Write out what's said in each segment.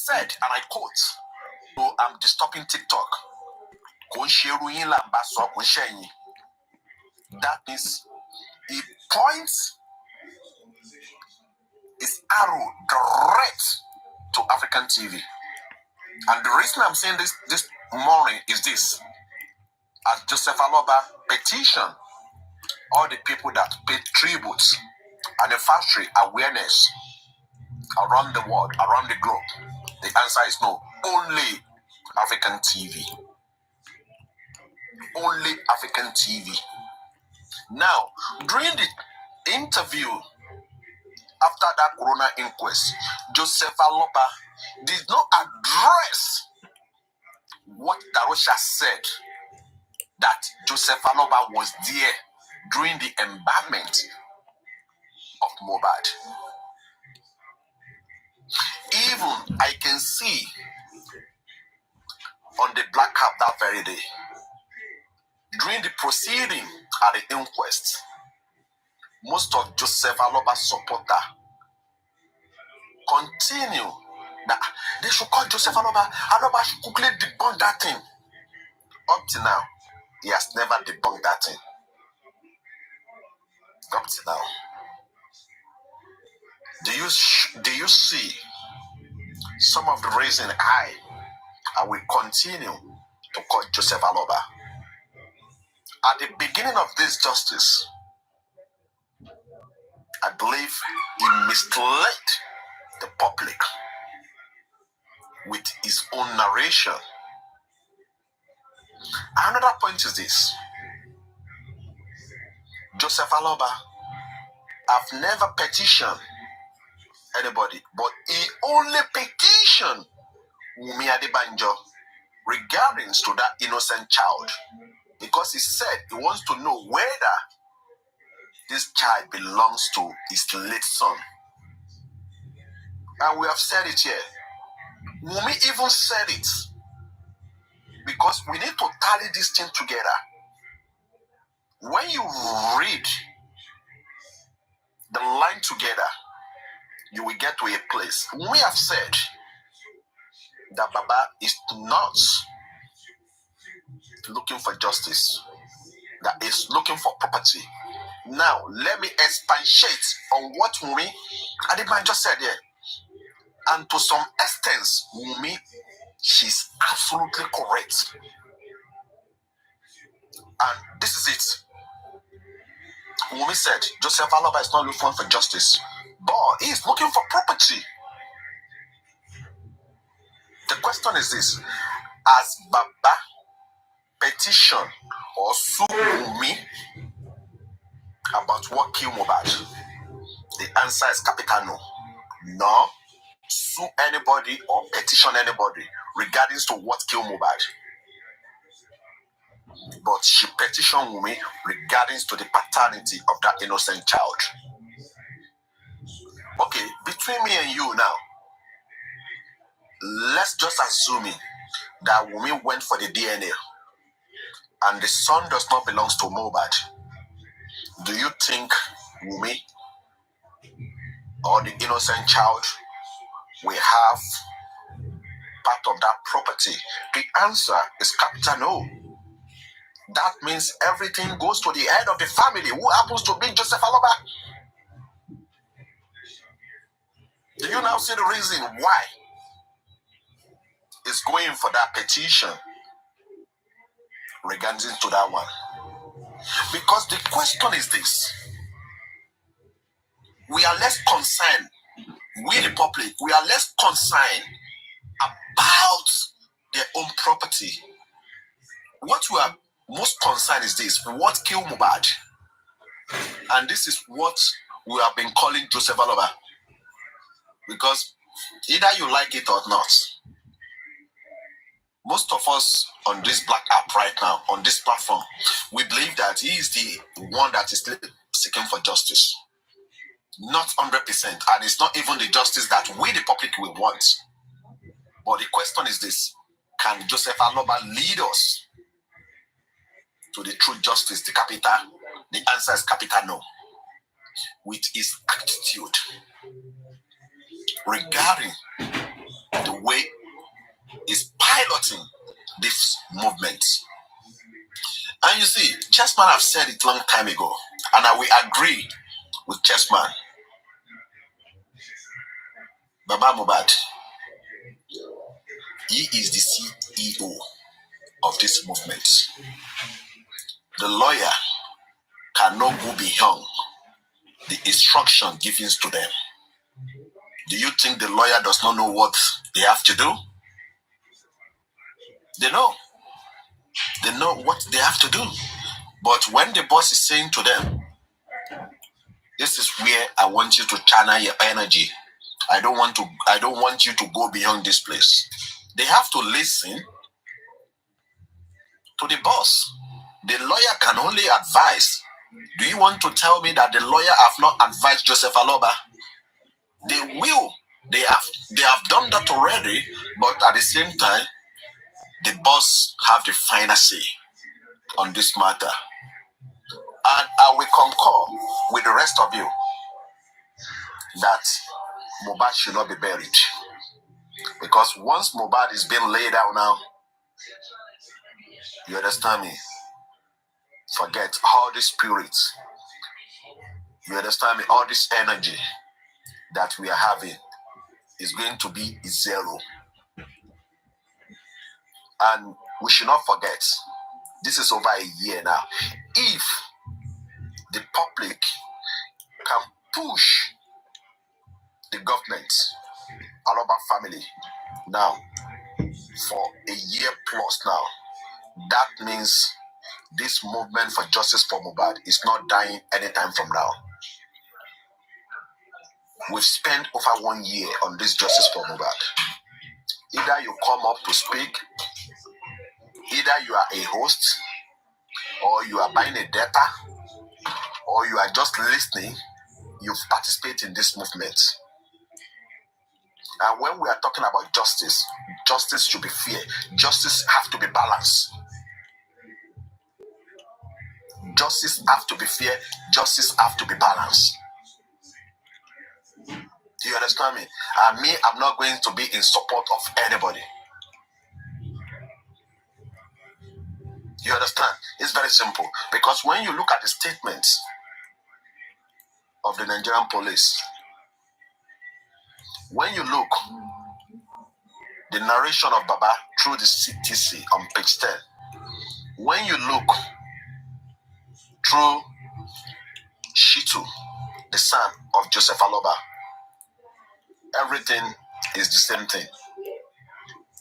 said, and I quote, so I'm disturbing TikTok. That means he points his arrow direct to African TV. And the reason I'm saying this morning is this. As Joseph Aloba petition all the people that pay tributes, anniversary, awareness around the world, around the globe, the answer is no. Only African TV. Only African TV. Now, during the interview after that Corona inquest, Joseph Aloba did not address what Darosha said, that Joseph Aloba was there during the embalmment of Mohbad. Even I can see on the black cap that very day, during the proceeding at the inquest, most of Joseph Aloba's supporter continue that they should call Joseph Aloba. Aloba should quickly debunk that thing. Up to now, he has never debunked that thing. Up to now. Do you see some of the reason I will continue to call Joseph Aloba? At the beginning of this justice, I believe he misled the public with his own narration. Another point is this. Joseph Aloba have never petitioned anybody, but he only petitioned Wunmi Adebanjo regarding to that innocent child, because he said he wants to know whether this child belongs to his late son. And we have said it here. Wunmi even said it, because we need to tally this thing together. When you read the line together, you will get to a place. We have said that Baba is not looking for justice, that is looking for property. Now, let me expatiate on what Wunmi Adebanjo said here. And to some extent, Wunmi, she's absolutely correct. And this is it. Wunmi said, Joseph Aloba is not looking for justice, but he is looking for property. The question is this: has Baba petition or sue Wunmi about what killed Mohbad? The answer is capital no. No, sue anybody or petition anybody regarding to what killed Mohbad. But she petitioned Wunmi regarding to the paternity of that innocent child. Okay, between me and you now, let's just assume that Wunmi went for the DNA and the son does not belong to Mohbad. Do you think Wunmi or the innocent child will have part of that property? The answer is capital no. That means everything goes to the head of the family, who happens to be Joseph Aloba. Do you now see the reason why it's going for that petition regarding to that one? Because the question is this: we are less concerned, we the public, we are less concerned about their own property. What we are most concerned is this: what killed Mohbad? And this is what we have been calling Joseph Aloba. Because either you like it or not, most of us on this black app right now, on this platform, we believe that he is the one that is seeking for justice. Not 100%, and it's not even the justice that we the public will want. But the question is this: can Joseph Aloba lead us to the true justice, the capital? The answer is capital no. With his attitude regarding the way is piloting this movement. And you see, Chessman have said it long time ago, and I will agree with Chessman. Baba Mohbad, he is the CEO of this movement. The lawyer cannot go beyond the instruction given to them. Do you think the lawyer does not know what they have to do? They know. They know what they have to do. But when the boss is saying to them, this is where I want you to channel your energy. I don't want you to go beyond this place. They have to listen to the boss. The lawyer can only advise. Do you want to tell me that the lawyer have not advised Joseph Aloba? They will. They have done that already, but at the same time, the boss have the final say on this matter. And I will concur with the rest of you that Mohbad should not be buried. Because once Mohbad is being laid out now, you understand me? Forget all the spirits. You understand me? All this energy that we are having is going to be zero. And we should not forget, this is over a year now. If the public can push the government, Aloba family, now for a year plus now, that means this movement for justice for Mohbad is not dying anytime from now. We've spent over 1 year on this justice for Mohbad. Either you come up to speak, either you are a host, or you are buying a data, or you are just listening, you participate in this movement. And when we are talking about justice, justice should be fair. Justice has to be balanced. Justice has to be fair. Justice has to be balanced. Do you understand me? And me, I'm not going to be in support of anybody. You understand? It's very simple. Because when you look at the statements of the Nigerian police, when you look the narration of Baba through the CTC on page 10, when you look through Shitu, the son of Joseph Aloba, everything is the same thing.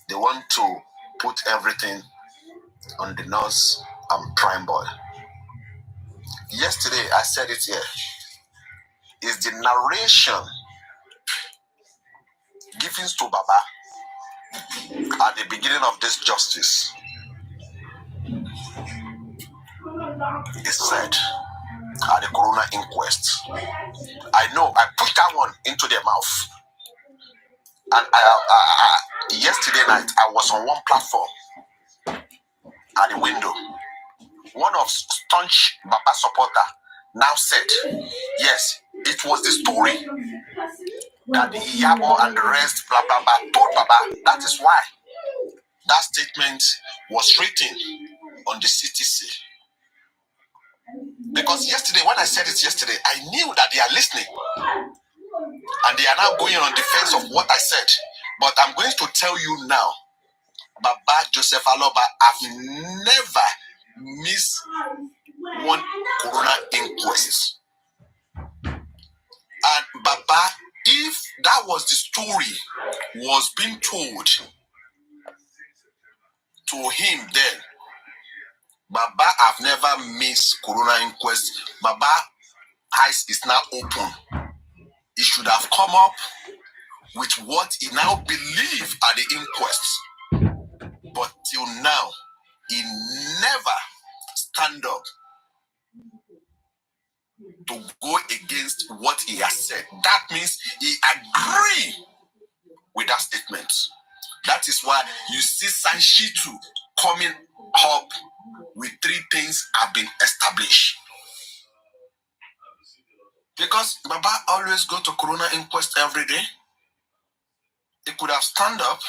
They want to put everything on the nose and prime boy. Yesterday, I said it here, is the narration given to Baba at the beginning of this justice. Is said at the coroner inquest. I know I put that one into their mouth. And yesterday night, I was on one platform at the window. One of staunch Baba supporter now said, yes, it was the story that the Yabo and the rest, blah, blah, blah, told Baba. That is why that statement was written on the CTC. Because yesterday, when I said it yesterday, I knew that they are listening. And they are now going on defense of what I said. But I'm going to tell you now, Baba Joseph Aloba have never missed one corona inquest. And Baba, if that was the story was being told to him then, Baba have never missed corona inquest. Baba eyes is now open. He should have come up with what he now believes at the inquest. But till now, he never stand up to go against what he has said. That means he agree with that statement. That is why you see Sanshitu coming up with 3 things have been established. Because Baba always go to corona inquest every day. It could have stand up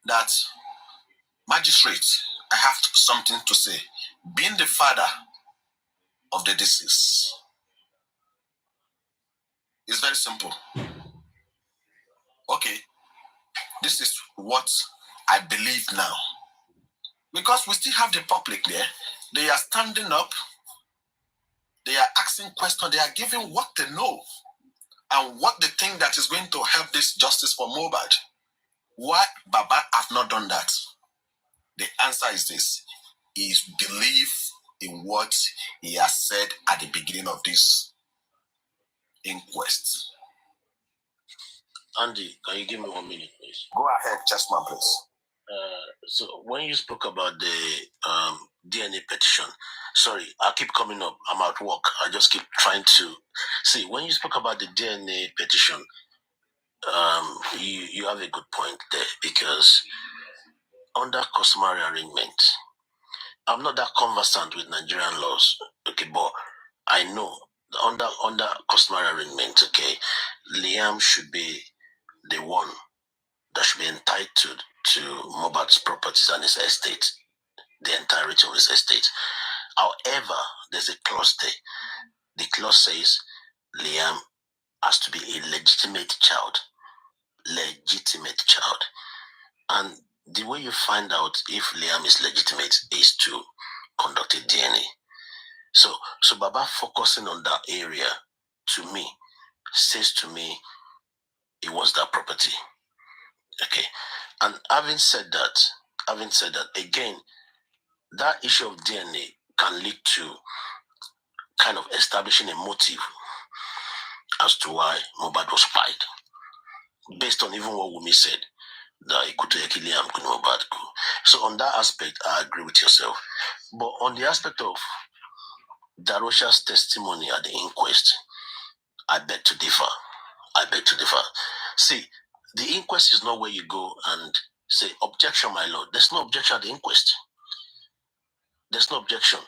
that, magistrate, I have something to say. Being the father of the deceased, it's very simple. Okay, this is what I believe now. Because we still have the public there. They are standing up. They are asking questions. They are giving what they know and what they think that is going to help this justice for Mohbad. Why Baba have not done that? The answer is this. He is belief in what he has said at the beginning of this inquest. Andy, can you give me 1 minute, please? Go ahead, Chessman, please. So when you spoke about the DNA petition, sorry, I keep coming up. I'm at work. I just keep trying to see. When you spoke about the DNA petition, you have a good point there, because under customary arrangement, I'm not that conversant with Nigerian laws, okay, but I know under customary arrangement, okay, Liam should be the one that should be entitled to Mohbad's properties and his estate, the entirety of his estate. However, there's a clause there. The clause says Liam has to be a legitimate child. Legitimate child. And the way you find out if Liam is legitimate is to conduct a DNA. So Baba focusing on that area, to me, says to me it was that property. Okay. And having said that, again, that issue of DNA can lead to kind of establishing a motive as to why Mohbad was spied, based on even what Wumi said, that he could take Liam Mohbad. So on that aspect, I agree with yourself. But on the aspect of Darosha's testimony at the inquest, I beg to differ. See, the inquest is not where you go and say, objection, my lord. There's no objection at the inquest. There's no objection.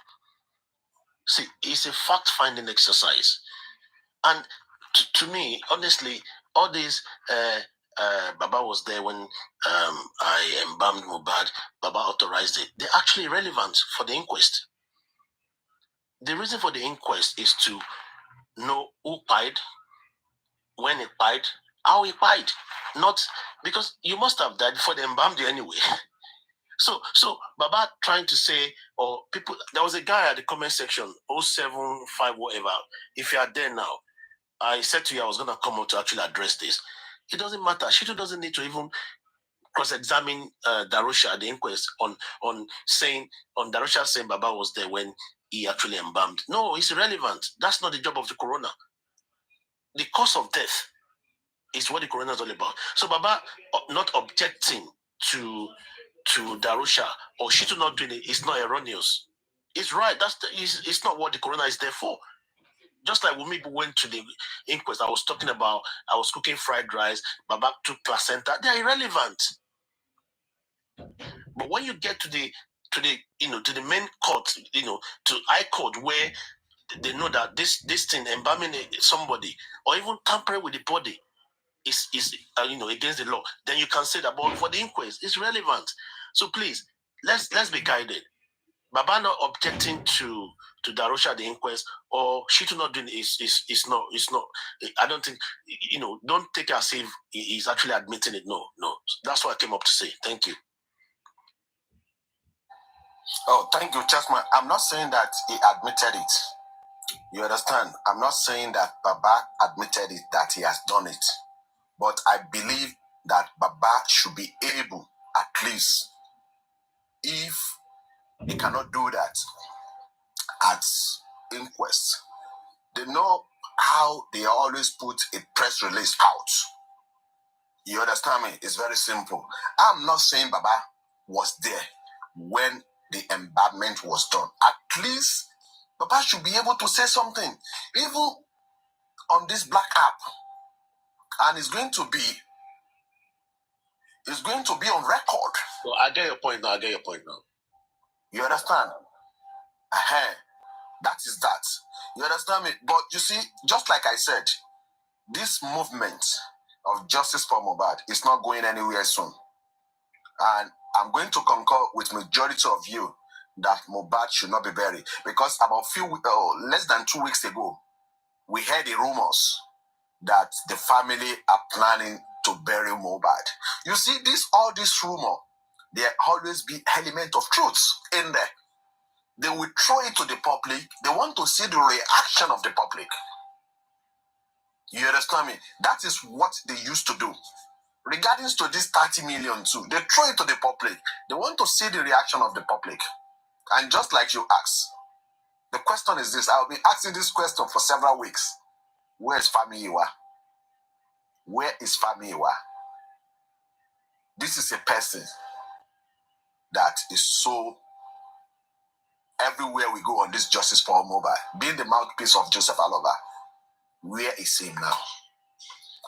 See, it's a fact-finding exercise. And to me, honestly, all these, Baba was there when I embalmed Mohbad, Baba authorized it. They're actually relevant for the inquest. The reason for the inquest is to know who pied, when he pied, how he pied. Not because you must have died before they embalmed you anyway. So Baba trying to say, or people, there was a guy at the comment section, 075 whatever. If you are there now, I said to you I was gonna come out to actually address this. It doesn't matter. Shitu doesn't need to even cross-examine Darusha at the inquest on Darusha saying Baba was there when he actually embalmed. No, it's irrelevant. That's not the job of the coroner. The cause of death is what the coroner is all about. So Baba not objecting to Darusha or Shitu not doing it is not erroneous. It's right. It's not what the coroner is there for. Just like when people went to the inquest, I was talking about, I was cooking fried rice, Baba took placenta. They are irrelevant. But when you get to the main court, to high court, where they know that this thing, embalming somebody or even tampering with the body is against the law, then you can say that. But for the inquest, it's relevant. So please, let's be guided. Baba not objecting to Darusha at the inquest, or Shitu not doing is not. I don't think, don't take it as if he's actually admitting it. No. That's what I came up to say. Thank you. Oh, thank you, Chessman. I'm not saying that he admitted it. You understand? I'm not saying that Baba admitted it, that he has done it. But I believe that Baba should be able, at least, if he cannot do that at inquest. They know how they always put a press release out. You understand me? It's very simple. I'm not saying Baba was there when the embalmment was done. At least Baba should be able to say something, even on this black app. And it's going to be on record. So I get your point now. You understand? That is that. You understand me? But you see, just like I said, this movement of justice for Mohbad is not going anywhere soon. And I'm going to concur with majority of you that Mohbad should not be buried, because about less than 2 weeks ago, we heard the rumors that the family are planning to bury Mohbad. You see, all this rumor, there always be element of truth in there. They will throw it to the public. They want to see the reaction of the public. You understand me? That is what they used to do. Regarding to this 30 million too, they throw it to the public. They want to see the reaction of the public. And just like you asked, the question is this. I'll be asking this question for several weeks. Where is Famiwa? Where is Famiwa? This is a person that is so everywhere we go on this justice for Mohbad, being the mouthpiece of Joseph Aloba. Where is him now?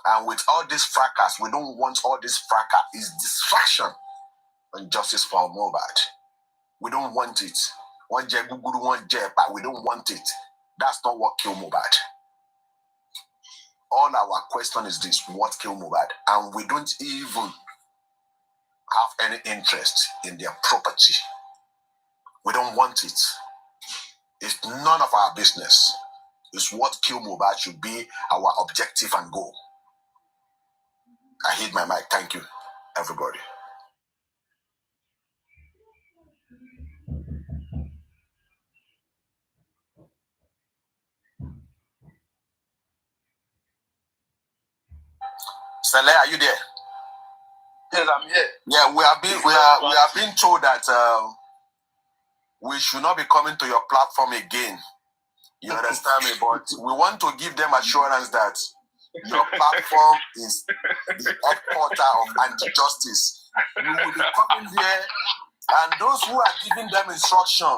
And with all this fracas, we don't want all this fracas. It's distraction on justice for Mohbad. We don't want it. One Jeguguru, one but we don't want it. That's not what killed Mohbad. All our question is this: what killed Mohbad? And we don't even have any interest in their property. We don't want it. It's none of our business. It's what killed Mohbad should be our objective and goal. I hit my mic. Thank you, everybody. Saleh, are you there? Yes, I'm here. Yeah, we have been told that we should not be coming to your platform again. You understand me? But we want to give them assurance that your platform is the headquarters of anti-justice. We will be coming here, and those who are giving them instruction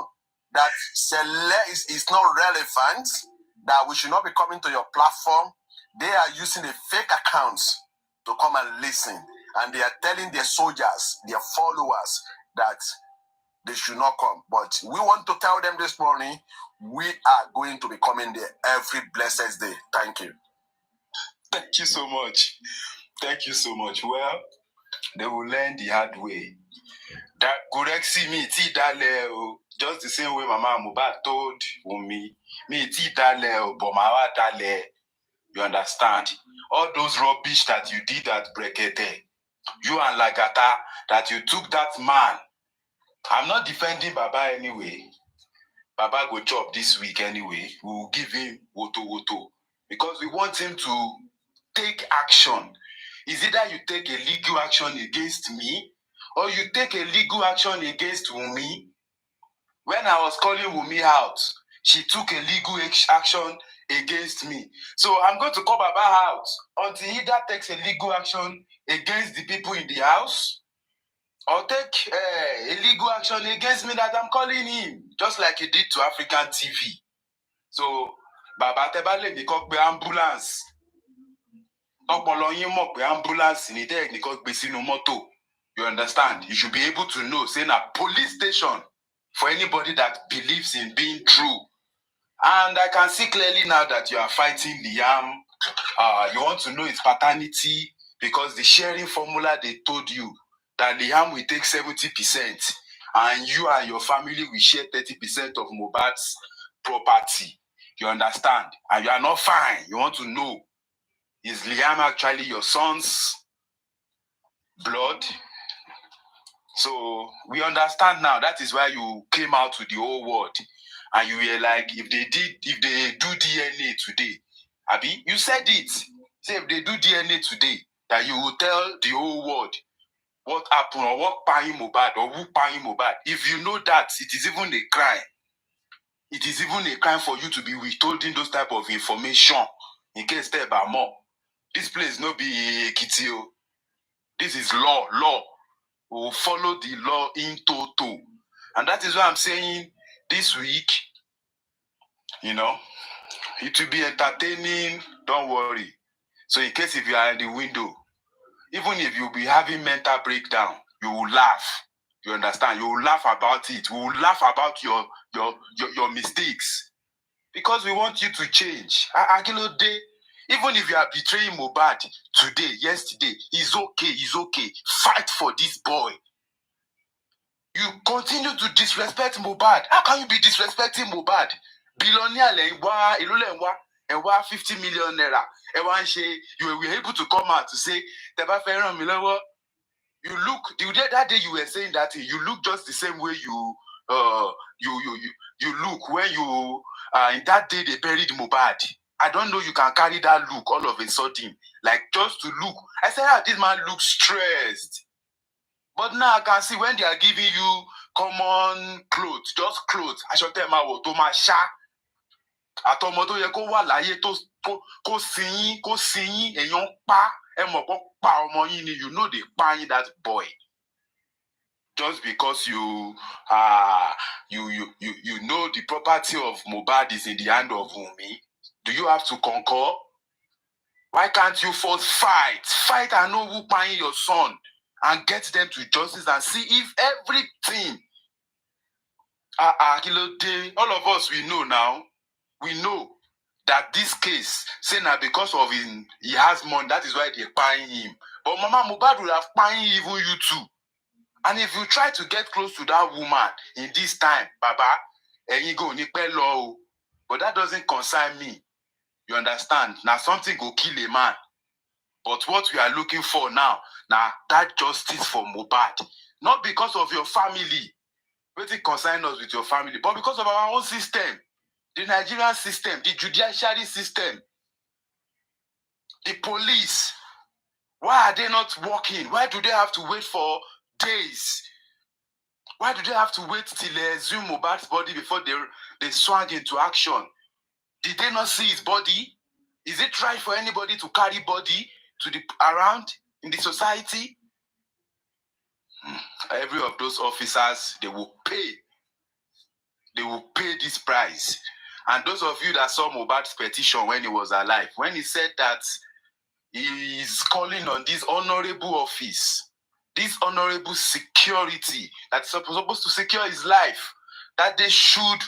that Saleh is not relevant, that we should not be coming to your platform, they are using a fake accounts to come and listen. And they are telling their soldiers, their followers, that they should not come. But we want to tell them this morning, we are going to be coming there every blessed day. Thank you. Thank you so much. Thank you so much. Well, they will learn the hard way. That correct see me, just the same way Mama Mohbad told me but Mama Dale. You understand? All those rubbish that you did at Brekete, you and Lagata, that you took that man. I'm not defending Baba anyway. Baba go chop this week anyway. We will give him woto, because we want him to take action. Is either you take a legal action against me, or you take a legal action against Wunmi. When I was calling Wunmi out, she took a legal action against me. So I'm going to call Baba out until he either takes a legal action against the people in the house, or take a legal action against me that I'm calling him, just like he did to African TV. So, Baba Tebale ni kok be ambulance. Ambulance ni there ni kok be sinu moto. You understand? You should be able to know, say na police station for anybody that believes in being true. And I can see clearly now that you are fighting Liam. You want to know his paternity, because the sharing formula they told you that Liam will take 70% and you and your family will share 30% of Mohbad's property. You understand? And you are not fine. You want to know, is Liam actually your son's blood? So we understand now. That is why you came out to the whole world. And you were like, if they do DNA today, Abi, you said it. Say if they do DNA today, that you will tell the whole world what happened, or what paying Mohbad, or who paying Mohbad. If you know that, it is even a crime. It is even a crime for you to be withholding those type of information in case there are more. This place no be Kitio. This is law. We will follow the law in toto. And that is why I'm saying this week, it will be entertaining. Don't worry. So in case if you are in the window, even if you'll be having mental breakdown, you will laugh. You understand? You will laugh about it. We will laugh about your mistakes, because we want you to change. Akilode, Even if you are betraying Mohbad today, yesterday, it's okay, it's okay. Fight for this boy. You continue to disrespect Mohbad. How can you be disrespecting Mohbad? Billionaire and 50 million naira. You were able to come out to say, Teba Ferran Milewo. You look that day you were saying that you look just the same way you look when you in that day they buried Mohbad. I don't know you can carry that look all of a sudden, like just to look. I said, this man looks stressed. But now I can see when they are giving you common clothes, just clothes. I should tell my what to my sha. Àtọmọ tó yẹ kó wà láyé kó sin yín èèyàn pa ẹ mọ̀ kó pa ọmọ yín ni, you know they pa yín that boy. Just because you know the property of Mohbad is in the hand of Wunmi, do you have to concur? Why can't you first fight and know who paying your son and get them to justice and see if everything all of us we know now, we know that this case, say now because of him, he has money, that is why they're paying him. But Mama Mohbad will have paying even you too. And if you try to get close to that woman in this time, Baba, and you go nipe law, but that doesn't concern me. You understand? Now something go kill a man. But what we are looking for now that justice for Mohbad, not because of your family, but it concerns us with your family, but because of our own system, the Nigerian system, the judiciary system, the police. Why are they not working? Why do they have to wait for days? Why do they have to wait till they exhume Mohbad's body before they swang into action? Did they not see his body? Is it right for anybody to carry body around in the society? Every of those officers, they will pay. They will pay this price. And those of you that saw Mohbad's petition when he was alive, when he said that he is calling on this honorable office, this honorable security that's supposed to secure his life, that they should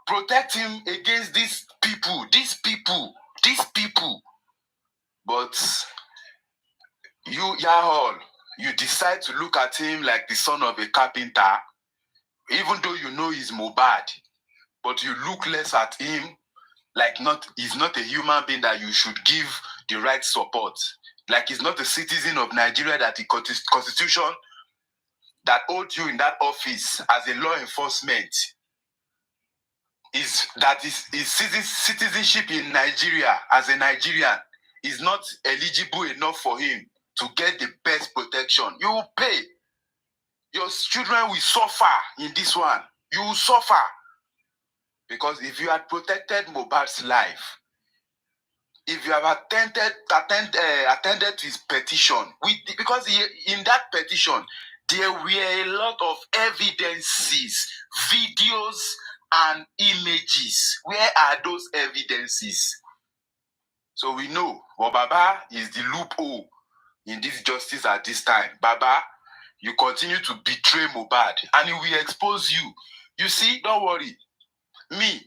protect him against these people. But you, Yahol, you decide to look at him like the son of a carpenter, even though you know he's Mohbad, but you look less at him like he's not a human being that you should give the right support. Like he's not a citizen of Nigeria that the constitution that holds you in that office as a law enforcement is citizenship in Nigeria as a Nigerian is not eligible enough for him to get the best protection. You will pay. Your children will suffer in this one. You will suffer. Because if you had protected Mohbad's life, if you have attended to his petition, because in that petition, there were a lot of evidences, videos, and images. Where are those evidences? So we know, well, Baba is the loophole in this justice at this time. Baba, you continue to betray Mohbad, and he will expose you. You see, don't worry. Me,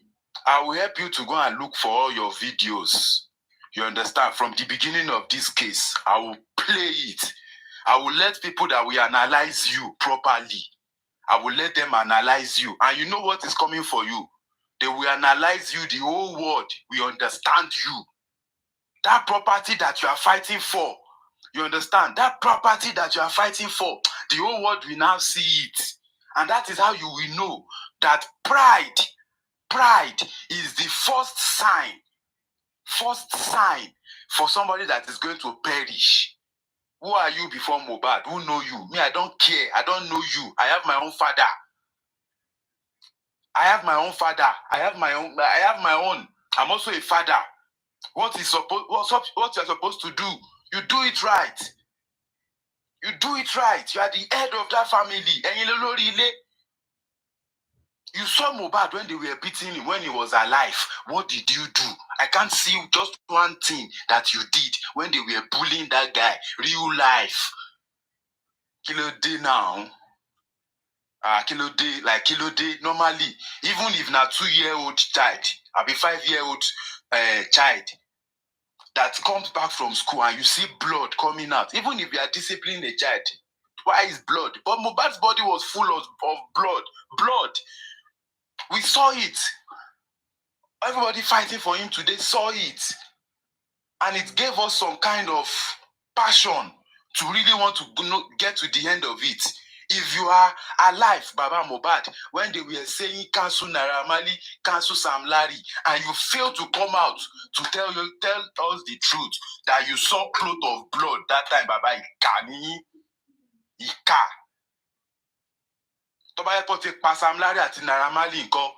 I will help you to go and look for all your videos. You understand? From the beginning of this case, I will play it. I will let people that will analyze you properly. I will let them analyze you. And you know what is coming for you? They will analyze you, the whole world will understand you. That property that you are fighting for, you understand? That property that you are fighting for, the whole world will now see it. And that is how you will know that pride is the first sign for somebody that is going to perish. Who are you before Mohbad? Who know you? Me, I don't care. I don't know you. I have my own father. I have my own. I'm also a father. What you're supposed to do, you do it right. You do it right. You are the head of that family. You saw Mohbad when they were beating him when he was alive. What did you do? I can't see just one thing that you did when they were bullying that guy. Real life. Kilo day now. Kilo day. Normally, even if not 2-year-old child, I'll be 5-year-old child. that comes back from school and you see blood coming out, even if you are disciplining a child, why is blood? But Mohbad's body was full of blood. Blood. We saw it. Everybody fighting for him today saw it. And it gave us some kind of passion to really want to get to the end of it. If you are alive, Baba Mohbad, when they were saying cancel Naira Marley, cancel Sam Larry, and you fail to come out to tell us the truth that you saw cloth of blood that time, Baba, Ika. Tó bá yẹ kó ti pa Sam Larry àti Naira Marley ńkọ́.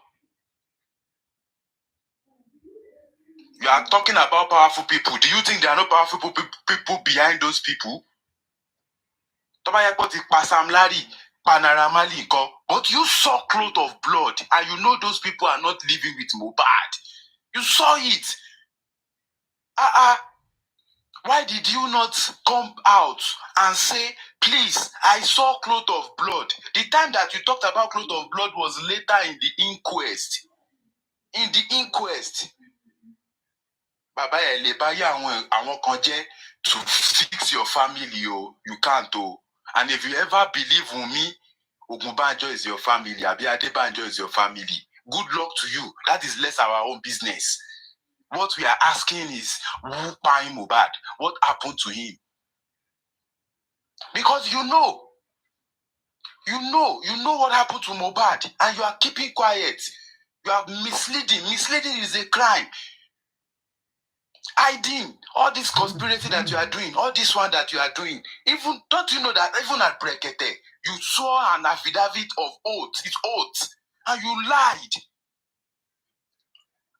You are talking about powerful people. Do you think there are no powerful people behind those people? Tó bá yẹ kó ti pa Sam Larry, pa Naira Marley ńkọ́. But you saw cloth of blood, and you know those people are not living with Mohbad. You saw it. Why did you not come out and say, please, I saw cloth of blood? The time that you talked about cloth of blood was later in the inquest. In the inquest. Baba àwọn kan jẹ́ to fix your family, oh. You can't, oh. And if you ever believe Wunmi, Ogunbanjo is your family, Abi Adebanjo is your family, good luck to you. That is less our own business. What we are asking is, who kpai Mohbad? What happened to him? Because you know what happened to Mohbad, and you are keeping quiet. You are misleading. Misleading is a crime. Hiding all this conspiracy that you are doing, all this one that you are doing. Even don't you know that even at Brekete, you saw an affidavit of oath. It's oath, and you lied.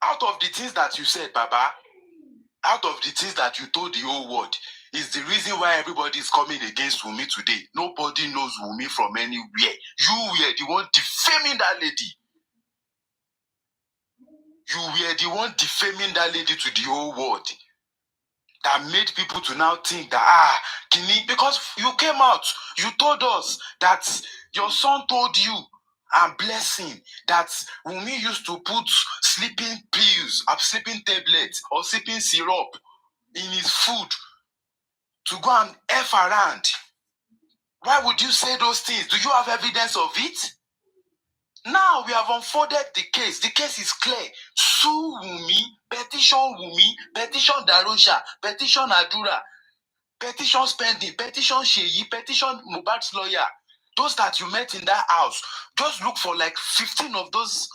Out of the things that you said, Baba, out of the things that you told the whole world, is the reason why everybody is coming against Wunmi today. Nobody knows Wunmi from anywhere. You were the one defaming that lady. You were the one defaming that lady to the whole world. That made people to now think that, Kini, because you came out, you told us that your son told you, and blessing, that Wunmi used to put sleeping pills, or sleeping tablets, or sleeping syrup in his food to go and F around. Why would you say those things? Do you have evidence of it? Now we have unfolded the case. The case is clear. Sue Wunmi, petition Darosha, petition Adura, petition Spending, petition Sheyi, petition Mohbad's lawyer. Those that you met in that house, just look for like 15 of those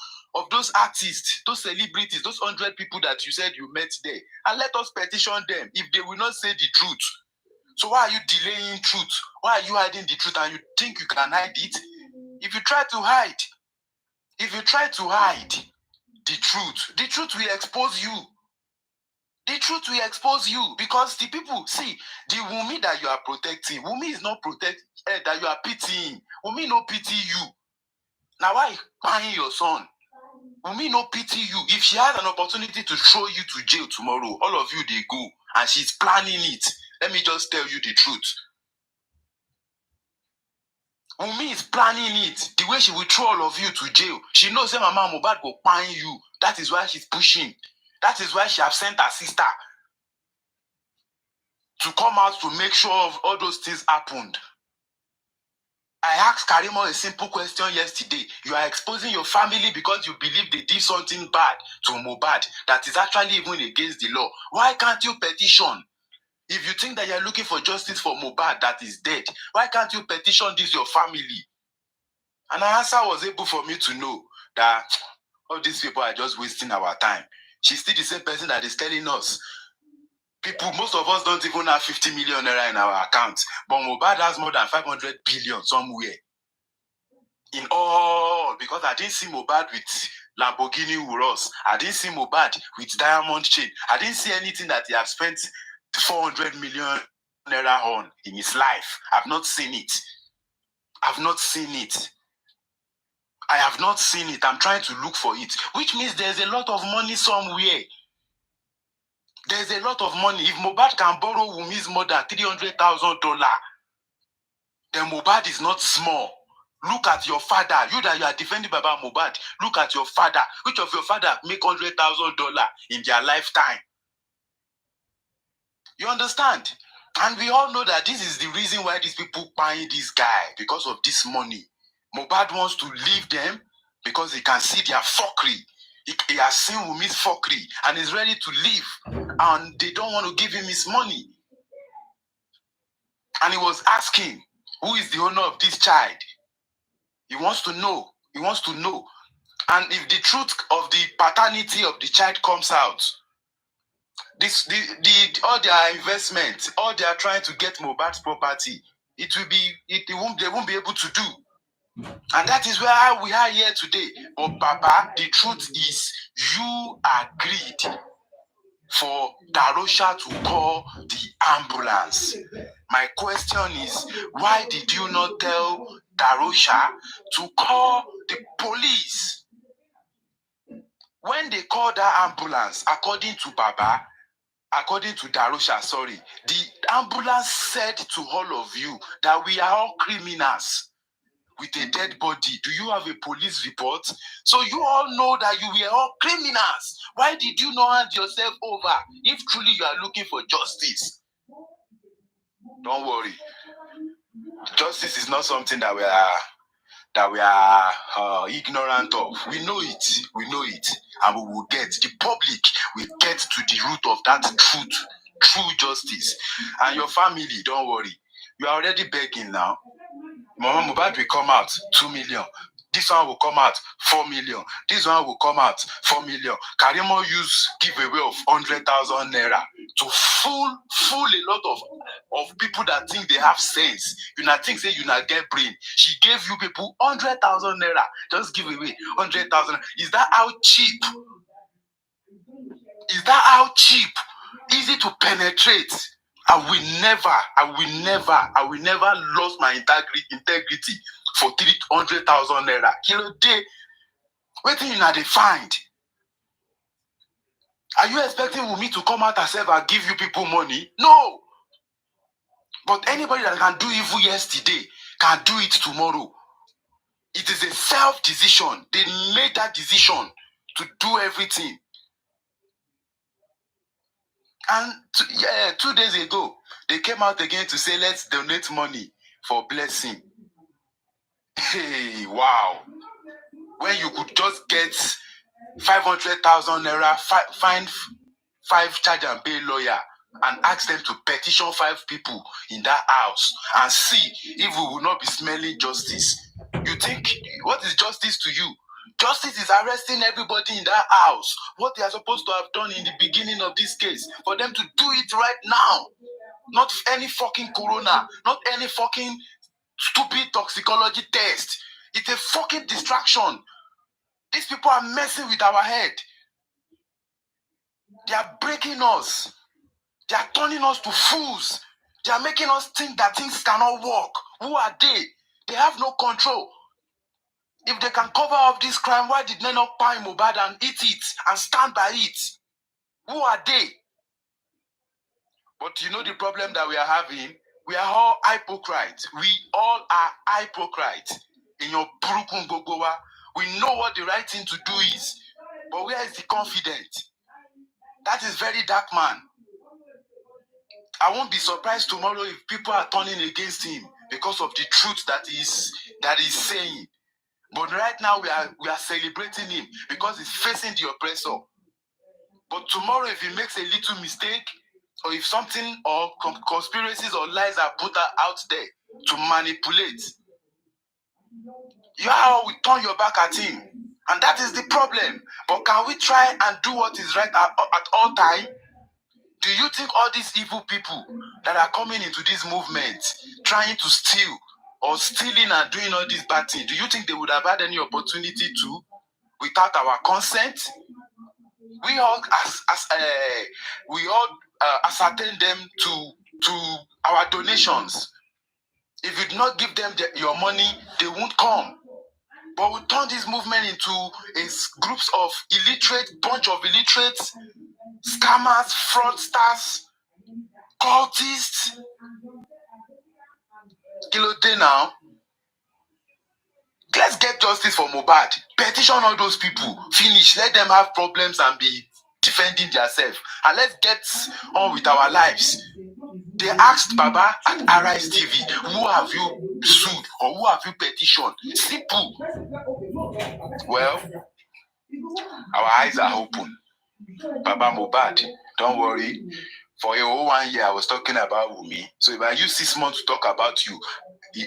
artists, those celebrities, those 100 people that you said you met there, and let us petition them if they will not say the truth. So why are you delaying truth? Why are you hiding the truth and you think you can hide it? If you try to hide the truth will expose you. The truth will expose you, because the people, see, the Wunmi that you are protecting, Wunmi is not protecting, that you are pitying. Wunmi no pity you. Now why buying your son? Wunmi no pity you. If she has an opportunity to throw you to jail tomorrow, all of you, they go, and she's planning it. Let me just tell you the truth. Wunmi is planning it. The way she will throw all of you to jail. She knows that Mama Mohbad will find you. That is why she's pushing. That is why she has sent her sister to come out to make sure of all those things happened. I asked Karimo a simple question yesterday. You are exposing your family because you believe they did something bad to Mohbad that is actually even against the law. Why can't you petition? If you think that you're looking for justice for Mohbad that is dead, why can't you petition this your family? And her answer was able for me to know that all these people are just wasting our time. She's still the same person that is telling us. People, most of us don't even have 50 million naira in our account. But Mohbad has more than 500 billion somewhere. In all, because I didn't see Mohbad with Lamborghini Urus. I didn't see Mohbad with diamond chain. I didn't see anything that he has spent 400 million naira on in his life. I've not seen it. I have not seen it. I'm trying to look for it. Which means there's a lot of money somewhere. There's a lot of money. If Mohbad can borrow Wunmi's mother $300,000, then Mohbad is not small. Look at your father. You that you are defending Baba Mohbad. Look at your father. Which of your father make $100,000 in their lifetime? You understand? And we all know that this is the reason why these people buying this guy, because of this money. Mohbad wants to leave them because he can see their fuckery. He has seen Wumi's fuckery and is ready to leave. And they don't want to give him his money. And he was asking, who is the owner of this child? He wants to know. He wants to know. And if the truth of the paternity of the child comes out, all their investment, all they are trying to get Mohbad's property, they won't be able to do. And that is where we are here today. But Papa, the truth is, you agreed for Darosha to call the ambulance. My question is, why did you not tell Darosha to call the police? When they called that ambulance, according to Darosha, the ambulance said to all of you that we are all criminals with a dead body. Do you have a police report? So you all know that you were all criminals. Why did you not hand yourself over if truly you are looking for justice? Don't worry. Justice is not something that we are ignorant of. We know it, and we will get, the public will get to the root of that true justice. And your family, don't worry, you are already begging now. Mama Mohbad will come out 2 million. This one will come out 4 million. This one will come out 4 million. Karimo use giveaway of 100,000 naira to fool a lot of people that think they have sense. You not think say you not get brain. She gave you people 100,000 naira. Just give away 100,000. Is that how cheap? Is that how cheap? Easy to penetrate. I will never lose my integrity for 300,000 naira. Kilo day, wetin una dey find? Are you expecting Wunmi to come out herself and give you people money? No. But anybody that can do evil yesterday can do it tomorrow. It is a self-decision. They made that decision to do everything. And 2 days ago, they came out again to say, let's donate money for blessing. Hey, wow. When you could just get 500,000 naira, find 5 charge and pay lawyer and ask them to petition 5 people in that house and see if we will not be smelling justice. You think, what is justice to you? Justice is arresting everybody in that house. What they are supposed to have done in the beginning of this case, for them to do it right now. Not any fucking corona, not any fucking stupid toxicology test. It's a fucking distraction. These people are messing with our head. They are breaking us. They are turning us to fools. They are making us think that things cannot work. Who are they? They have no control. If they can cover up this crime, why did they not buy Mohbad and eat it and stand by it? Who are they? But you know the problem that we are having? We are all hypocrites. We all are hypocrites. In your burukun gogowa, we know what the right thing to do is. But where is the confidence? That is very dark, man. I won't be surprised tomorrow if people are turning against him because of the truth that he's saying. But right now we are celebrating him because he's facing the oppressor. But tomorrow, if he makes a little mistake, or if something or conspiracies or lies are put out there to manipulate, you will turn your back at him. And that is the problem. But can we try and do what is right at all time? Do you think all these evil people that are coming into this movement, trying to steal or stealing and doing all these bad things, do you think they would have had any opportunity to without our consent? We all ascertain them to our donations. If you do not give them your money, they won't come. But we turn this movement into groups of bunch of illiterates, scammers, fraudsters, cultists. Kilo day now. Let's get justice for Mohbad. Petition all those people. Finish. Let them have problems and be defending themselves. And let's get on with our lives. They asked Baba at Arise TV, who have you sued or who have you petitioned? Simple. Well, our eyes are open. Baba Mohbad, don't worry. For a whole 1 year, I was talking about Wumi. So if I use 6 months to talk about you,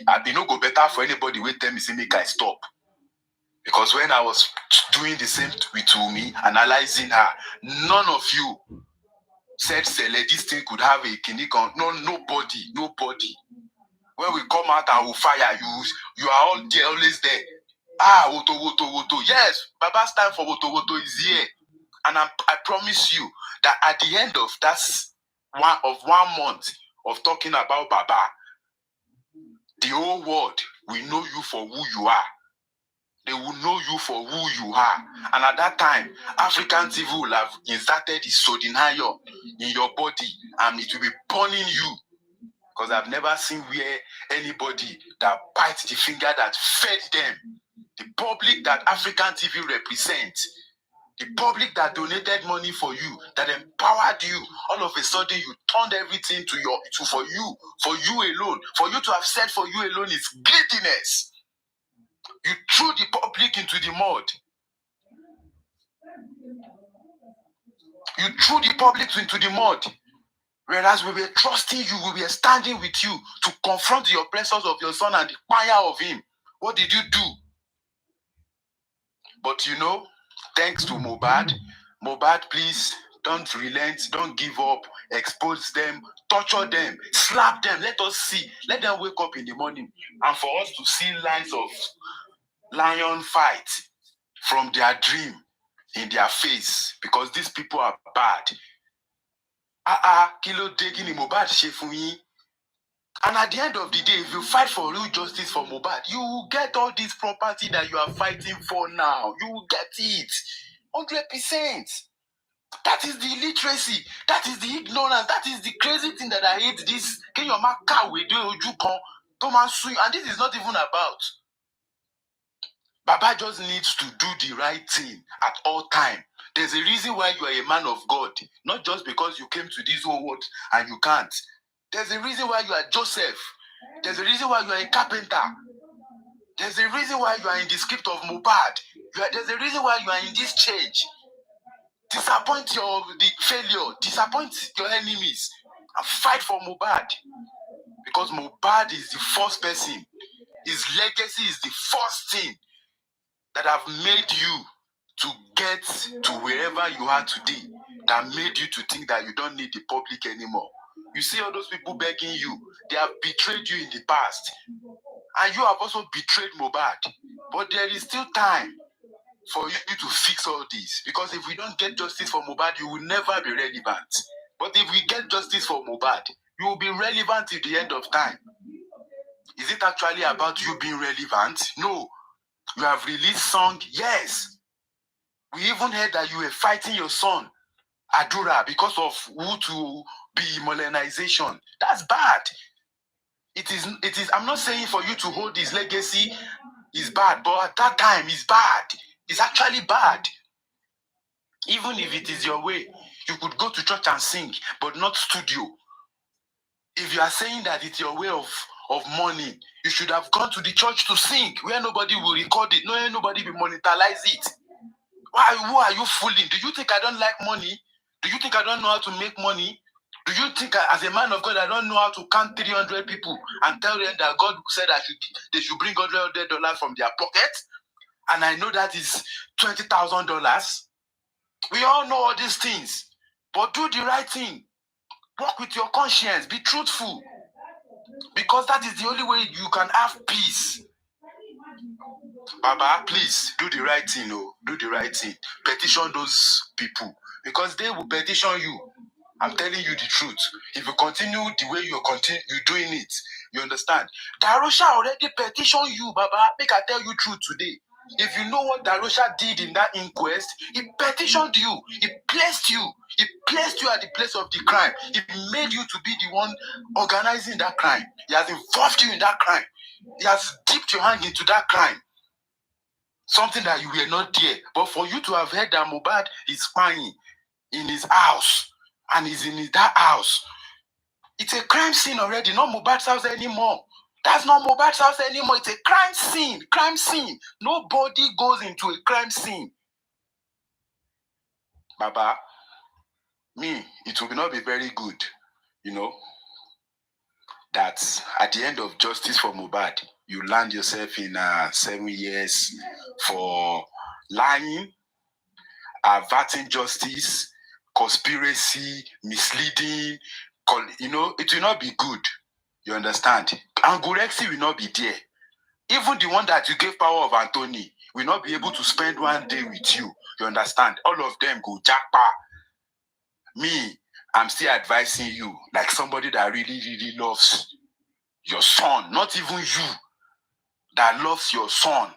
I be no go better for anybody who tell me, say, make I stop. Because when I was doing the same with Wumi, analyzing her, none of you said, Sele, this thing could have a clinic on. No, nobody. When we come out and we fire you, you are all there, always there. Ah, woto. Yes, Baba's time for woto is here. And I promise you that at the end of that 1 month of talking about Baba, the whole world will know you for who you are. They will know you for who you are. And at that time, African TV will have inserted the sodium iron in your body and it will be burning you. Because I've never seen where anybody that bites the finger that fed them, the public that African TV represents, the public that donated money for you, that empowered you, all of a sudden you turned everything for you alone. For you to have said for you alone is greediness. You threw the public into the mud. You threw the public into the mud. Whereas we were trusting you, we were standing with you to confront the oppressors of your son and the fire of him. What did you do? But you know, thanks to Mohbad, please don't relent, don't give up, expose them, torture them, slap them, let us see, let them wake up in the morning. And for us to see lines of lion fight from their dream in their face, because these people are bad. Kilo taking Mohbad ṣe fún yín. And at the end of the day, if you fight for real justice for Mohbad, you will get all this property that you are fighting for now. You will get it. 100%. That is the illiteracy. That is the ignorance. That is the crazy thing that I hate. This. And this is not even about. Baba just needs to do the right thing at all time. There's a reason why you are a man of God. Not just because you came to this whole world and you can't. There's a reason why you are Joseph. There's a reason why you are a carpenter. There's a reason why you are in the script of Mohbad. There's a reason why you are in this change. Disappoint the failure. Disappoint your enemies. And fight for Mohbad. Because Mohbad is the first person. His legacy is the first thing that have made you to get to wherever you are today. That made you to think that you don't need the public anymore. You see all those people begging you, they have betrayed you in the past. And you have also betrayed Mohbad. But there is still time for you to fix all this. Because if we don't get justice for Mohbad, you will never be relevant. But if we get justice for Mohbad, you will be relevant till the end of time. Is it actually about you being relevant? No. You have released song? Yes. We even heard that you were fighting your son, Adura, because of who to be modernization. That's bad. It is. I'm not saying for you to hold his legacy is bad, but at that time it's bad. It's actually bad. Even if it is your way, you could go to church and sing, but not studio. If you are saying that it's your way of money, you should have gone to the church to sing, where nobody will record it, nobody will monetize it. Who are you fooling? Do you think I don't like money? Do you think I don't know how to make money? Do you think as a man of God, I don't know how to count 300 people and tell them that God said they should bring $100 from their pocket? And I know that is $20,000. We all know all these things. But do the right thing. Work with your conscience. Be truthful. Because that is the only way you can have peace. Baba, please do the right thing. Do the right thing. Petition those people. Because they will petition you. I'm telling you the truth. If you continue the way you're doing it, you understand? Darosha already petitioned you, Baba. Make I tell you truth today. If you know what Darosha did in that inquest, he petitioned you. He placed you. He placed you at the place of the crime. He made you to be the one organizing that crime. He has involved you in that crime. He has dipped your hand into that crime. Something that you were not there. But for you to have heard that Mohbad is spying in his house and he's in that house, it's a crime scene already. Not Mohbad's house anymore. That's not Mohbad's house anymore. It's a crime scene. Crime scene. Nobody goes into a crime scene. Baba, it will not be very good, that at the end of justice for Mohbad, you land yourself in 7 years for lying, averting justice, conspiracy, misleading. It will not be good. You understand? And Gurexi will not be there. Even the one that you gave power of Anthony will not be able to spend 1 day with you. You understand? All of them go jackpot. I'm still advising you, like somebody that really, really loves your son, not even you, that loves your son.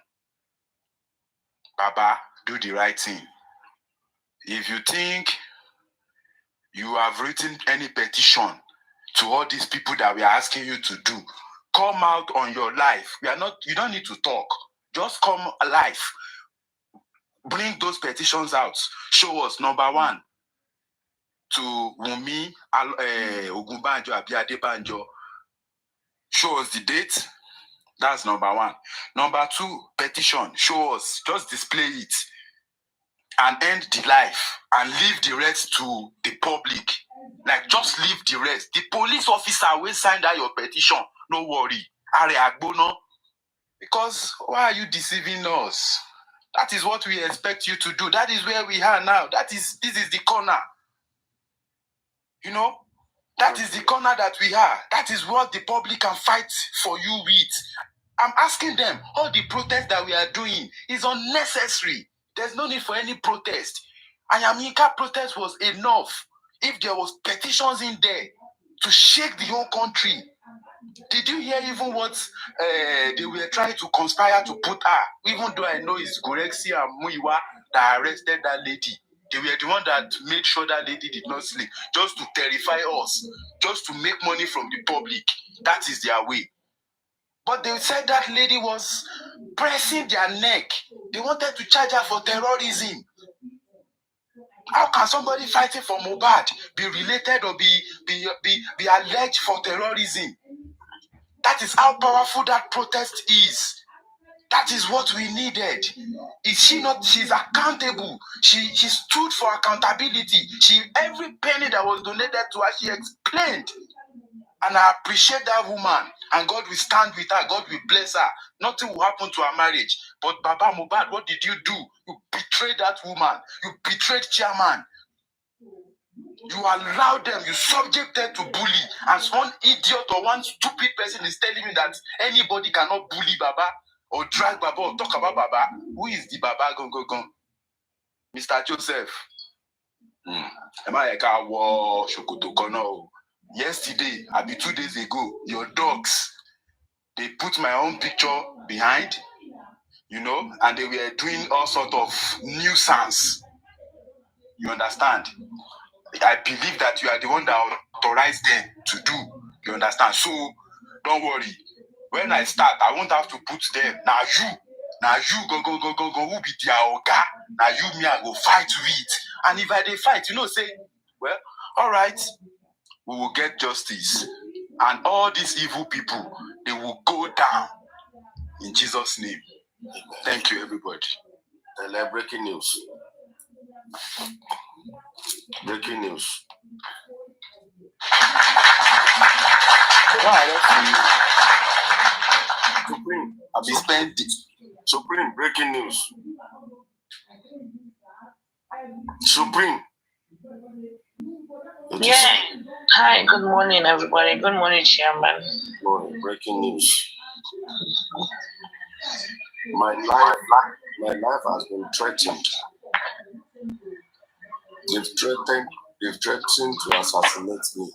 Baba, do the right thing. If you think you have written any petition to all these people that we are asking you to do, come out on your life. You don't need to talk. Just come alive. Bring those petitions out. Show us, number 1, to Wunmi Ogunbanjo Abiade Banjo. Show us the date. That's number 1. Number 2, petition. Show us. Just display it. And end the life. And leave the rest to the public. Like, just leave the rest. The police officer will sign that your petition. No worry. Because why are you deceiving us? That is what we expect you to do. That is where we are now. This is the corner. That is the corner that we are. That is what the public can fight for you with. I'm asking them, all the protest that we are doing is unnecessary. There's no need for any protest. Anyamika protest was enough. If there was petitions in there to shake the whole country. Did you hear even what they were trying to conspire to put her? Even though I know it's Gorexi and Muiwa that arrested that lady. They were the one that made sure that lady did not sleep. Just to terrify us. Just to make money from the public. That is their way. But they said that lady was pressing their neck. They wanted to charge her for terrorism. How can somebody fighting for Mohbad be related or be alleged for terrorism? That is how powerful that protest is. That is what we needed. Is she not? She's accountable. She stood for accountability. Every penny that was donated to her, she explained. And I appreciate that woman. And God will stand with her. God will bless her. Nothing will happen to her marriage. But Baba Mohbad, what did you do? You betrayed that woman. You betrayed chairman. You allowed them. You subject them to bully. And one idiot or one stupid person is telling me that anybody cannot bully Baba or drag Baba or talk about Baba. Who is the Baba? Go. Mr. Joseph. Yesterday, 2 days ago, your dogs, they put my own picture behind, and they were doing all sort of nuisance. You understand? I believe that you are the one that authorized them to do. You understand? So, don't worry. When I start, I won't have to put them. Now you go, who be their oga? Now you, me, I go fight with. And if I dey fight, say, well, all right, we will get justice. And all these evil people, they will go down in Jesus' name. Thank you, everybody. Breaking news. Breaking news. Supreme. I'll be spending. Supreme, breaking news. Supreme. Yeah. Hi, good morning, everybody. Good morning, Chairman. Morning, breaking news. My life has been threatened. They've threatened to assassinate me.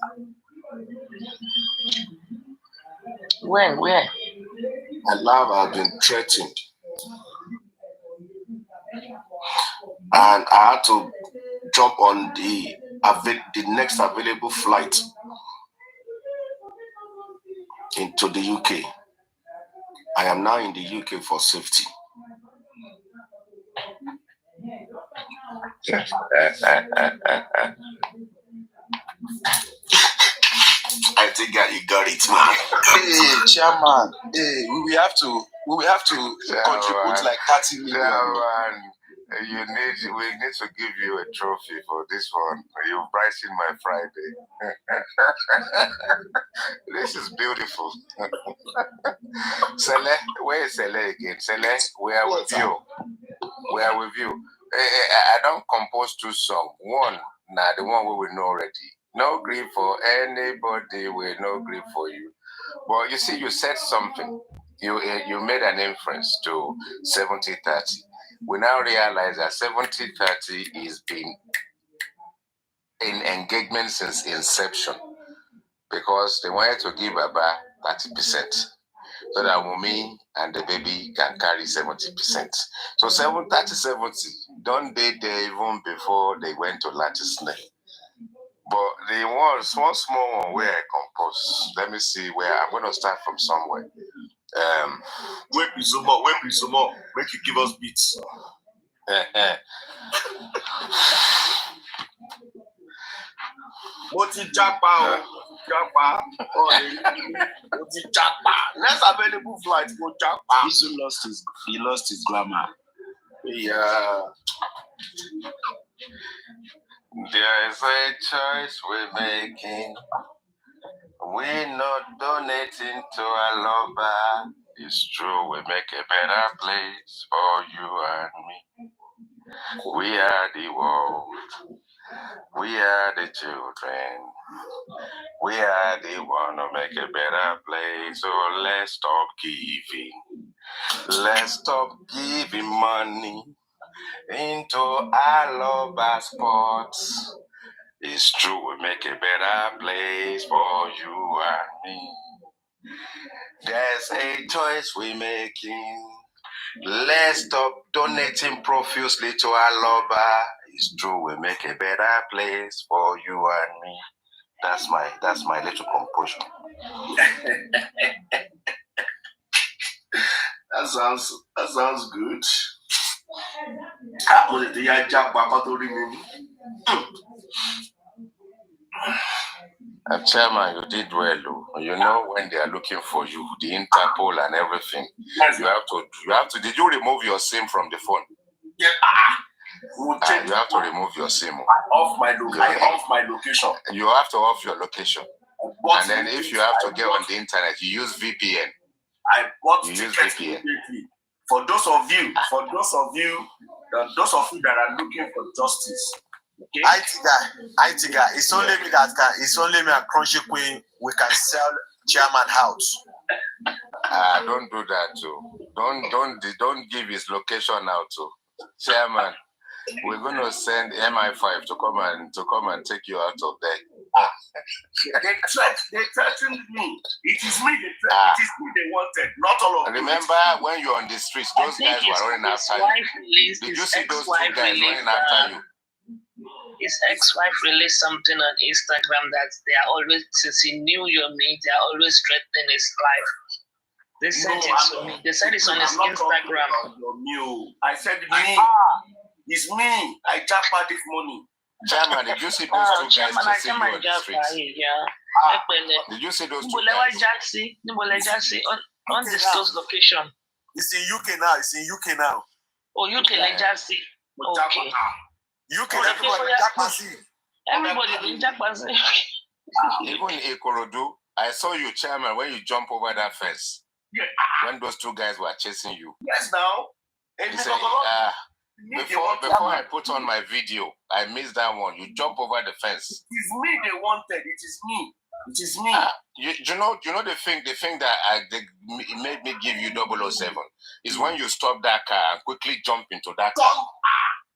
When? Where? My life has been threatened. And I had to jump on the next available flight into the UK. I am now in the UK for safety. I think you got it, man. Hey, chairman. Hey, we have to contribute like 30 million. Chairman, we need to give you a trophy for this one. You brightened my Friday. This is beautiful. Sele, where is Sele again? Sele, we are with you. We are with you. I don't compose 2 songs. One, the one we will know already. No grief for anybody, we no grief for you. Well, you see, you said something. You made an inference to 70-30. We now realize that 70-30 is been in engagement since inception because they wanted to give Baba 30%. So that Wumi and the baby can carry 70%. So 30-70, don't they there even before they went to Latisne? But the one small one where I compose. Let me see where I'm going to start from somewhere. Wait, some more. Make you give us beats. Moti Japa. Next available flight for Japa. He lost his grammar. Yeah. There is a choice we're making. We're not donating to a lover. It's true, we make a better place for you and me. We are the world. We are the children. We are the one to make a better place. So let's stop giving. Let's stop giving money into our lovers' pots. It's true, we make a better place for you and me. There's a choice we're making. Let's stop donating profusely to our lover. It's true, we make a better place for you and me. That's my little composition. That sounds good. Chairman, you did well. You know when they are looking for you, the Interpol and everything. You have to. Did you remove your SIM from the phone? Yeah. You have to remove your SIM. Off my location. You have to off your location. And then if you have to get on the internet, you use VPN. I bought use VPN. For those of you that are looking for justice. Okay? IT guy. It's only me and Crunchy Queen. We can sell chairman house. Don't do that too. Don't give his location out to chairman. We're going to send MI5 to come and take you out of there. They threatened me. It is me they wanted, not all of them. Remember when you're on the streets, those guys were running after you. Did you see those 2 guys running after you? His ex-wife released something on Instagram that they are always, since he knew your mate, they are always threatening his life. They sent it to me. They said it's on his Instagram. I said me. It's me. I jackpot this money. Chairman, did you see those 2 guys chasing you on the streets? Did you see those 2 guys? Undisclosed location. It's in UK now. Oh, UK like Jassy. Okay. UK, everybody in Jackpot. Even in Ikorodu, I saw you, chairman, when you jump over that fence. Yeah. When those 2 guys were chasing you. Yes, now. He said, before I put on my video, I missed that one. You jump over the fence. It is me they wanted. It is me. You know the thing that it made me give you 007 is when you stop that car and quickly jump into that car.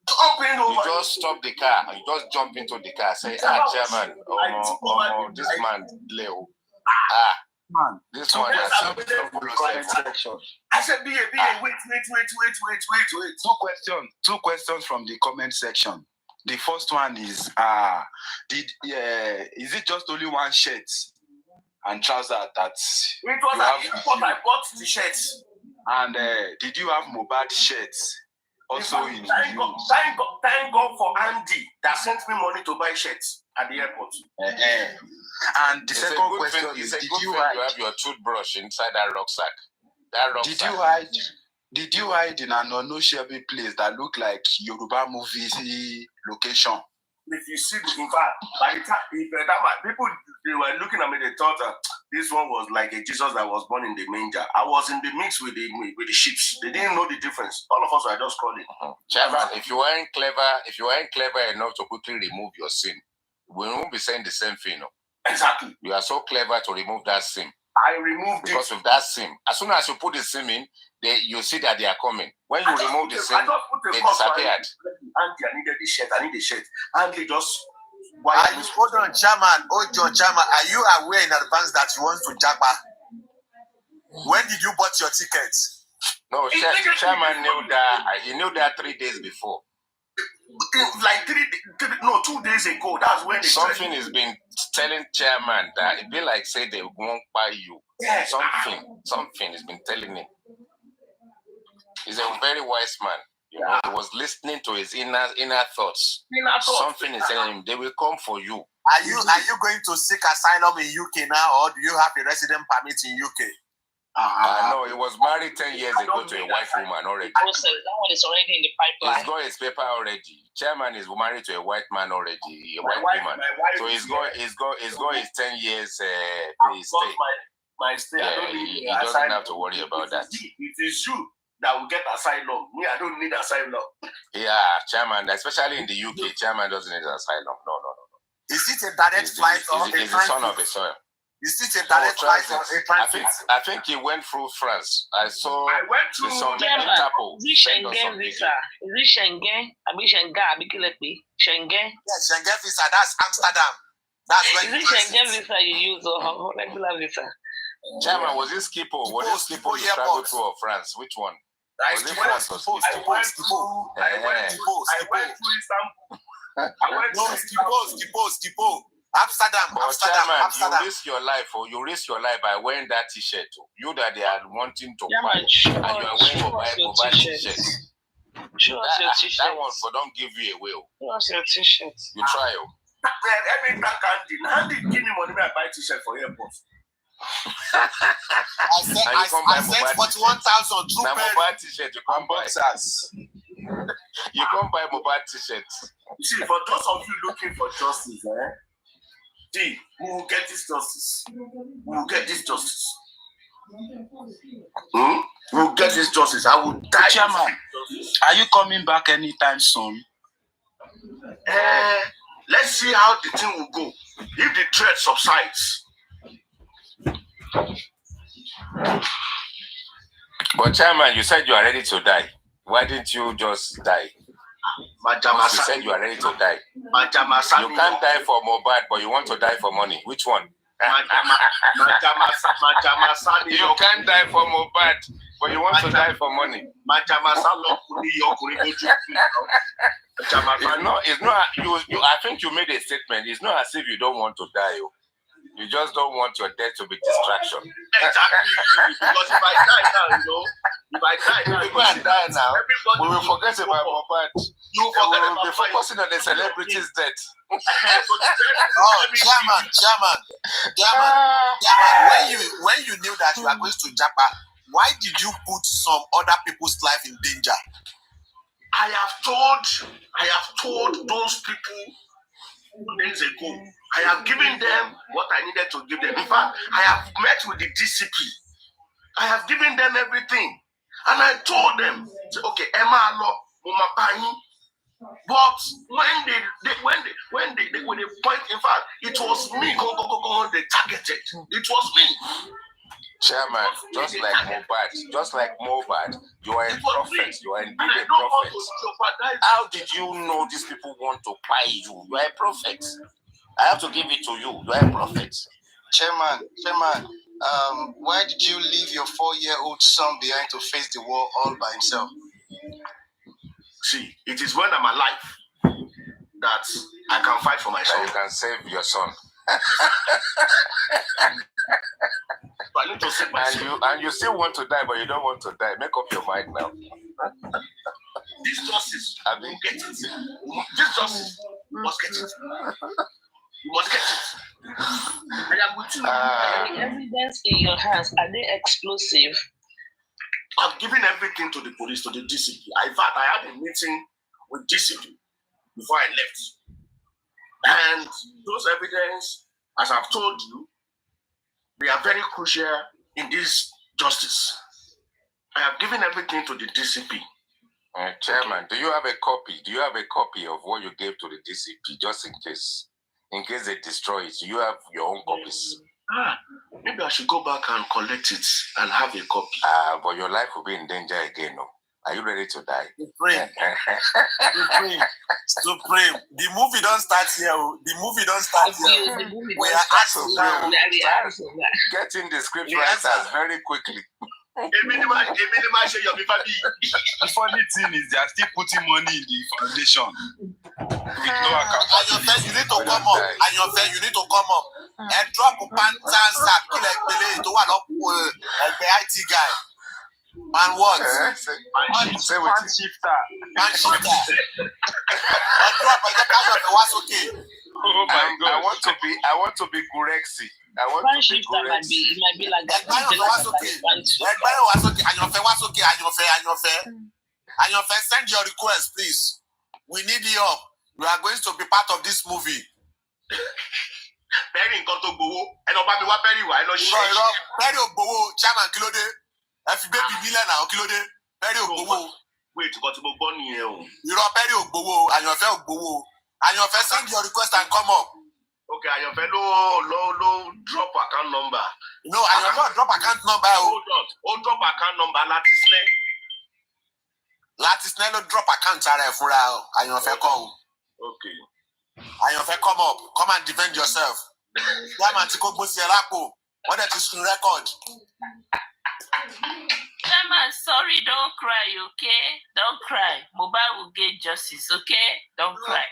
You just stop the car and you just jump into the car. Say, chairman, this man, Leo. Man, this one has some 007. I said, wait. 2 questions from the comment section. The first one is, is it just only one shirt and trouser that you have? I bought the shirts. And did you have Mohbad shirts Also, thank God for Andy that sent me money to buy shirts at the airport. And the second question is, did you have your toothbrush inside that rucksack? Did you hide in an unknown shabby place that looked like Yoruba movie location? If you see, in fact, by the time people they were looking at me, they thought this one was like a Jesus that was born in the manger. I was in the mix with the sheep. They didn't know the difference. All of us were just calling. Chairman, if you weren't clever enough to quickly remove your SIM, we won't be saying the same thing. No? Exactly. You are so clever to remove that SIM. I removed because of that SIM. As soon as you put the SIM in, you see that they are coming. When you remove the SIM, they disappeared. Andy, I needed the shirt. I need the shirt. Andy just. Hold on, Chairman. Chairman. Are you aware in advance that you want to Japa? When did you bought your tickets? No, Chairman knew that. He knew that 3 days before. Like 2 days ago. That's when something has been telling Chairman that it be like say they won't buy you. Yeah. Something has been telling him. He's a very wise man. You know, he was listening to his inner thoughts. Something is telling him they will come for you. Are you going to seek asylum in UK now, or do you have a resident permit in UK? No, he was married 10 years ago to a white woman already. That one is already in the pipeline. He's got his paper already. Chairman is married to a white man already, a white woman. So he's got his 10 years stay. My stay. Yeah, he doesn't have to worry about that. It is you that will get asylum. Me, I don't need asylum. Yeah, Chairman, especially in the UK, Chairman doesn't need asylum. No. Is it a direct flight or a transit? He's the son of the soil. Is it a direct flight or a transit? I think he went through France. I went through Interpol. Is it Schengen visa? Is it Schengen? Schengen? Yeah, Schengen visa. That's Amsterdam. That's when. Is it Schengen visa you use or regular visa? Chairman, was it Skipo? Was it Skipo you traveled to France? Which one? Was it France or Skipo? I went through Skipo. Amsterdam. You risk your life by wearing that t-shirt. You that they are wanting to buy, and you are wearing mobile t-shirt. That one for don't give you away. Show us your t-shirt. You try. Every time Andy give me money, I buy t-shirt for airport. I sent 41,000 true mobile t-shirt. You can't buy boxers. You can't buy mobile t-shirts. See, for those of you looking for justice, we will get this justice. We will get this justice. We will get this justice. I will die. Chairman, are you coming back anytime soon? Let's see how the thing will go. If the threat subsides. But Chairman, you said you are ready to die. Why didn't you just die? You said you are ready to die. You can't die for Mobad, but you want to die for money. Which one? You can't die for Mobad, but you want to die for money. It's not. I think you made a statement. It's not as if you don't want to die. You just don't want your death to be distraction. Exactly. Because if I die now, people are dying now. We will forget about Mobad. We will be focusing on the celebrities' death. Chairman. When you knew that you are going to Japa, why did you put some other people's life in danger? I have told those people 2 days ago. I have given them what I needed to give them. In fact, I have met with the DCP. I have given them everything. And I told them, okay, Emma, but when they point, in fact, it was me they targeted. It was me. Chairman, just like Mobad, you are a prophet. You are indeed a prophet. How did you know these people want to buy you? You are a prophet. I have to give it to you. You are a prophet. Chairman, why did you leave your 4-year-old son behind to face the war all by himself? See, it is when I'm alive that I can fight for my son. You can save your son. I need to save my son. And you still want to die, but you don't want to die. Make up your mind now. This justice will get it. This justice must get it. You must get it. I am with you. The evidence in your hands, are they explosive? I've given everything to the police, to the DCP. In fact, I had a meeting with DCP before I left. And those evidence, as I've told you, they are very crucial in this justice. I have given everything to the DCP. Chairman, do you have a copy? Do you have a copy of what you gave to the DCP, just in case? In case they destroy it, you have your own copies. Maybe I should go back and collect it and have a copy. But your life will be in danger again, no? Are you ready to die? Supreme. Supreme. The movie don't start here. The movie don't start here. We are asking now. Get in the script writers very quickly. The funny thing is they are still putting money in the foundation. With no account. You need to come up. And your friend, you need to come up. And drop a pants and kill a Pele to one up the IT guy. And what? Say what? Fan shifter. And drop a kind of what's okay. Oh my God. I want to be Gurexi. I want Fan to be shifter might Gurexi. be like that. Everybody was okay. Everybody was okay. And your friend was okay. And your friend, send your request, please. We need you up. You are going to be part of this movie. Perry nǹkan tó gbowó ẹnì ọba mi wá Perry wá ẹ lọ ṣe. Irọ́ Perry ò gbowó chairman kí ló dé? Ẹ fi bébì mílẹ̀ náà kí ló dé? Perry ò gbowó. Wait, nǹkan tí mo gbọ́ nìyẹn o. Irọ́ Perry ò gbowó, Àyànfẹ́ ò gbowó. Àyànfẹ́ send your request and come up. Okay, Àyànfẹ́ ló drop account number. No, Àyànfẹ́ drop account number o. Hold on, ó drop account number Látisnẹ́ ló drop account ara ẹ̀ fúnra Àyànfẹ́ kọ́ o. Okay. Àyànfẹ́ come up, come and defend yourself. Chairman ti kó gbósì ẹ lápò, wọ́n dẹ̀ ti sun record. Chairman, sorry, don't cry, okay? Don't cry. Mohbad will get justice, okay? Don't cry.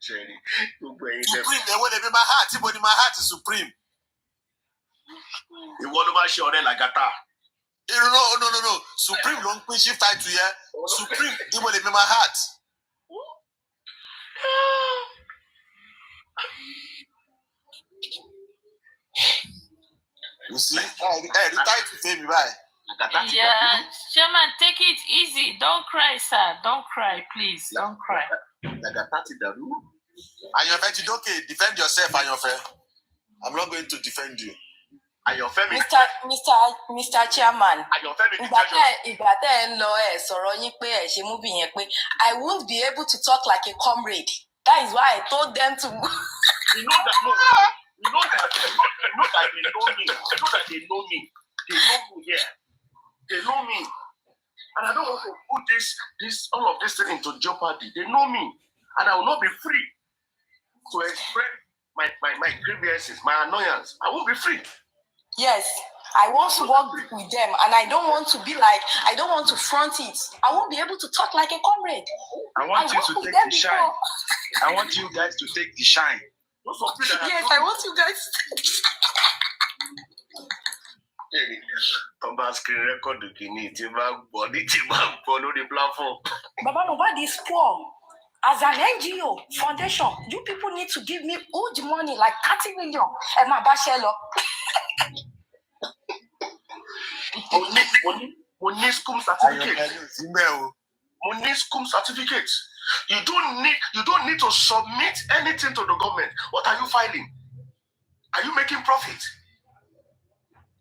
Supreme, èwo lè bí my heart, ibo ni my heart is Supreme. Ìwọ ló máa ṣe ọ̀rẹ́ làgàtà. No. Supreme ló ń pín shift title yẹn. Supreme, ibo lè bí my heart. You see? The title fame right. Yeah, Chairman, take it easy. Don't cry, sir. Don't cry, please. Don't cry. Àyànfẹ́ ti dókè, defend yourself, Àyànfẹ́. I'm not going to defend you. Mr. Chairman, ìgbà tẹ́ ẹ ń lọ ẹ sọ̀rọ̀ yín pé ẹ ṣe múbì yẹn pé I won't be able to talk like a comrade. That is why I told them to. You know that they know me. They know me. Yeah. They know me. And I don't want to put all of this thing into jeopardy. They know me. And I will not be free to express my grievances, my annoyance. I won't be free. Yes, I want to work with them, and I don't want to be like, I don't want to front it. I won't be able to talk like a comrade. I want you to take the shine. I want you guys to take the shine. Yes, I want you guys to take the shine. Baba Mohbad is poor. As an NGO foundation, you people need to give me huge money, like 30 million. Money school certificate. Money school certificate. You don't need to submit anything to the government. What are you filing? Are you making profit?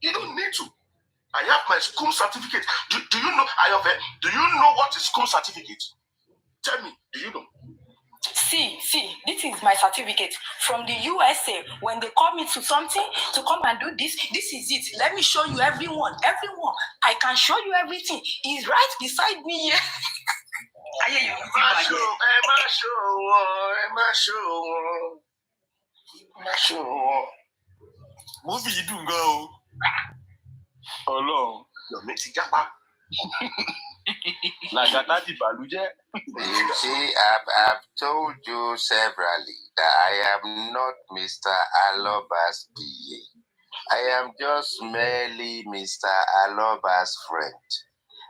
You don't need to. I have my school certificate. Do you know? Do you know what is school certificate? Tell me, do you know? See, this is my certificate from the USA. When they call me to something to come and do this is it. Let me show you everyone. I can show you everything. He's right beside me here. Movie you do go. Ọlọ́run. Your mate japa. Làgàtà ti bàlújẹ́. You see, I've told you severally that I am not Mr. Aloba's PA. I am just merely Mr. Aloba's friend.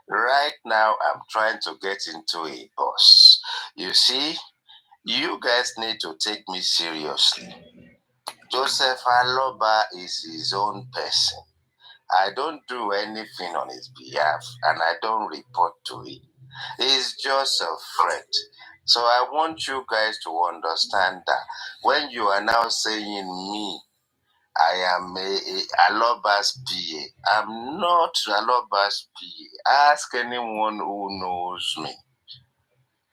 Right now, I'm trying to get into a bus. You see, you guys need to take me seriously. Joseph Aloba is his own person. I don't do anything on his behalf, and I don't report to him. He's just a friend. So I want you guys to understand that when you are now saying me, I am Aloba's PA. I'm not Aloba's PA. Ask anyone who knows me.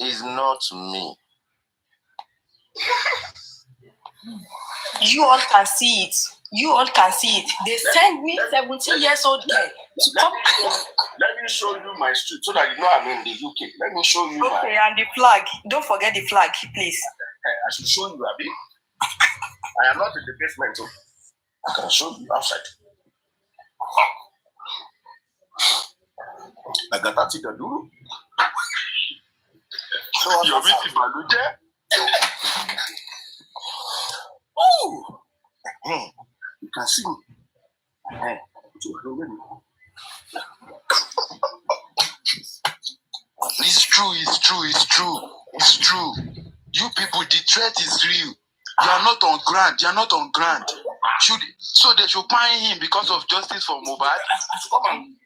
It's not me. You all can see it. You all can see it. They send me 17 years old girl to come. Let me show you my street so that you know I'm in the UK. Let me show you. Okay, and the flag. Don't forget the flag, please. I should show you, Abi. I am not in the basement, so I can show you outside. I got that to do. So you're with Baluje? Oh! You can see me. It's true. You people, the threat is real. You are not on ground. So they should find him because of justice for Mohbad. Come on.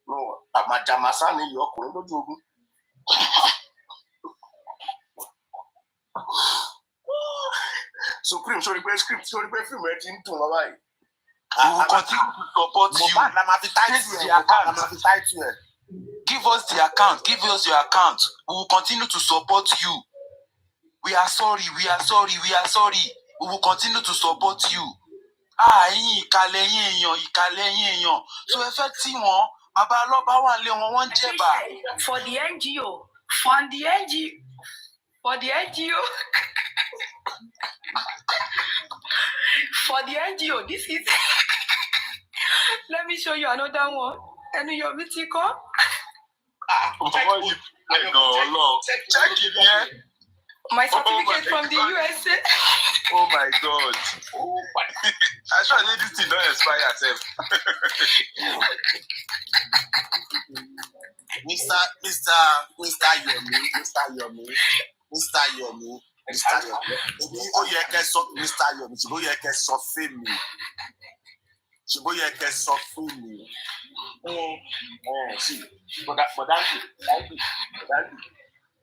No. Majamasani, you're going to do. Supreme, sorry, film, we will continue to support you. Give us the account. Give us your account. We will continue to support you. We are sorry. We will continue to support you. So effective one. For the NGO. For the NGO, this is. Let me show you another one. And your meeting come. Check it here. My certificate from the USA. Oh my God. I sure this thing don't expire yourself. Mr. Yomi. Ó yẹ kẹ́ sọ Mr. Yomi, ṣùgbọ́n ó yẹ kẹ́ sọ fún mi. Sí, Bọ̀dáńdì.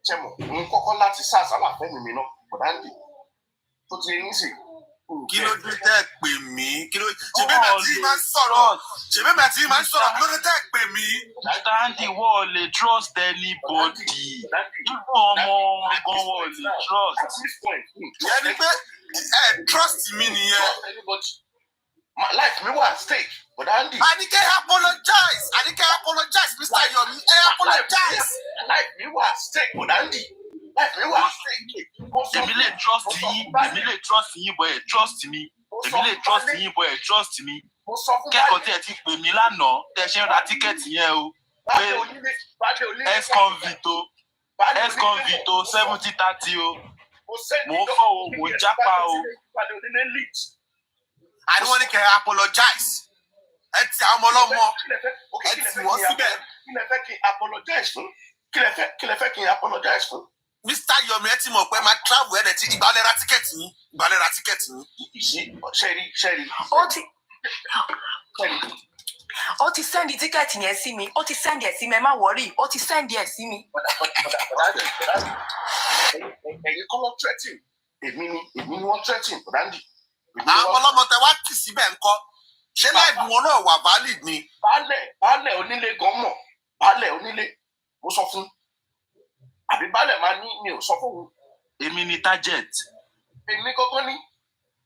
Ṣẹ́mo, n kọ́kọ́ láti sàṣàlà fẹ́mi mi náà, Bọ̀dáńdì. Tó ti ní sí. Kí ló dé tẹ́ pè mí? Ṣèbí mẹ́tí máa ń sọ̀rọ̀. Kí ló dé tẹ́ pè mí? Bọ̀dáńdì wọ́n lè trust anybody. Irú ọmọ ọgbọ́n wọ́n lè trust. At this point, Ìyẹn ni pé trust mi nìyẹn. My life me was at stake, Bọ̀dáńdì. Anike apologize, Mr. Yomi. Apologize. Life me was at stake, Bọ̀dáńdì. Life me was at stake. Èmi lè trust yín, boy, trust me. Kẹ́kọ̀ọ́ tí ẹ ti pè mí lánàá, tẹ ṣe ń ra tíkẹ́ẹ̀tì yẹn o. Pé ex-convicto 70-30 o. Mo fọ́ o, mo jápa o. I don't want to apologize. Ẹ ti àwọn ọmọlọ́mọ. Ẹ ti wọ́n síbẹ̀. Kí lẹ fẹ́ kí n apologize fún? Kí lẹ fẹ́ kí n apologize fún? Mr. Yomi, ẹ ti mọ̀ pé máa travel ẹ̀ ti ìgbàlẹ̀ ra tíkẹ́ẹ̀tì yín. Ṣẹ́rí. Ó ti send tíkẹ́ẹ̀tì yẹn sí mi. Ó ti send ẹ̀ sí mi. Ẹ má worry. Ó ti send ẹ̀ sí mi. Ẹ̀yin kọ́ wọ́n threaten. Èmi ni wọ́n threaten, Bọ̀dáńdì. Àwọn ọlọ́mọ tẹ wá tì síbẹ̀ ńkọ́. Ṣé láìpẹ́ wọn náà wà valid ni? Baálẹ̀ onílé gan mọ̀. Baálẹ̀ onílé. Mo sọ fún. Àbí baálẹ̀ máa ní mi ò sọ fún òun. Èmi ni target. Èmi gangan ni.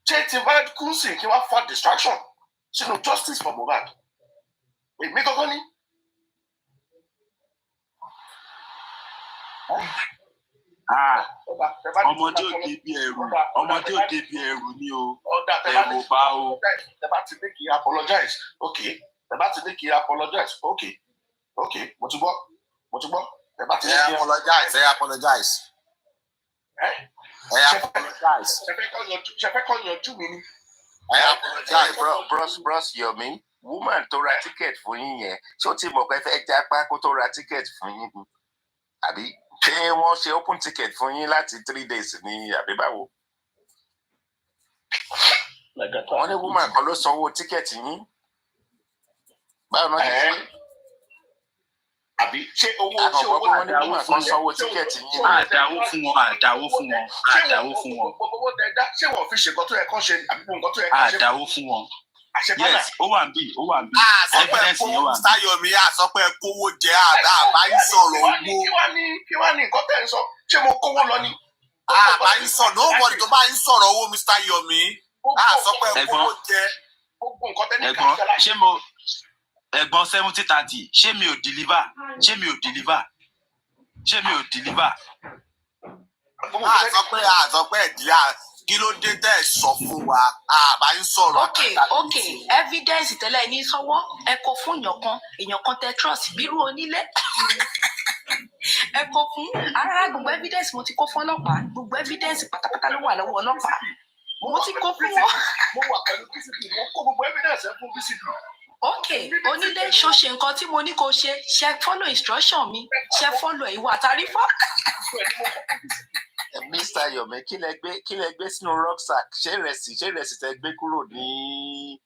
Ṣé ti bá kú sí kí wọ́n fa distraction sínú justice for Mohbad? Èmi gangan ni. Ọmọdé ò débi ẹrù ni o. Ẹrù bá o. Ẹ bá ti ní kí apologize. Okay. Mo ti gbọ́. Ẹ bá ti ní kí apologize. Ṣé fẹ́ kọ́ yanjú mi ni? I apologize. Bros Yomi, woman tó ra ticket fún yín yẹn, ṣé ó ti mọ̀ pé fẹ́ jápá kó tó ra ticket fún yín? Àbí ṣé wọ́n ṣe open ticket fún yín láti 3 days ní àbí báwo? Wọ́n ní woman kan ló sanwó ticket yín. Báwo náà ṣe ṣe? Àbí ṣé owó àdáwó fún sanwó tíkẹ́ẹ̀tì yín? Àdáwó fún wọn. Owó dẹ̀dá ṣé wọ́n fi ṣe nǹkan tó yẹ kán ṣe àbí nǹkan tó yẹ kán ṣe? Àdáwó fún wọn. Yes, ó wà bí. Evidence yẹn wà. Mr. Yomi sọ pé kówó jẹ àbáyé sọ̀rọ̀ owó. Kí wá ní nǹkan tẹ̀ ń sọ? Ṣé mo kówó lọ ni? Àbáyé sọ̀rọ̀ nobody tó bá ń sọ̀rọ̀ owó Mr. Yomi. Sọ pé kówó jẹ. Gbogbo nǹkan tẹ́ ní ká ṣe mo ẹ̀gbọ́n 70-30 ṣé mi ò deliver? Sọ pé ẹ̀díyà kí ló dé tẹ́ ẹ̀ sọ fún wa àbá ń sọ̀rọ̀. Okay, evidence tẹ́lẹ̀ ní sọ́wọ́ ẹ kó fún èèyàn kan tẹ trust bírú onílé ẹ kó fún ara gbogbo evidence mo ti kó fún ọlọ́pàá gbogbo evidence pátápátá ló wà lọ́wọ́ ọlọ́pàá mo ti kó fún wọn. Mo wà pẹ̀lú PCP mo kó gbogbo evidence fún PCP. Okay, onílé ṣó ṣe nǹkan tí mo ní kó ṣe follow instruction mi follow ìwà àtàrífà. Mr. Yomi, kí lẹ gbé sínú rucksack? Ṣé ìrẹsì tẹ gbé kúrò ní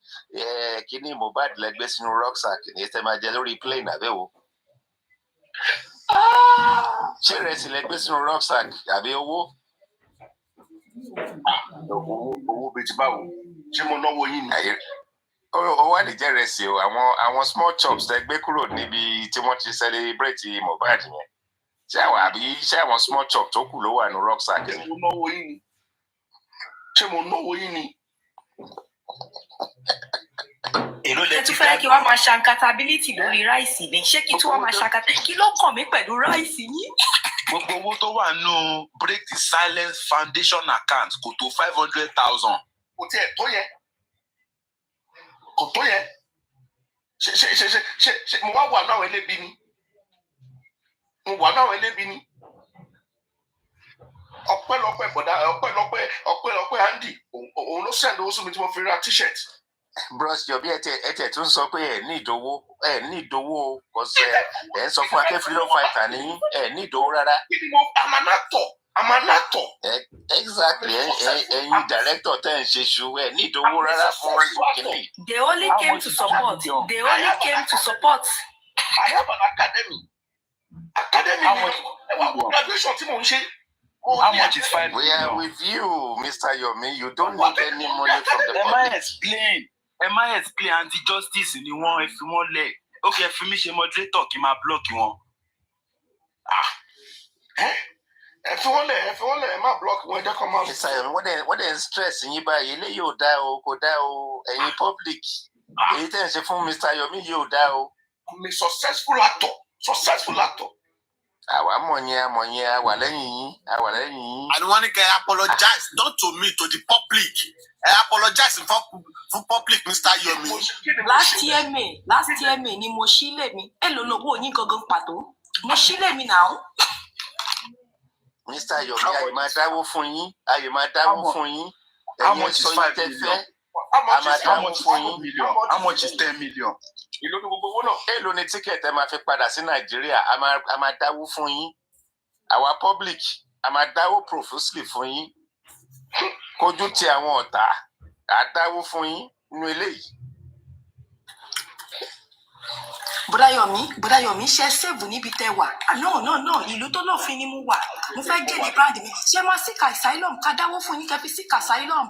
kíní Mohbad lẹ gbé sínú rucksack ní tẹ máa jẹ lórí plane àbẹ̀wò? Ṣé ìrẹsì lẹ gbé sínú rucksack àbí owó? Owó bíi ti báwo? Ṣé mo náwó yín ni? Ó wà lè jẹ́ ìrẹsì o, àwọn small chops tẹ gbé kúrò níbi tí wọ́n ti celebrate Mohbad yẹn. Ṣé àwọn small chop tó kù ló wà ní rucksack ni? Ṣé mo náwó yín ni? Èló lẹ ti fẹ́ kí wọ́n máa ṣankatability lórí ráìsì ni ṣé kí tí wọ́n máa ṣankata kí ló kàn mí pẹ̀lú ráìsì yín? Gbogbo owó tó wà nù Break the Silence Foundation account kò tó 500,000. Kò tiẹ̀ tó yẹ. Kò tó yẹ. Ṣe mo wá wà náà ẹlẹ́bi ni. Ọpẹ́lọpẹ́ bọ̀dá ọpẹ́lọpẹ́ Andy òun ló send owó sí mi tí mo fi ra t-shirt. Bros Yomi ẹ tún sọ pé ẹ ní ìdówó kọsẹ̀ ẹ sọ fún akẹ́ freedom fighter ní ẹ ní ìdówó rárá. I'm an actor. Exactly, ẹ̀yin director tẹ́ ń ṣe ṣu ẹ ní ìdówó rárá fún kìnìún. They only came to support. I have an academy. Graduation tí mo ń ṣe. How much is 5 million? We are with you, Mr. Yomi. You don't need any money from the public. Ẹ má explain anti-justice ni wọ́n ẹ fi wọ́n lẹ̀. Okay, ẹ fi mí ṣe moderator kí n máa block wọn. Ẹ fi wọ́n lẹ̀, ẹ má block wọn, ẹ jẹ́ kó máa. Mr. Yomi, wọ́n dẹ̀ ń stress yín báyìí, eléyìí ò dá o, kò dá o, ẹ̀yin public. Èyí tẹ́ ń ṣe fún Mr. Yomi yìí ò dá o. I'm a successful actor. Àwa mọ̀ yẹn, àwa lẹ́yìn yín. And wọ́n ní kẹ́ apologize not to me, to the public. Apologize for public, Mr. Yomi. Last year May ni mo ṣílẹ̀ mi. Èló lówó yín gangan pàtó. Mo ṣílẹ̀ mi náà. Mr. Yomi, àyè máa dáwó fún yín. How much is 5 million? How much is 10 million? Ìlú ni gbogbo owó náà. Èló ni tíkẹ̀tì ẹ máa fi padà sí Nàìjíríà? A máa dáwó fún yín. Àwa public, a máa dáwó profusely fún yín. Kójú ti àwọn ọ̀tá, a dáwó fún yín nínú eléyìí. Bọ́dá Yomi ṣe save níbi tẹ́ wà. No, ìlú tó lófin ni mo wà. Mo fẹ́ jẹ́ ní brand mi. Ṣé máa seek asylum? Ká dáwó fún yín kẹ́ fi seek asylum.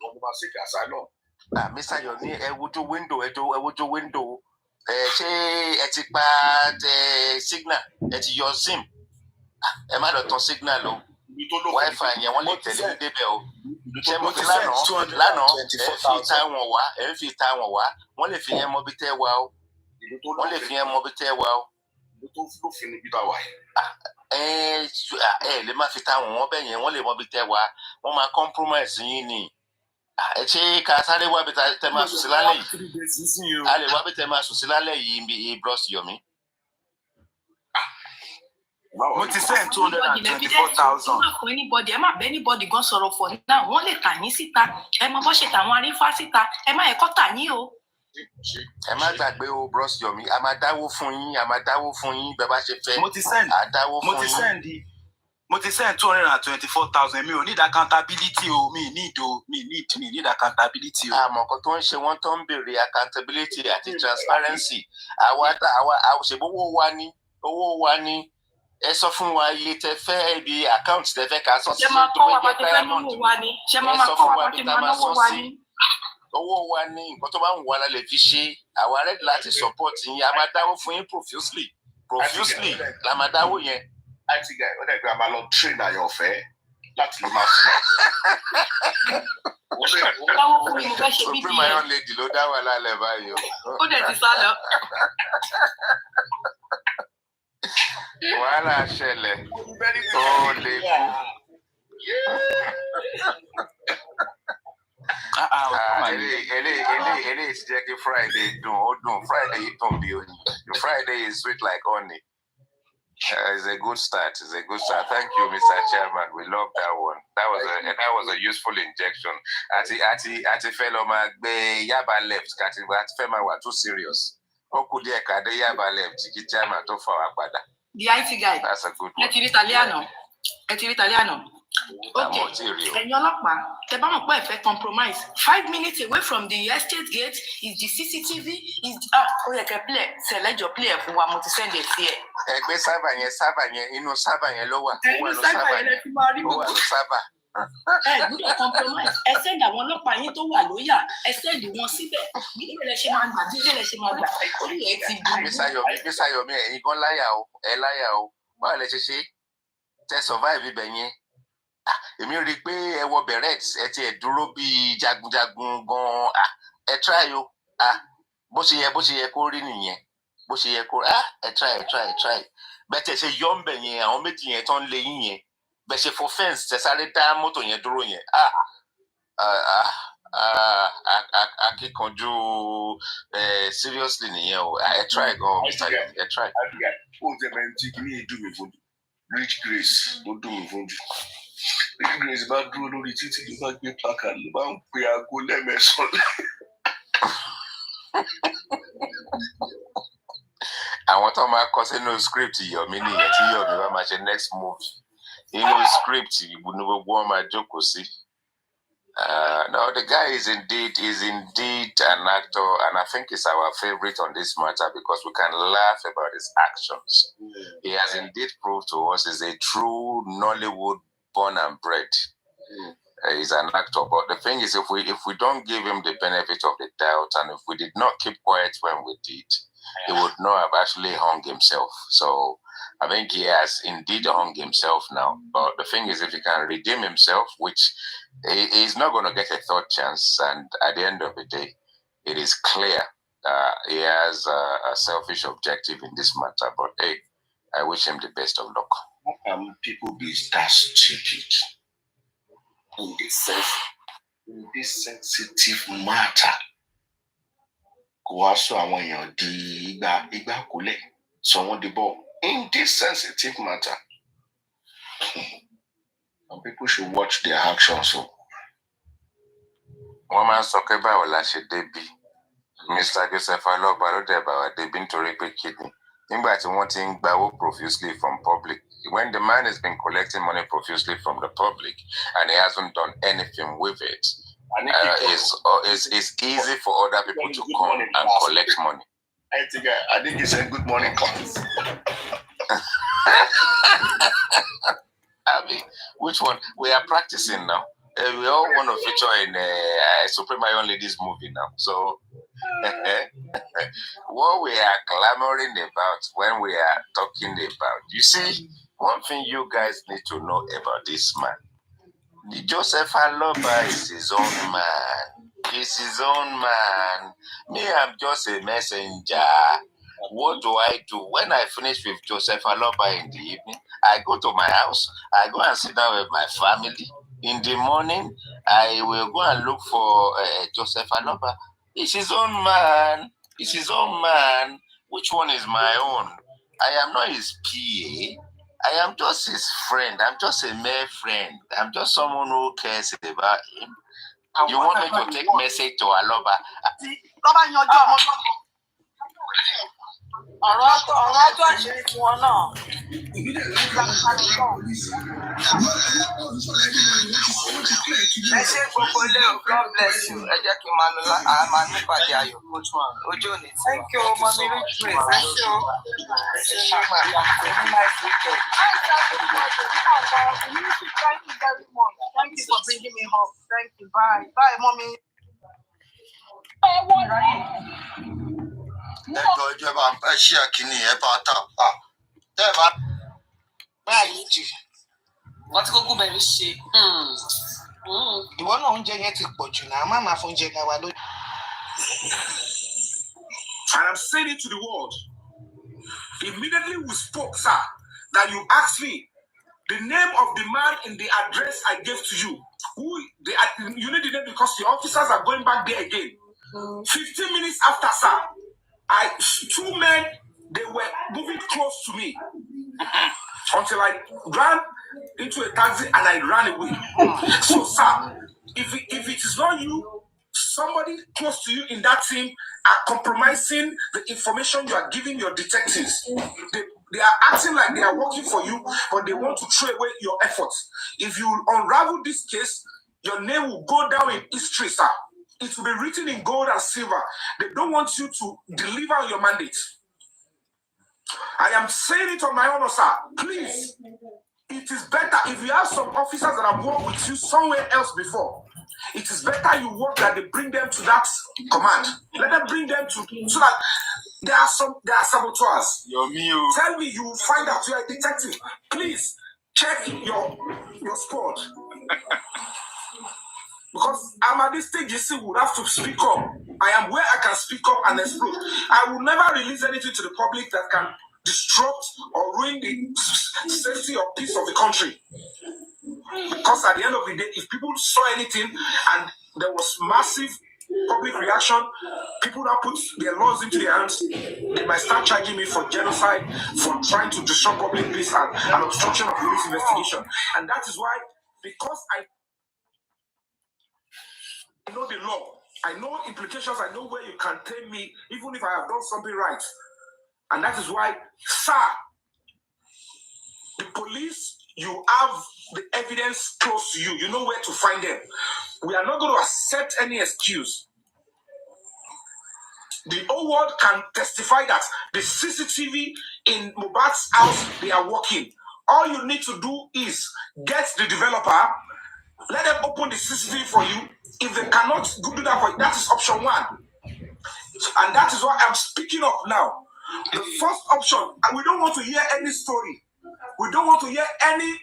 Wọ́n máa seek asylum. Mr. Yomi, ẹ wojú window. Ṣé ẹ ti pa signal? Ẹ ti yọ SIM? Ẹ má lọ tan signal o. Wi-Fi yẹn wọ́n lè tẹ̀lé mi débẹ̀ o. Ṣé mo ti lánàá ẹ fi ta wọn wá. Wọ́n lè fi yẹn mọ bí tẹ́ wá o. Ìlú tó lófin níbi tá a wà. Ẹ lè má fi ta wọn bẹ́ẹ̀ yẹn, wọ́n lè mọ bí tẹ́ wá. Wọ́n máa compromise yín ni. Ṣé ká sáré wá bí tẹ́ máa sùn sí lálẹ́ yìí? A lè wá bí tẹ́ máa sùn sí lálẹ́ yìí, Bros Yomi. Mo ti send 224,000. Anybody, ẹ má bẹ anybody gan sọ̀rọ̀ for now. Wọ́n lè tà yín síta. Ẹ mọ bó ṣe tàwọn arífá síta. Ẹ má ẹ̀kọ́ tà yín o. Ẹ má gbàgbé o, bros Yomi, a máa dáwó fún yín, bẹ́ẹ̀ bá ṣe fẹ́. Mo ti send 224,000. Mi ò need accountability o. Mi need accountability o. Àmọ́ nǹkan tó ń ṣe wọ́n tó ń béèrè accountability àti transparency. Àwa ṣèbówó wa ní. Ẹ sọ fún wa iye tẹ fẹ́ ibi account tẹ fẹ́ ká sọ sí. Ṣé máa kọ́ wa bá ti fẹ́ náwó wa ni? Ṣé máa kọ́ wa bá ti máa náwó wa ni? Owó wa ní nǹkan tó bá ń wà lálẹ́ fi ṣe. Àwa ready láti support yín. A máa dáwó fún yín profusely la máa dáwó yẹn. Àti guy, ó dẹ̀gbẹ́ a máa lọ train àyànfẹ́ láti lè máa fún. Supreme Iron Lady ló dá wà lálẹ́ báyìí o. Ó dẹ̀ ti sá lọ. Wàhálà ṣẹlẹ̀. Ó lè kú. Eléyìí ti jẹ́ kí Friday dùn. Friday yìí dùn bí oyin. Friday is sweet like honey. It's a good start. Thank you, Mr. Chairman. We love that one. That was a useful injection. Àti fẹ́ lọ máa gbé Yaba left. Àti fẹ́ máa wà too serious. Ó kù díẹ̀ ká dé Yaba left kí chairman tó fà wá padà. The IT guy. That's a good one. Ẹ ti rí Italiano. Okay. Ẹ̀yin ọlọ́pàá, tẹ́ bá mọ̀ pé ẹ fẹ́ compromise. 5 minutes away from the estate gate is the CCTV. Ó yẹ kẹ́ play ṣẹlẹ́jọ play ẹ̀ fún wa, mo ti send ẹ̀ sí ẹ̀. Ẹgbẹ́ sábà yẹn, inú sábà yẹn ló wà. Inú sábà yẹn lẹ ti máa rí gbogbo. Ó wà ní sábà. Ẹ gbọ́dọ̀ compromise. Ẹ send àwọn ọlọ́pàá yín tó wà lóyà. Ẹ send wọn síbẹ̀. Bí ilé ṣe máa gbà. Orí ẹ̀ ti bù. Mr. Yomi, ẹ̀yin gan láyà o. Ẹ láyà o. Báwo lẹ ṣe tẹ survive ibẹ̀ yẹn? Èmi rí i pé ẹ wọ beret, ẹ ti ẹ̀ dúró bíi jagunjagun gan-an. Ẹ try o. Bó ṣe yẹ kó rí nìyẹn. Bó ṣe yẹ kó ẹ try. Bẹ́ẹ̀ tẹ̀ ṣe yọ ń bẹ̀ yẹn, àwọn méjì yẹn tán lé yín yẹn. Bẹ́ẹ̀ ṣe fo fence tẹ sáré dá mọ́tò yẹn dúró yẹn. Akíkanjú seriously nìyẹn o. Ẹ try gan, Mr. Yomi, ẹ try. Ó jẹ́ bẹ́ẹ̀ tí kì í dùn mí fún Rich Grace ló dùn mí fún jù. Rich Grace bá dúró lórí títì ló bá gbé pàkà ló bá ń pe aago lẹ́mẹ̀sán. Àwọn tó máa kọ sínú script Yomi nìyẹn tí Yomi bá máa ṣe next movie. Inú script ni gbogbo wọn máa jókòó sí. No, the guy is indeed an actor, and I think he's our favorite on this matter because we can laugh about his actions. He has indeed proved to us he's a true Nollywood born and bred. He's an actor, but the thing is, if we don't give him the benefit of the doubt, and if we did not keep quiet when we did, he would not have actually hung himself. So I think he has indeed hung himself now. But the thing is, if he can redeem himself, which he's not going to get a third chance, and at the end of the day, it is clear he has a selfish objective in this matter. But hey, I wish him the best of luck. How can people be that stupid in this sensitive matter? Kò wá sọ àwọn èèyàn di ìgbà kúlẹ̀, sọ wọ́n di bọ́. In this sensitive matter, and people should watch their actions. So, wọ́n máa ń sọ pé báwo la ṣe débi. Mr. Joseph Aloba ló dẹ̀ bá wa débi nítorí pé kidney. Nígbà tí wọ́n ti ń gbawó profusely from public, when the man has been collecting money profusely from the public and he hasn't done anything with it, it's easy for other people to come and collect money. I think he said good morning class. I mean, which one? We are practicing now. We all want to feature in Supreme Iron Ladies movie now. So, what we are clamoring about when we are talking about, you see, one thing you guys need to know about this man. Joseph Aloba is his own man. He's his own man. Me, I'm just a messenger. What do I do? When I finish with Joseph Aloba in the evening, I go to my house. I go and sit down with my family. In the morning, I will go and look for Joseph Aloba. He's his own man. He's his own man. Which one is my own? I am not his PA. I am just his friend. I'm just a mere friend. I'm just someone who cares about him. You want me to take message to Aloba? God bless you. Thank you, Mommy. Thank you. Thank you for bringing me home. Thank you. Bye. Bye, Mommy. What's going to be shit? You want to get it, but you know, Mama phone check. And I'm saying it to the world. Immediately we spoke, sir, that you asked me the name of the man in the address I gave to you. You need the name because the officers are going back there again. 15 minutes after, sir, two men, they were moving close to me until I ran into a taxi and I ran away. So, sir, if it is not you, somebody close to you in that team are compromising the information you are giving your detectives. They are acting like they are working for you, but they want to throw away your efforts. If you unravel this case, your name will go down in history, sir. It will be written in gold and silver. They don't want you to deliver your mandate. I am saying it on my honor, sir. Please, it is better if you have some officers that have worked with you somewhere else before. It is better you work that they bring them to that command. Let them bring them to so that there are saboteurs. Tell me you find out you are a detective. Please check your squad. Because I'm at this stage, you see, we would have to speak up. I am where I can speak up and explode. I will never release anything to the public that can disrupt or ruin the safety or peace of the country. Because at the end of the day, if people saw anything and there was massive public reaction, people that put their laws into their hands, they might start charging me for genocide, for trying to disrupt public peace and obstruction of police investigation. And that is why, because I know the law, I know implications, I know where you can take me, even if I have done something right. And that is why, sir, the police, you have the evidence close to you. You know where to find them. We are not going to accept any excuse. The whole world can testify that the CCTV in Mohbad's house, they are working. All you need to do is get the developer, let them open the CCTV for you. If they cannot do that for you, that is option one. And that is why I'm speaking up now. The first option, and we don't want to hear any story. We don't want to hear any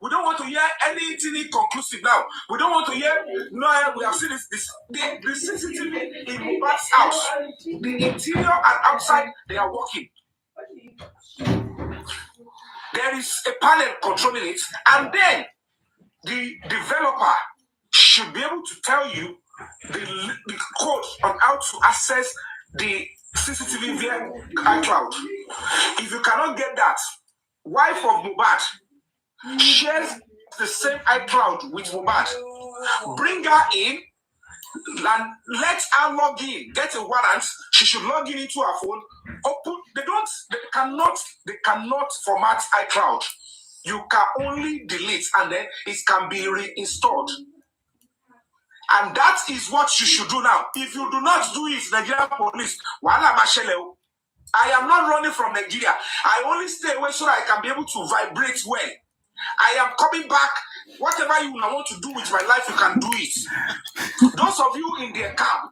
we don't want to hear anything inconclusive now. We don't want to hear, no, we have seen this the CCTV in Mohbad's house. The interior and outside, they are working. There is a panel controlling it, and then the developer should be able to tell you the code on how to access the CCTV via iCloud. If you cannot get that, wife of Mohbad shares the same iCloud with Mohbad. Bring her in and let her log in. Get a warrant. She should log in into her phone. Open. They cannot format iCloud. You can only delete and then it can be reinstalled. And that is what you should do now. If you do not do it, Nigerian police, I am not running from Nigeria. I only stay away so that I can be able to vibrate well. I am coming back. Whatever you want to do with my life, you can do it. Those of you in their camp,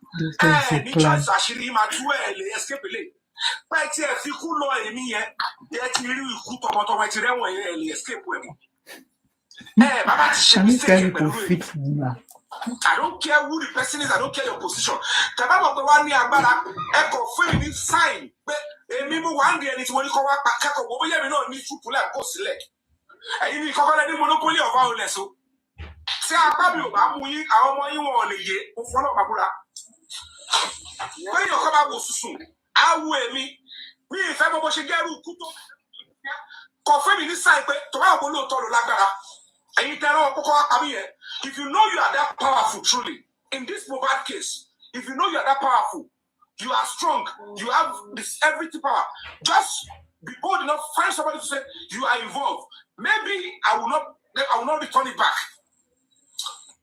I don't care who the person is, I don't care your position. The Bible the one near Bala, echo feeling sign. But a mimo one day and it's when you come back, Kako, we don't need to pull out go select. And you cover the monopoly of violence. Say, I probably our money on a year, or follow Babula. When you come out soon, I will me. We if ever was a girl who could confirm in this side, if you know you are that powerful, truly, in this mobile case, if you know you are that powerful, you are strong, you have this everything power, just be bold enough, find somebody to say you are involved. Maybe I will not return it back.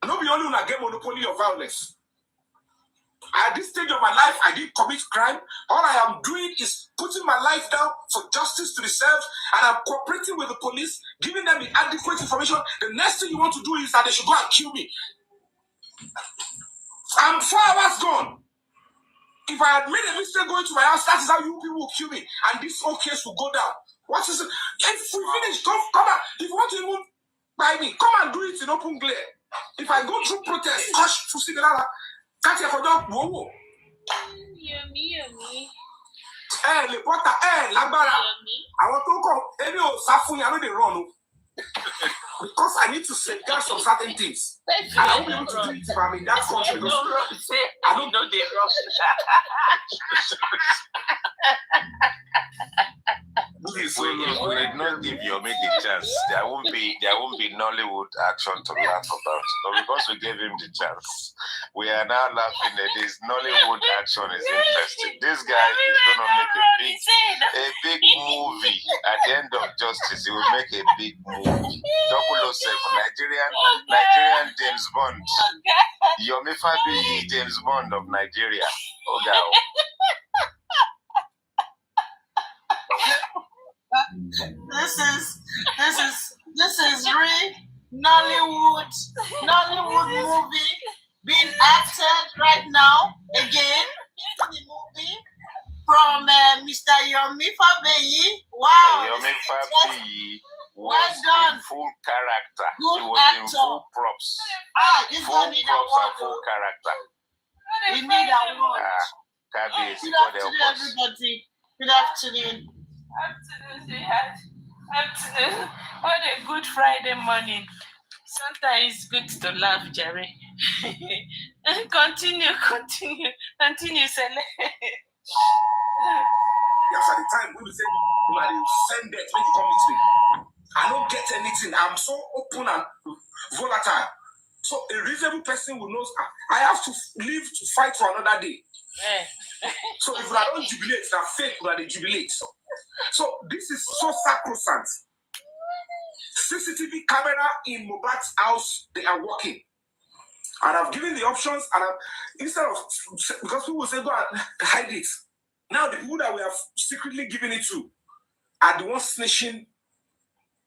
Not be only when I get monopoly of violence. At this stage of my life, I didn't commit crime. All I am doing is putting my life down for justice to be served, and I'm cooperating with the police, giving them the adequate information. The next thing you want to do is that they should go and kill me. I'm 4 hours gone. If I had made a mistake going to my house, that is how you people will kill me, and this whole case will go down. What is it? If we finish, come on. If you want to even buy me, come and do it in open glare. If I go through protest, gosh, to see the lala, can't you forget whoa? Yummy. Le porta, Lagbara. I want to come. Any old Safun, I know they run. Because I need to safeguard some certain things. And I won't be able to do it if I'm in that country. I don't know they run. We'll not give you the chance. There won't be Nollywood action to laugh about. But because we gave him the chance, we are now laughing at this. Nollywood action is interesting. This guy is gonna make a big movie. At the end of justice, he will make a big movie. 007, Nigerian James Bond. Yomi Fabi, James Bond of Nigeria. This is real Nollywood movie being acted right now again. The movie from Mr. Yomi Fabi. Wow, Yomi Fabi was in full character. He was in full props. Full props and full character. We need a word. Good afternoon, everybody. Good afternoon. Afternoon. What a good Friday morning. Sometimes it's good to laugh, Jerry. Continue, Sele. Yes, at the time when we say you send that when you come meet me, I don't get anything. I'm so open and volatile. So a reasonable person will know I have to live to fight for another day. So if I don't jubilate, that fake that they jubilate. So this is so sacrosanct. CCTV camera in Mobat's house, they are working. And I've given the options, and instead of, because people will say, go and hide it. Now the people that we have secretly given it to are the ones snitching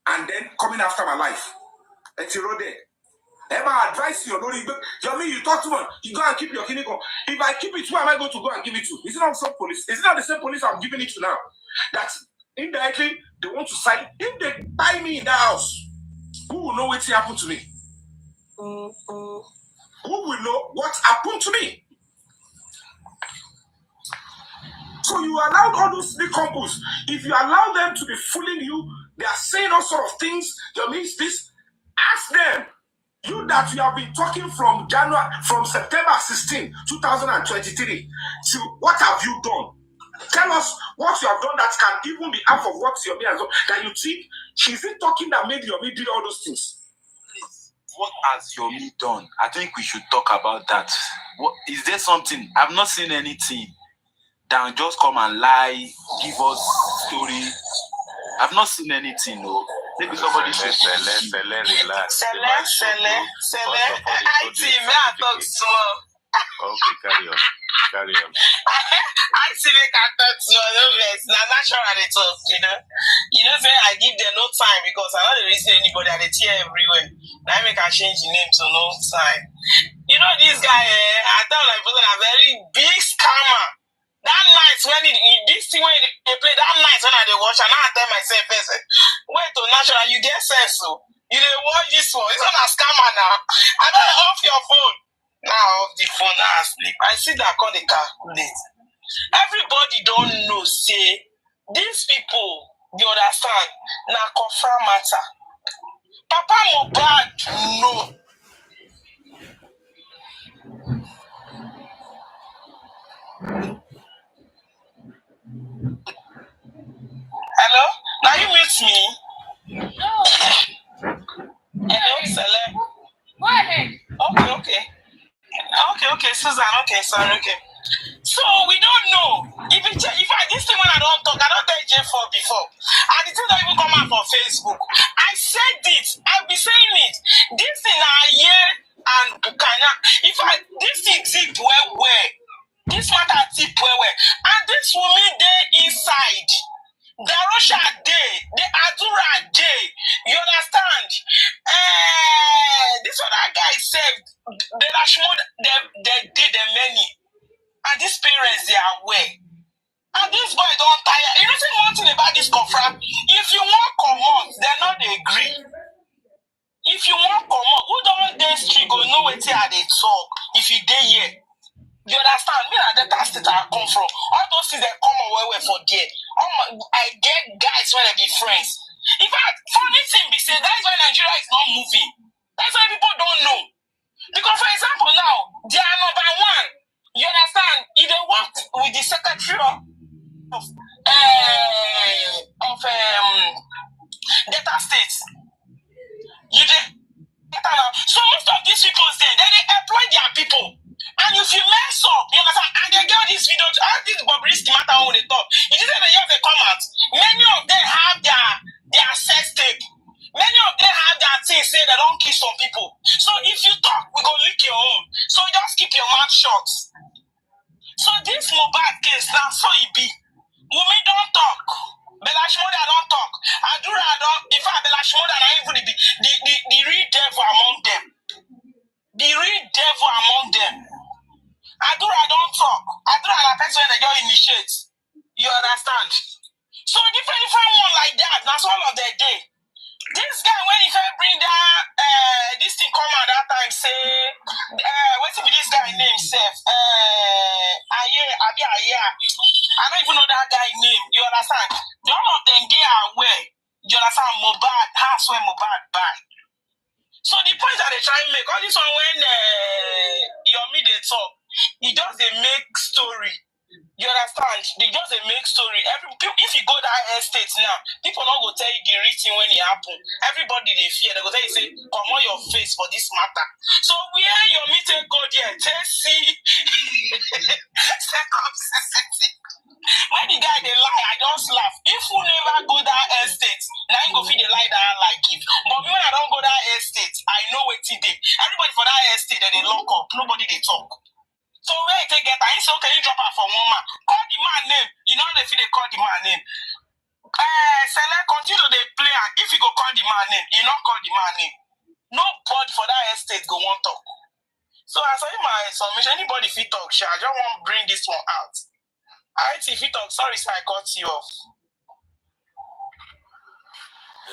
and then coming after my life. It's a road there. Ever advise you, you talk to me, you go and keep your clinic on. If I keep it, who am I going to go and give it to? Is it not some police? Is it not the same police I'm giving it to now? That indirectly they want to sign. If they buy me in that house, who will know what happened to me? Who will know what happened to me? So you allowed all those big couples. If you allow them to be fooling you, they are saying all sort of things. You means this. Ask them. You that you have been talking from September 16, 2023, to what have you done? Tell us what you have done that can even be half of what Yomi has done. That you think she's it talking that made Yomi do all those things. What has Yomi done? I think we should talk about that. What is there something? I've not seen anything. Then just come and lie, give us story. I've not seen anything, no. Maybe somebody should relax. Sele. I see me I talk small. Okay, carry on. I see me I talk small. No vex. Now natural they talk, You know, say I give them no time because I don't listen to anybody and they tear everywhere. Now I make I change the name to no time. You know this guy, I tell like person a very big scammer. That night when this thing when they play that night when I they watch, and I tell myself, wait to natural, you get sense so you they watch this one. It's not a scammer now. I don't off your phone. Now off the phone, now I sleep. I see that call the calculate. Everybody don't know, say these people, you understand, now confirm matter. Papa Mohbad no. Hello? Now you meet me? Susan. Okay, sorry. Okay. So we don't know. If this thing when I don't talk, I don't tell J4 before. And the thing don't even come out for Facebook. I said it. I've been saying it. This thing are here and Bukana. This thing tip where. This matter tip where. And this woman there inside. The Russia day, the Adura day. You understand? This other guy said the Rashmon they did the many. And these parents, they are aware. And this boy don't tire. You know, say one thing about this confront. If you want come out, they're not agree. If you want come out, who don't dey street go know what they talk if you dey here. You understand? Me and the state I come from. All those things that come away for there. I get guys when they be friends. In fact, funny thing be say that's why Nigeria is not moving. That's why people don't know. Because for example now, they are number one. You understand? If they work with the secretary of data states, you did. So most of these people say they employ their people. And if you mess up, you understand? And they get this video, all this Bobrisky matter on the top. You see that they have a comment. Many of them have their sex tape. Many of them have their things say they don't kill some people. So if you talk, we go lick your own. So just keep your mouth shut. So this mobile case now, so it be. Wumi don't talk. Belashmoda don't talk. Adura don't. In fact, Belashmoda not even the real devil among them. The real devil among them. Adura don't talk. Adura is a person that you initiate. You understand? So different one like that. That's all of their day. This guy, when he first bring that this thing come out that time, say what's this guy name, Seth? I don't even know that guy name. You understand? All of them they are aware. You understand? Mobad, that's where Mobad buy. So the point that they try to make, all this one when Yomi they talk, he just they make story. You understand? They just they make story. If you go that estate now, people not go tell you the real thing when it happen. Everybody they fear. They go tell you say, come on your face for this matter. So where your meeting go there, tell see when the guy they lie, I just laugh. If you never go that estate, now you go feel the lie that I like it. But when I don't go that estate, I know what it did. Everybody for that estate they lock up. Nobody they talk. So where you take get, I say, can you drop out for one man? Call the man name. You know they feel they call the man name. Select continue they play, and if you go call the man name, you not call the man name. Nobody for that estate go want talk. So I say my submission, anybody fit talk, I just want to bring this one out. I if you talk, sorry, sir, I cut you off.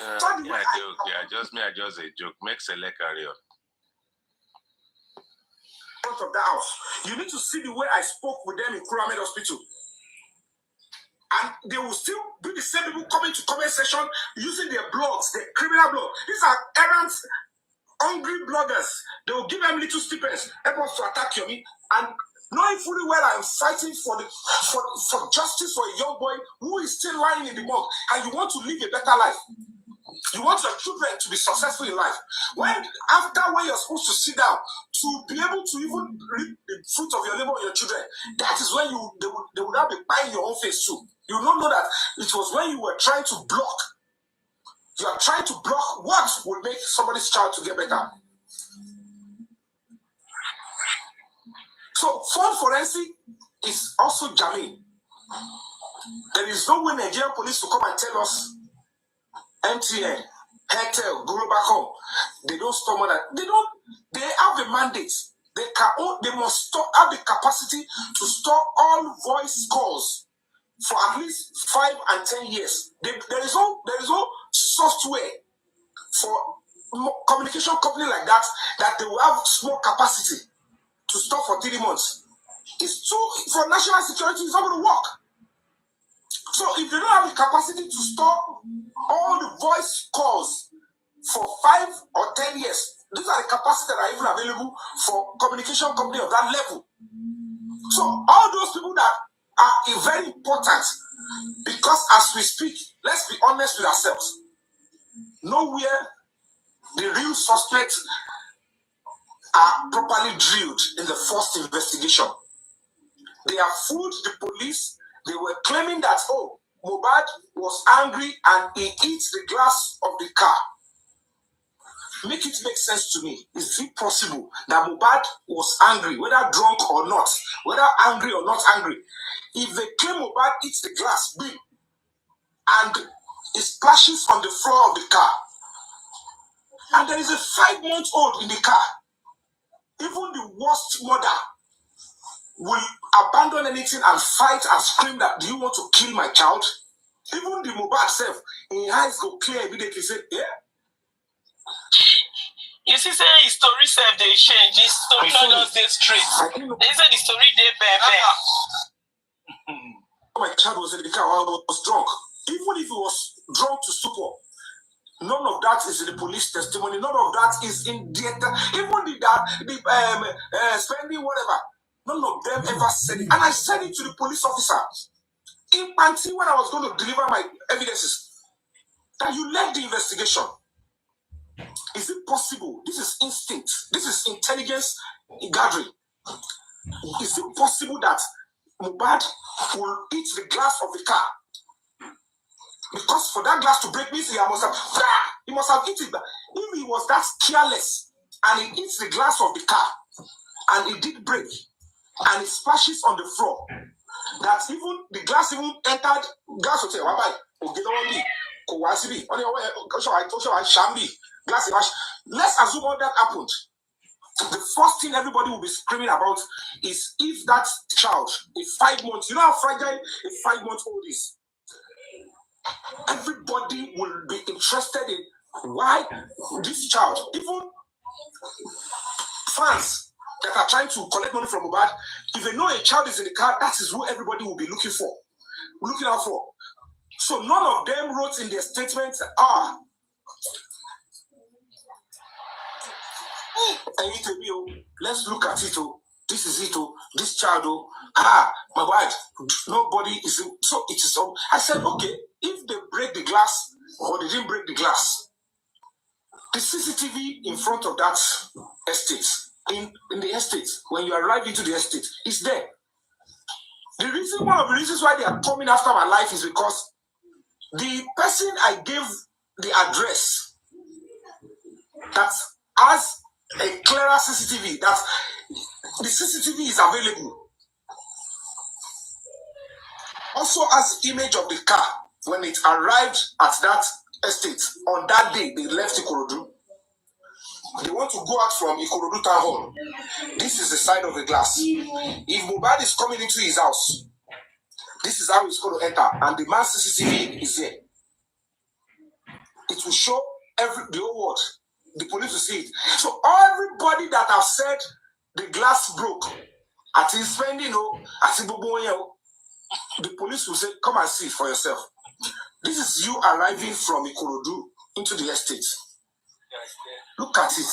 I just a joke. Make select carry on. Of the house. You need to see the way I spoke with them in Kuramed Hospital. And they will still be the same people coming to comment section using their blogs, their criminal blog. These are errant, hungry bloggers. They will give them little stipends, efforts to attack Yomi. And knowing fully well I'm fighting for justice for a young boy who is still lying in the mud, and you want to live a better life. You want your children to be successful in life. When you're supposed to sit down to be able to even reap the fruit of your labor on your children, that is when they would have been buying your own face too. You don't know that it was when you were trying to block. You are trying to block what will make somebody's child to get better. So phone forensic is also jamming. There is no way Nigerian police to come and tell us MTN, Airtel, Globacom, they don't store more than they have a mandate. They must have the capacity to store all voice calls for at least 5 and 10 years. There is no software for communication company like that they will have small capacity to store for 3 months. It's too for national security. It's not going to work. So if you don't have the capacity to store all the voice calls for 5 or 10 years, these are the capacities that are even available for communication company of that level. So all those people that are very important, because as we speak, let's be honest with ourselves, nowhere the real suspect are properly drilled in the first investigation. They have fooled the police. They were claiming that, oh, Mohbad was angry and he hit the glass of the car. Make it make sense to me. Is it possible that Mohbad was angry, whether drunk or not, whether angry or not angry? If they claim Mohbad hits the glass, big, and it splashes on the floor of the car, and there is a 5-month-old in the car, even the worst mother will abandon anything and fight and scream that, do you want to kill my child? Even the Mohbad self, in eyes go clear immediately, say, yeah. You see, say his story self they change. His story not just dey straight. They say the story dey bad. My child was in the car while I was drunk. Even if he was drunk to stupor, none of that is in the police testimony. None of that is in the even the spending whatever. None of them ever said it, and I said it to the police officer in Panty when I was going to deliver my evidences. That you led the investigation. Is it possible? This is instinct. This is intelligence gathering. Is it possible that Mohbad will hit the glass of the car? Because for that glass to break, means he must have hit it. If he was that careless and he hits the glass of the car and it did break and it splashes on the floor, that even the glass even entered glass will say, let's assume all that happened. The first thing everybody will be screaming about is if that child, a 5 months, you know how fragile a 5-month-old is. Everybody will be interested in why this child, even fans that are trying to collect money from Mohbad, if they know a child is in the car, that is who everybody will be looking out for. So none of them wrote in their statements, let's look at it. This is it. This child. My wife. Nobody is. So it is. I said, okay. If they break the glass or they didn't break the glass, the CCTV in front of that estate, in the estate, when you arrive into the estate, is there. One of the reasons why they are coming after my life is because the person I gave the address that has a clearer CCTV, that the CCTV is available, also has image of the car when it arrived at that estate on that day they left Ikorodu. They want to go out from Ikorodu town hall. This is the side of the glass. If Mohbad is coming into his house, this is how he's going to enter, and the man's CCTV is here. It will show the whole world. The police will see it. So everybody that have said the glass broke, at his spending, the police will say, come and see it for yourself. This is you arriving from Ikorodu into the estate. Look at it.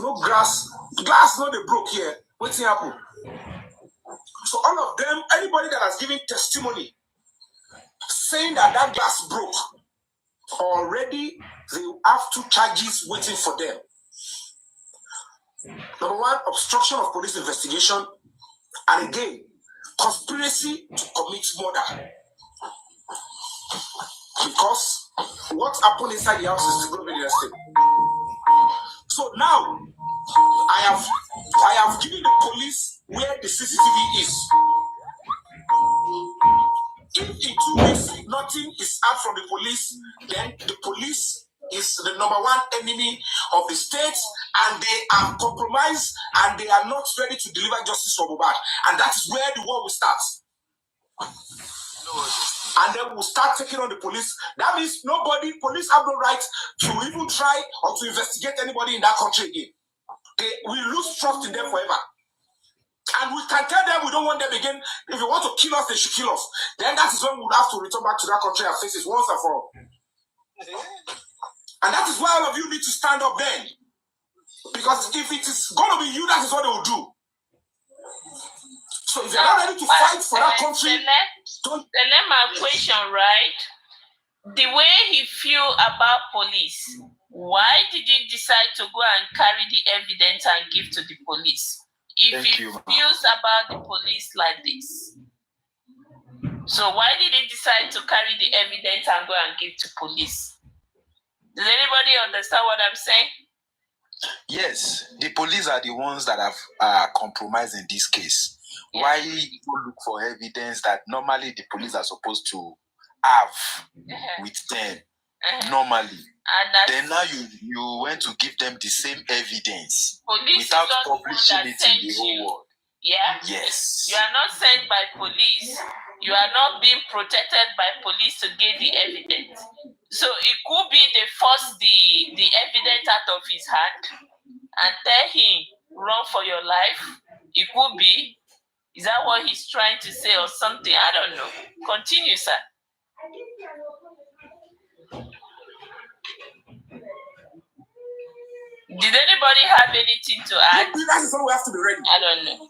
No glass. Glass not they broke here. What's happened? So all of them, anybody that has given testimony saying that that glass broke, already they have 2 charges waiting for them. Number 1, obstruction of police investigation, and again, conspiracy to commit murder. Because what happened inside the house is going to be the estate. So now, I have given the police where the CCTV is. If in 2 weeks nothing is out from the police, then the police is the number 1 enemy of the state, and they are compromised and they are not ready to deliver justice for Mohbad. And that is where the war will start. And then we'll start taking on the police. That means police have no right to even try or to investigate anybody in that country again. We lose trust in them forever. And we can tell them we don't want them again. If they want to kill us, they should kill us. Then that is when we would have to return back to that country and face it once and for all. And that is why all of you need to stand up then. Because if it is going to be you, that is what they will do. So if you're not ready to fight for that country, don't... my question, right? The way he feel about police, Why did you decide to go and carry the evidence and give to the police? If he feels about the police like this. So why did he decide to carry the evidence and go and give to police? Does anybody understand what I'm saying? Yes, the police are the ones that have compromised in this case. Yes. Why you look for evidence that normally the police are supposed to have with them normally? And then now you went to give them the same evidence without publishing it in the whole world. Yeah? Yes. You are not sent by police. You are not being protected by police to get the evidence. So it could be they force the evidence out of his hand and tell him, run for your life. It could be. Is that what he's trying to say or something? I don't know. Continue, sir. Did anybody have anything to add? That's all we have to be ready. I don't know.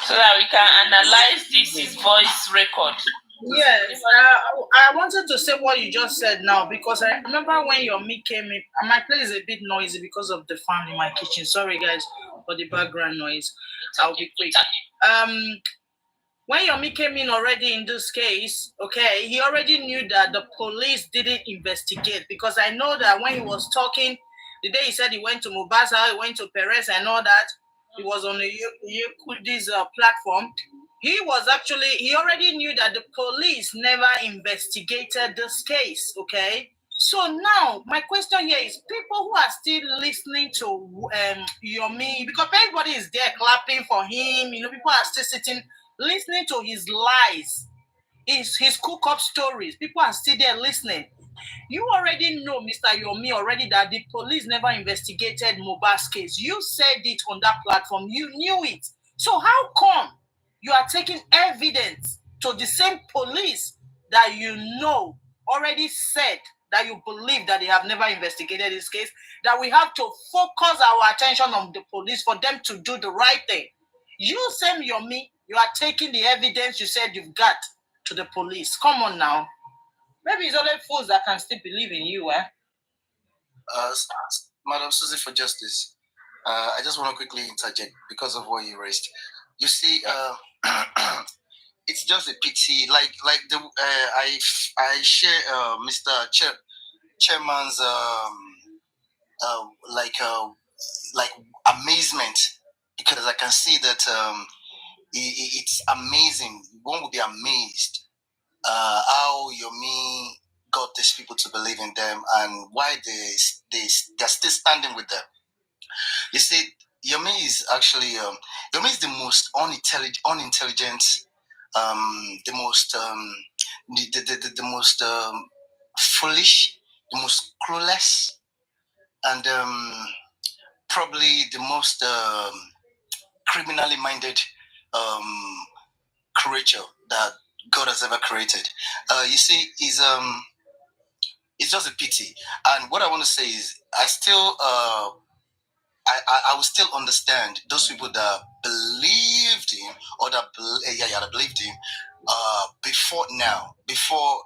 So that we can analyze this voice record. Yes, I wanted to say what you just said now because I remember when your mic came in. My place is a bit noisy because of the fan in my kitchen. Sorry, guys, for the background noise. I'll be quick. When Yomi came in already in this case, okay, he already knew that the police didn't investigate because I know that when he was talking, the day he said he went to Mubasa, he went to Perez and all that, he was on the Yukudi's platform. He already knew that the police never investigated this case, okay? So now, my question here is, people who are still listening to Yomi, because everybody is there clapping for him, people are still sitting, listening to his lies, his cook-up stories. People are still there listening. You already know, Mr. Yomi, already that the police never investigated Mohbad's case. You said it on that platform. You knew it. So how come you are taking evidence to the same police that you know already said that you believe that they have never investigated this case, that we have to focus our attention on the police for them to do the right thing? You, same Yomi, you are taking the evidence you said you've got to the police. Come on now. Maybe it's only fools that can still believe in you, eh? Madam Susie for Justice, I just want to quickly interject because of what you raised. You see, it's just a pity. Like the I share Mr. Chairman's like amazement because I can see that it's amazing. One would be amazed how Yomi got these people to believe in them and why they're still standing with them. You see, Yomi is actually Yomi is the most unintelligent, the most the most foolish, the most clueless, and probably the most criminally minded creature that God has ever created. You see, it's just a pity. And what I want to say is, I still, I will still understand those people that believed him or that believed him before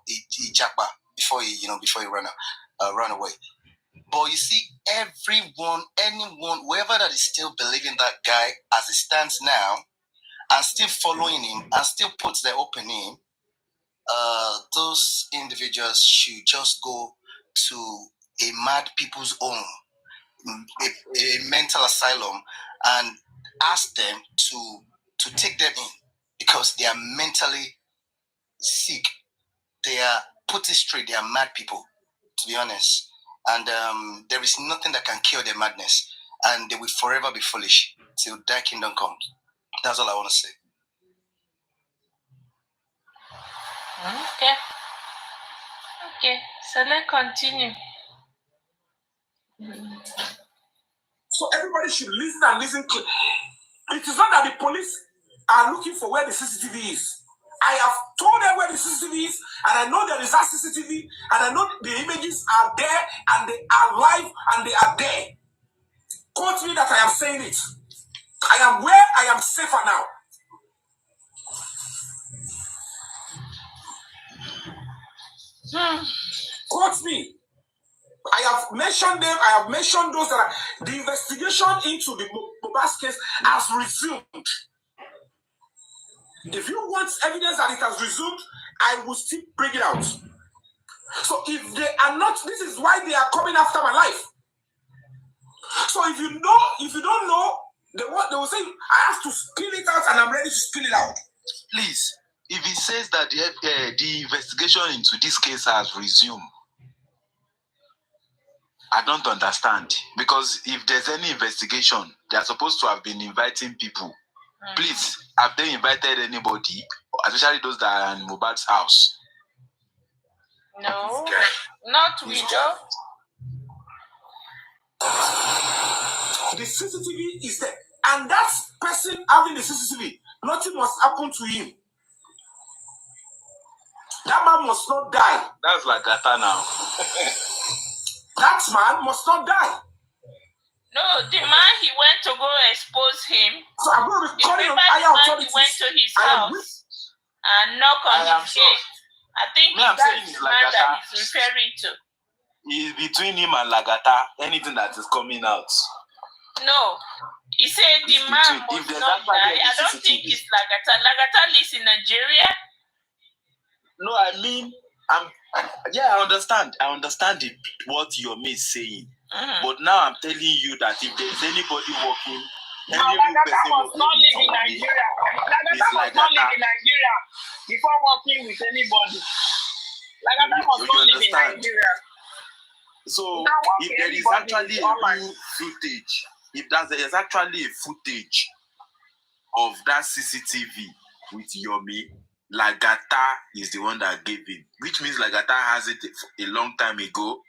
he jackpot, before he ran away. But you see, anyone, whoever that is still believing that guy as it stands now, and still following him, and still puts their hope in him, those individuals should just go to a mad people's home, a mental asylum, and ask them to take them in because they are mentally sick. They are put it straight. They are mad people, to be honest. And there is nothing that can cure their madness, and they will forever be foolish till their kingdom comes. That's all I want to say. Okay, so let's continue. So everybody should listen and listen to. It is not that the police are looking for where the CCTV is. I have told them where the CCTV is, and I know there is that CCTV, and I know the images are there, and they are live, and they are there. Quote me that I am saying it. I am where I am safer now. Quote me. have mentioned them. I have mentioned those that are, the investigation into the Mohbad case has resumed. If you want evidence that it has resumed, I will still bring it out. So if they are not, this is why they are coming after my life. So if you don't know, they will say, I have to spill it out and I'm ready to spill it out. Please, if he says that the investigation into this case has resumed, I don't understand. Because if there's any investigation, they are supposed to have been inviting people. Please, have they invited anybody, especially those that are in Mohbad's house? No, not widow. The CCTV is there. And that person having the CCTV, nothing must happen to him. That man must not die. That's like Gata now. That man must not die. No, the man he went to go expose him. So I'm going to be calling on higher authorities. He went to his house and knocked on his gate. I think that's the man that he's referring to. It's between him and Lagata, anything that is coming out. No, he said the man must not die. I don't think it's Lagata. Lagata lives in Nigeria. No, I mean, I understand. I understand what Yomi is saying. But now I'm telling you that if there's anybody walking, Lagata must not live in Nigeria. Lagata must not live in Nigeria before working with anybody. Lagata must not live in Nigeria. So if there is actually a real footage, if there's actually a footage of that CCTV with Yomi, Lagata is the one that gave it, which means Lagata has it a long time ago.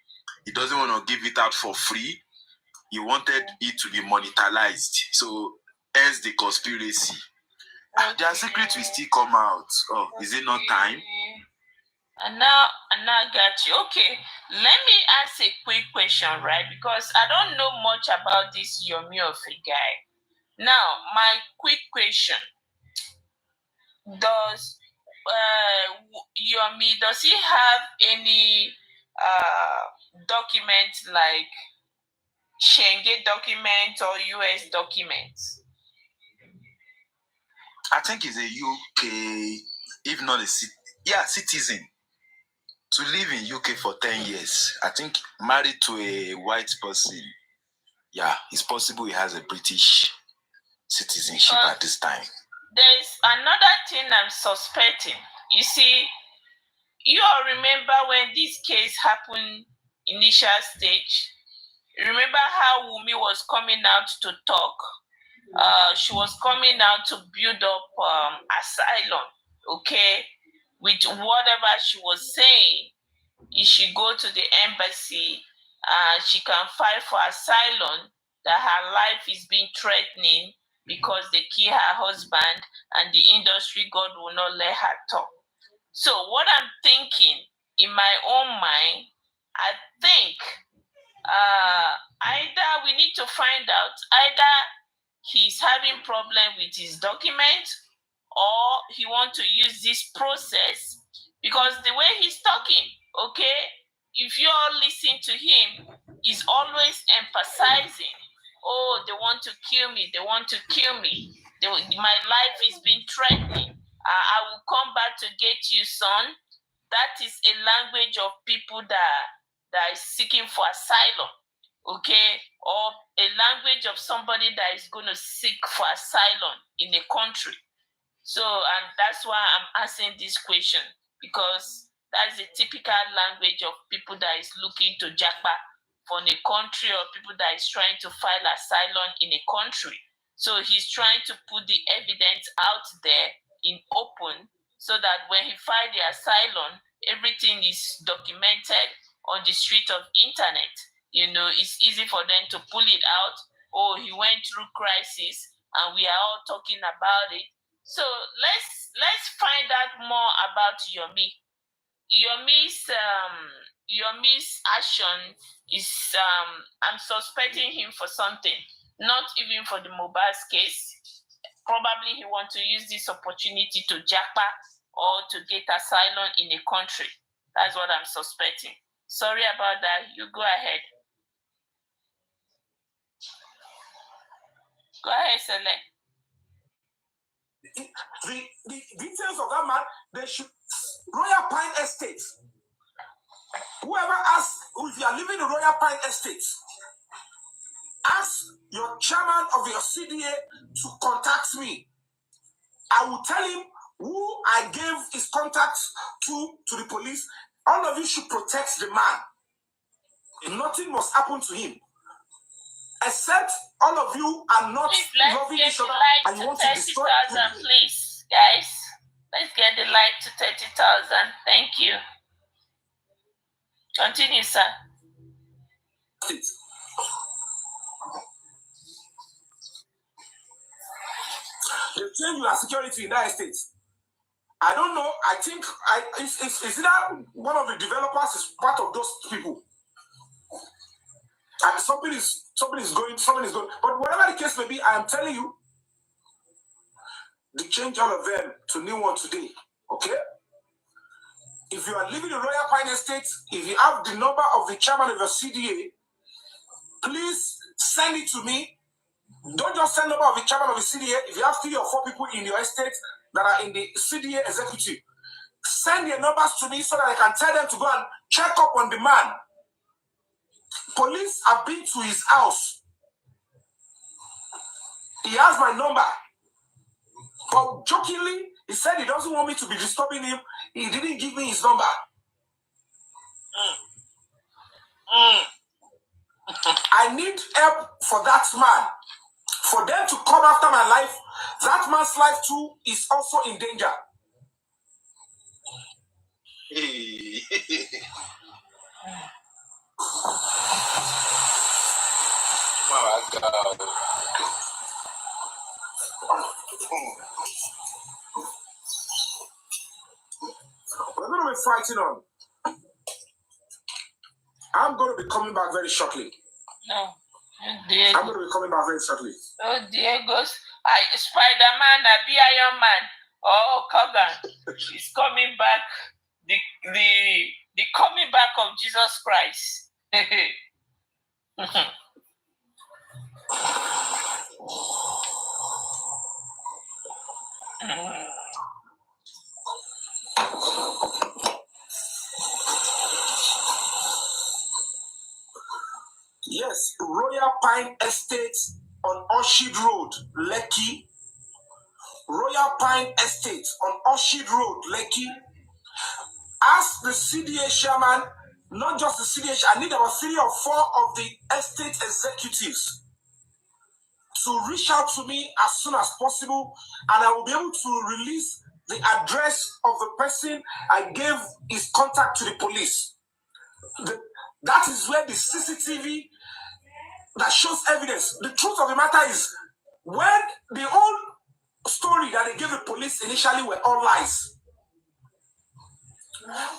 He doesn't want to give it out for free. He wanted it to be monetized. So, hence the conspiracy. Their secret will still come out. Oh, is it not time? And now I got you. Okay, let me ask a quick question, right? Because I don't know much about this Yomi of a guy. Now, my quick question: does Yomi, does he have any documents like Schengen documents or US documents? I think he's a UK, if not a citizen. To live in UK for 10 years, I think married to a white person, yeah, it's possible he has a British citizenship at this time. There's another thing I'm suspecting. You see, you all remember when this case happened, initial stage? Remember how Wumi was coming out to talk? She was coming out to build up asylum, okay? With whatever she was saying, if she go to the embassy, she can file for asylum, that her life is being threatening because they kill her husband and the industry God will not let her talk. So what I'm thinking in my own mind, I think either we need to find out either he's having problem with his document or he want to use this process, because the way he's talking, okay, if you all listen to him, he's always emphasizing, oh, they want to kill me, they want to kill me, my life is being threatened, I will come back to get you, son. That is a language of people that is seeking for asylum, okay, or a language of somebody that is going to seek for asylum in a country. So, and that's why I'm asking this question, because that's the typical language of people that is looking to japa from a country, or people that is trying to file asylum in a country. So he's trying to put the evidence out there in open, so that when he filed the asylum, everything is documented on the street of internet. You know, it's easy for them to pull it out. Oh, he went through crisis and we are all talking about it. So let's find out more about Yomi. Yomi's action is I'm suspecting him for something, not even for the Mohbad case. Probably he wants to use this opportunity to japa or to get asylum in a country. That's what I'm suspecting. Sorry about that. You go ahead. Go ahead, Sele. The details of that man, they should Royal Pine Estate. Whoever asks, if you are living in Royal Pine Estate, ask your chairman of your CDA to contact me. I will tell him who I gave his contacts to the police. All of you should protect the man. Nothing must happen to him. Except all of you are not loving each other and you want to destroy 30,000, please, guys. Let's get the light to 30,000. Thank you. Continue, sir. They change your security in that estate. I don't know. I think it's either one of the developers is part of those people. And something is going. But whatever the case may be, I am telling you, they change all of them to new one today. Okay? If you are living in Royal Pine Estate, if you have the number of the chairman of your CDA, please send it to me. Don't just send the number of the chairman of the CDA. If you have 3 or 4 people in your estate that are in the CDA executive, send their numbers to me so that I can tell them to go and check up on the man. Police have been to his house. He has my number. But jokingly, he said he doesn't want me to be disturbing him. He didn't give me his number. I need help for that man. For them to come after my life, that man's life too is also in danger. My God. We're going to be fighting on. I'm going to be coming back very shortly. No. Dear. I'm going to be coming back very shortly. Oh, dear goes. Spider-Man, be Iron Man. Oh, Kogan is coming back. The coming back of Jesus Christ. Yes, Royal Pine Estate on Orchard Road, Lekki. Royal Pine Estate on Orchard Road, Lekki. Ask the CDA chairman, not just the CDA, I need about 3 or 4 of the estate executives to reach out to me as soon as possible, and I will be able to release the address of the person I gave his contact to the police. That is where the CCTV that shows evidence. The truth of the matter is, when the whole story that they gave the police initially were all lies.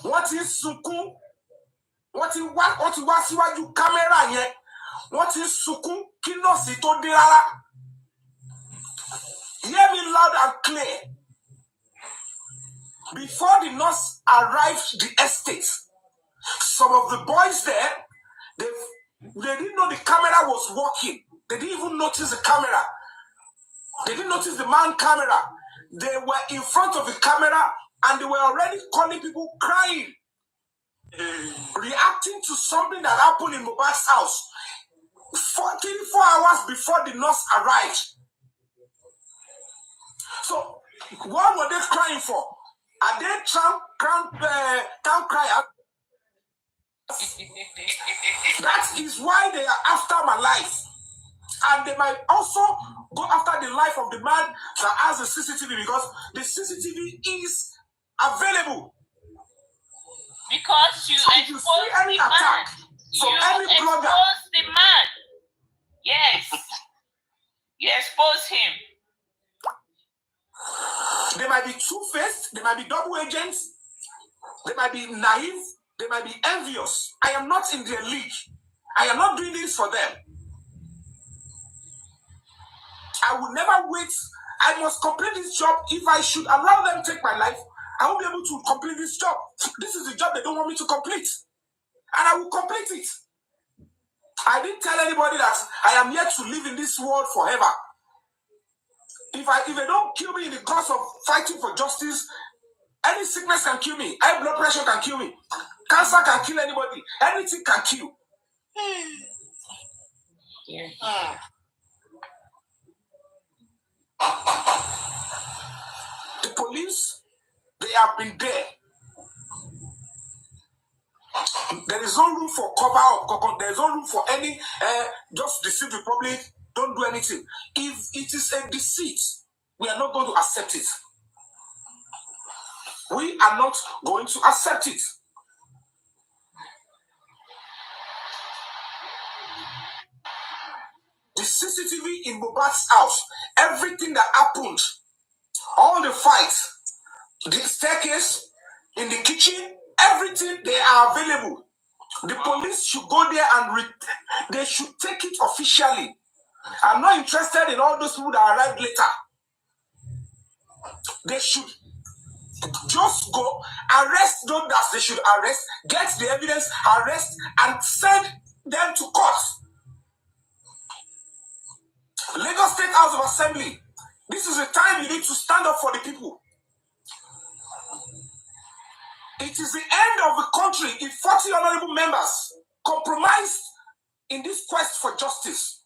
What is Suku? What is Wasiwaju camera here? What is Suku? Kinosito Dirara. Hear me loud and clear. Before the nurse arrived the estate, some of the boys there, they didn't know the camera was working. They didn't even notice the camera. They didn't notice the man camera. They were in front of the camera and they were already calling people crying, reacting to something that happened in Mohbad's house 24 hours before the nurse arrived. So, what were they crying for? Are they town criers? That is why they are after my life. And they might also go after the life of the man that has the CCTV, because the CCTV is available. Because you expose the man. You expose the man. Yes. You expose him. They might be two-faced, they might be double agents, they might be naive, they might be envious. I am not in their league. I am not doing this for them. I will never wait. I must complete this job. If I should allow them to take my life, I won't be able to complete this job. This is the job they don't want me to complete. I will complete it. I didn't tell anybody that I am yet to live in this world forever. If they don't kill me in the course of fighting for justice, any sickness can kill me. High blood pressure can kill me. Cancer can kill anybody. Anything can kill. The police, they have been there. There is no room for cover up. There is no room for any just deceive the public. Don't do anything. If it is a deceit, we are not going to accept it. We are not going to accept it. The CCTV in Mohbad's house, everything that happened, all the fights, the staircase, in the kitchen, everything, they are available. The police should go there and they should take it officially. I'm not interested in all those people that arrived later. They should just go, arrest those that they should arrest, get the evidence, arrest, and send them to court. Lagos State House of Assembly, this is the time you need to stand up for the people. It is the end of the country if 40 honorable members compromised in this quest for justice.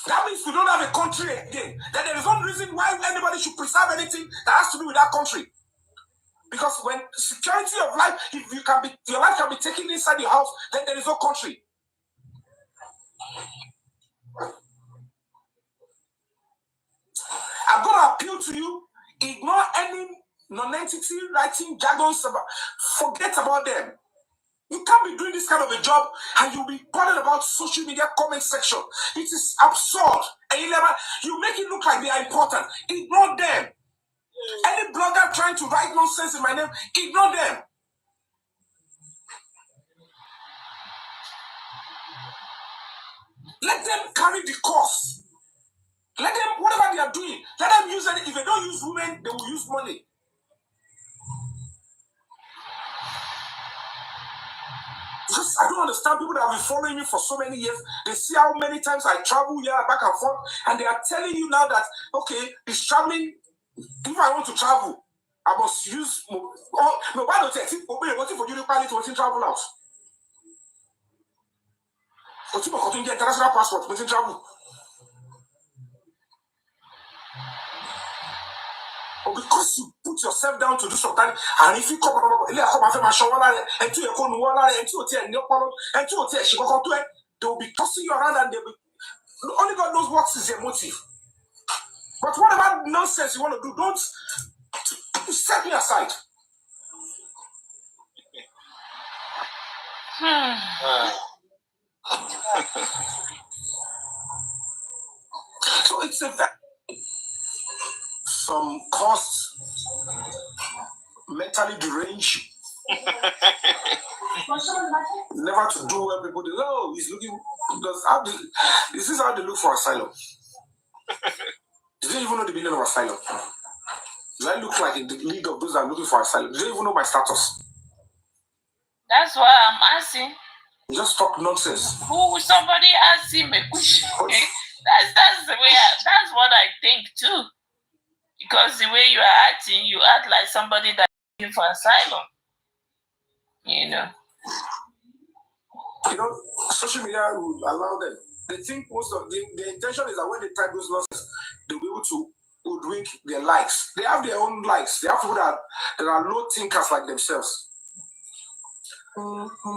That means we don't have a country again. That there is no reason why anybody should preserve anything that has to do with that country. Because when security of life, if your life can be taken inside your house, then there is no country. I'm going to appeal to you. Ignore any non-entity writing jargons forget about them. You can't be doing this kind of a job and you'll be bothered about social media comment section. It is absurd. And you make it look like they are important. Ignore them. Any blogger trying to write nonsense in my name, ignore them. Let them carry the cost. Let them, whatever they are doing, let them use it. If they don't use women, they will use money. Because I don't understand people that have been following me for so many years. They see how many times I travel here, back and forth, and they are telling you now that, okay, it's traveling. If I want to travel, I must use why don't you think for you to travel out? But you can get international passport, but in travel. But because you put yourself down to do something, and if you come and they will be tossing you around and only God knows what is their motive. But whatever nonsense you want to do, don't set me aside. So it's some costs mentally deranged. Never to do everybody. Oh, he's looking because this is how they look for asylum. Did they even know the meaning of asylum? Do I look like in the league of those that are looking for asylum? Do they even know my status? That's why I'm asking. You just talk nonsense. Who somebody asked him a question? That's the way. That's what I think too. Because the way you are acting, you act like somebody that's looking for asylum. You know, social media will allow them. They think most of the intention is that when they type those nonsense, they'll be able to hoodwink their likes. They have their own likes. They have people that are low thinkers like themselves.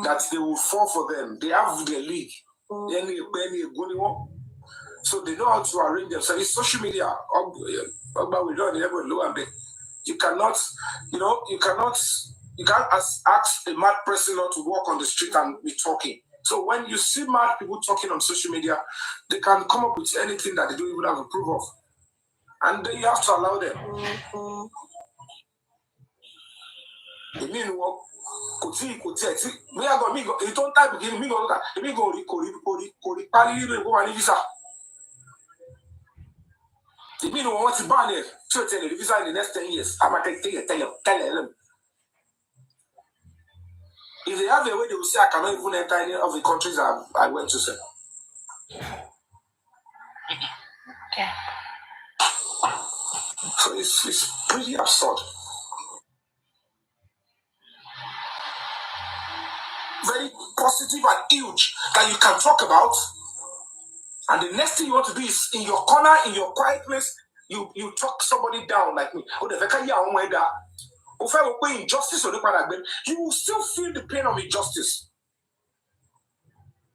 That they will fall for them. They have their league. So they know how to arrange themselves. It's social media. You cannot, you can't ask a mad person not to walk on the street and be talking. So when you see mad people talking on social media, they can come up with anything that they don't even have to prove of. And then you have to allow them. If you want to ban it, so tell the visa in the next 10 years. I'm going to tell them. If they have a way, they will say, I cannot even enter any of the countries I went to, sir. Okay. So it's pretty absurd. Very positive and huge that you can talk about. And the next thing you want to do is in your corner, in your quiet place, you talk somebody down like me. Injustice, you will still feel the pain of injustice.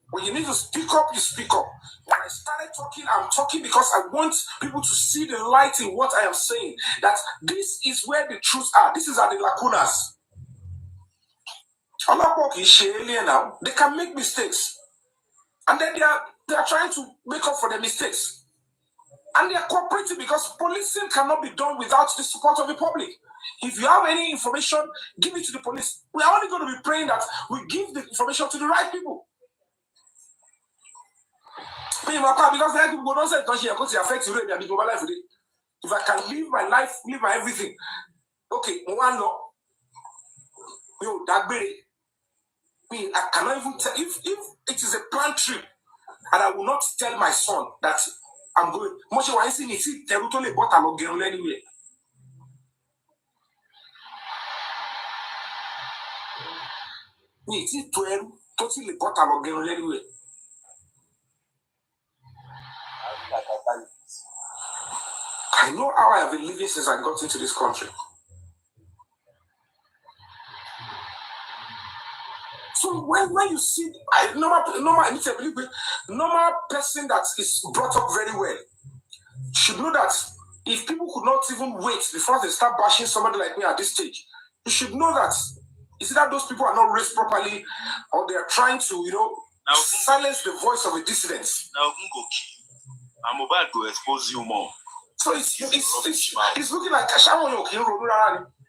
When you need to speak up, you speak up. When I started talking, I'm talking because I want people to see the light in what I am saying. That this is where the truths are. This is at the lacunas. Now, they can make mistakes. And then they are trying to make up for their mistakes. And they are cooperating because policing cannot be done without the support of the public. If you have any information, give it to the police. We are only going to be praying that we give the information to the right people. Because people don't say it affects you. If I can live my life, live my everything, okay, one law, that I cannot even tell if it is a planned trip, and I will not tell my son that I'm going. Much I see me see territory but I'm not going anywhere. Me see totally but I'm not going anywhere. I know how I have been living since I got into this country. So when you see normal person that is brought up very well should know that if people could not even wait before they start bashing somebody like me at this stage, you should know that it's either those people are not raised properly or they are trying to, silence the voice of the dissidents. Now, I'm about to expose you more. So it's looking like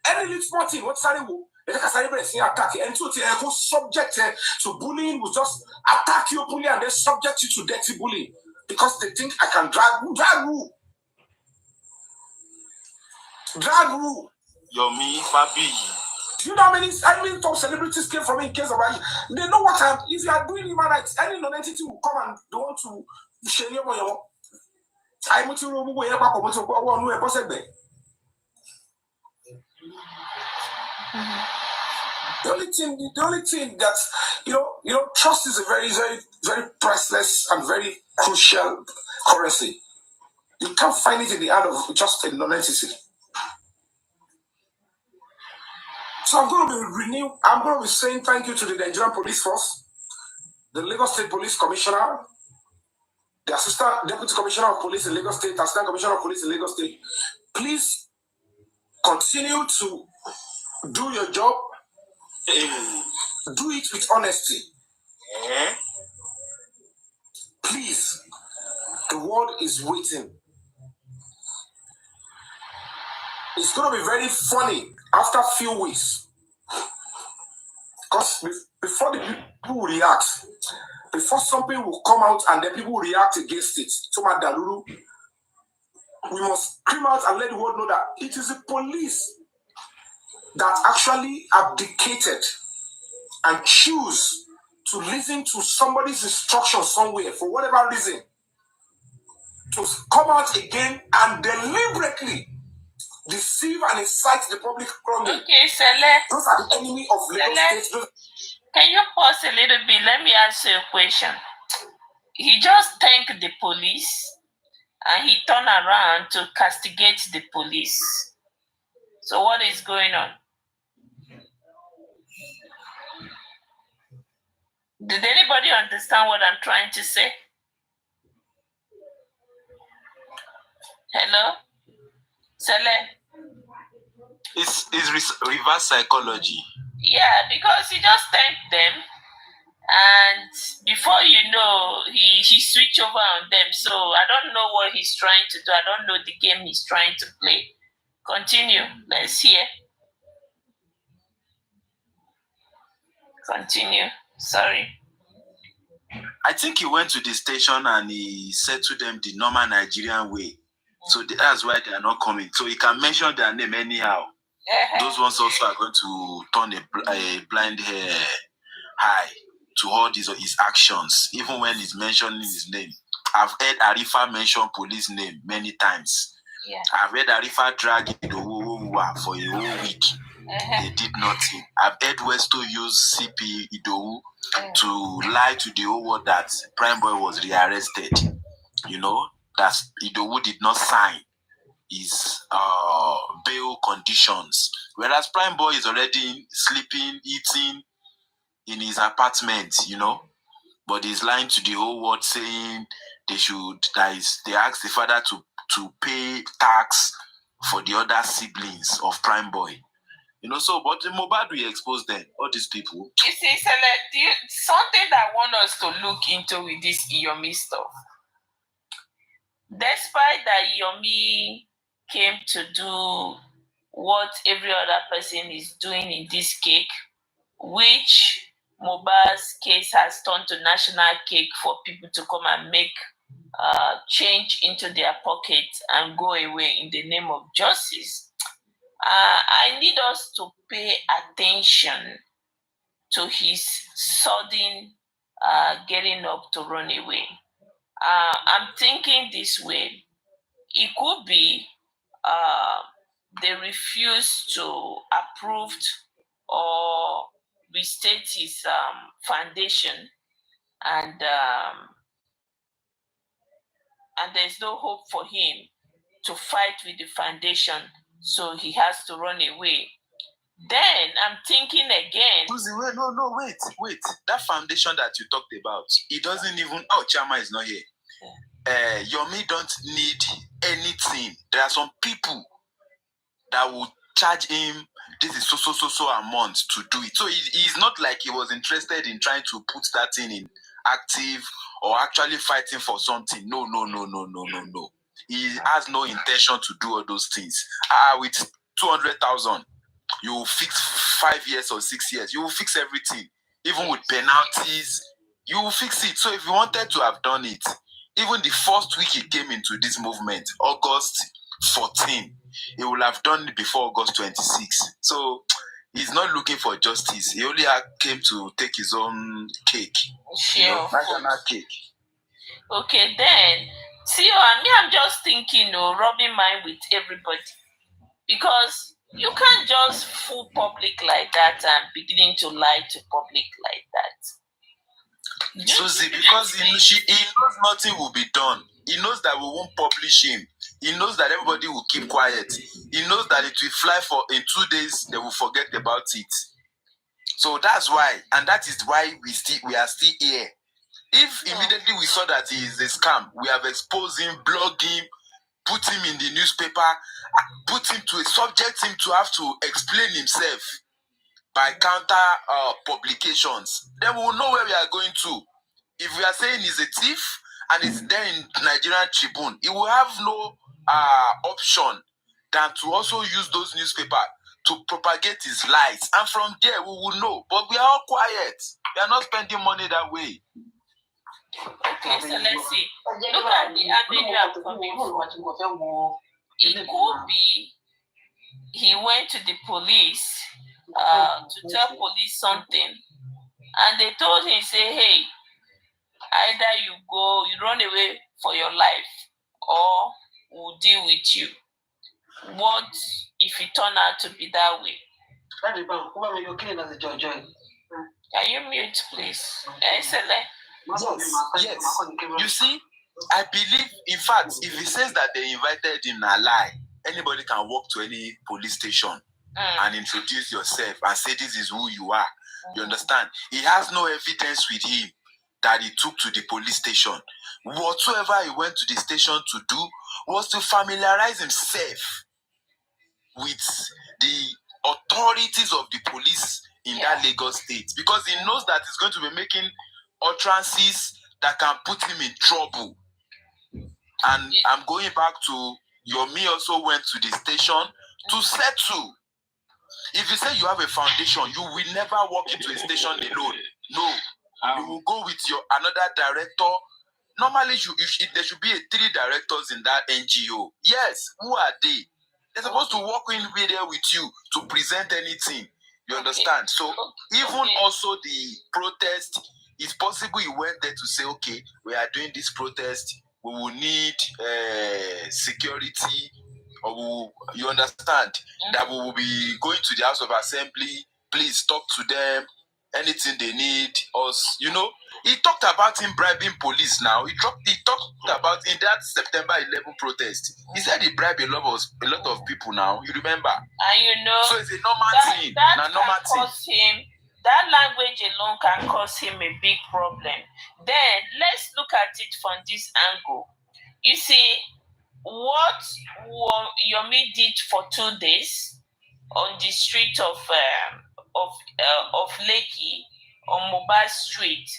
any little small thing, what's that? Attack and to subject to bullying will just attack you openly and then subject you to dirty bullying because they think I can drag you. Yomi, Fabi. Do you know how many top celebrities came from me in case of they know what I'm. If you are doing human rights, any non-entity will come and they want to share your money. I'm to the only thing that trust is a very, very, very priceless and very crucial currency. You can't find it in the hand of just a non-entity. So I'm going to be saying thank you to the Nigerian Police Force, the Lagos State Police Commissioner, the Assistant Deputy Commissioner of Police in Lagos State, Assistant Commissioner of Police in Lagos State. Please continue to do your job. Do it with honesty. Please, the world is waiting. It's going to be very funny after a few weeks. Because before the people will react, before something will come out and then people will react against it, we must scream out and let the world know that it is the police that actually abdicated and choose to listen to somebody's instruction somewhere for whatever reason to come out again and deliberately deceive and incite the public wrongly. Okay, Sele. Those are the enemy of Lagos State. Can you pause a little bit? Let me ask you a question. He just thanked the police and he turned around to castigate the police. So what is going on? Did anybody understand what I'm trying to say? Hello? Sele? It's reverse psychology. Yeah, because he just thanked them and before you know, he switched over on them. So I don't know what he's trying to do. I don't know the game he's trying to play. Continue. Let's hear. Continue. Sorry. I think he went to the station and he said to them the normal Nigerian way. So that's why they are not coming. So he can mention their name anyhow. Those ones also are going to turn a blind hair high to all his actions, even when he's mentioning his name. I've heard Arifa mention police name many times. Yeah. I've heard Arifa drag Idowu for a whole week. They did nothing. I've heard Westo use CP Idowu to lie to the whole world that Prime Boy was rearrested. You know, that Idowu did not sign his bail conditions. Whereas Prime Boy is already sleeping, eating in his apartment, you know. But he's lying to the whole world saying they asked the father to pay tax for the other siblings of Prime Boy. You know, so but Mohbad will expose them, all these people. You see, something that I want us to look into with this Iyomi stuff. Despite that Iyomi came to do what every other person is doing in this cake, which Mohbad's case has turned to national cake for people to come and make change into their pocket and go away in the name of justice. I need us to pay attention to his sudden getting up to run away. I'm thinking this way. It could be they refuse to approve or restate his foundation, and there's no hope for him to fight with the foundation, so he has to run away. Then I'm thinking again. Wait. That foundation that you talked about, it doesn't even. Oh, Chama is not here. Yomi don't need anything. There are some people that will charge him. This is so a month to do it. So he's not like he was interested in trying to put that thing in active or actually fighting for something. No. He has no intention to do all those things. With 200,000, you will fix 5 years or 6 years. You will fix everything, even with penalties. You will fix it. So if you wanted to have done it, even the first week he came into this movement, August 14, he would have done it before August 26. So he's not looking for justice. He only came to take his own cake. National cake. Okay, then, see, I'm just thinking, rubbing mind with everybody. Because you can't just fool public like that and beginning to lie to public like that. Susie, because he knows nothing will be done. He knows that we won't publish him. He knows that everybody will keep quiet. He knows that it will fly in 2 days, they will forget about it. So that's why, and that is why we are still here. If immediately we saw that he is a scam, we have exposed him, blogged him, put him in the newspaper, subject him to have to explain himself by counter publications, then we will know where we are going to. If we are saying he's a thief and it's there in Nigerian Tribune, he will have no option than to also use those newspapers to propagate his lies. And from there, we will know. But we are all quiet. We are not spending money that way. Okay, so let's see. Look at the avenue I'm coming from. It could be he went to the police to tell police something, and they told him, say, hey, either you run away for your life, or we'll deal with you. What if it turned out to be that way? Can you mute, please? Yes. You see, I believe, in fact, if he says that they invited him, a lie. Anybody can walk to any police station and introduce yourself and say this is who you are. You understand? He has no evidence with him that he took to the police station. Whatsoever he went to the station to do was to familiarize himself with the authorities of the police in that Lagos state, because he knows that he's going to be making utterances that can put him in trouble. And I'm going back to Yomi also went to the station to settle. If you say you have a foundation, you will never walk into a station alone. No. You will go with another director. Normally, there should be 3 directors in that NGO. Yes, who are they? They're supposed to walk in there with you to present anything. You understand? So even also the protest, it's possible he went there to say, okay, we are doing this protest, we will need security, or you understand that we will be going to the House of Assembly, please talk to them, anything they need us, you know. He talked about him bribing police now. He talked about in that September 11 protest. He said he bribed a lot of people now. You remember? And you know, so it's a normal thing. That language alone can cause him a big problem. Then let's look at it from this angle. You see, what Yomi did for 2 days on the street of Lekki on Mobile Street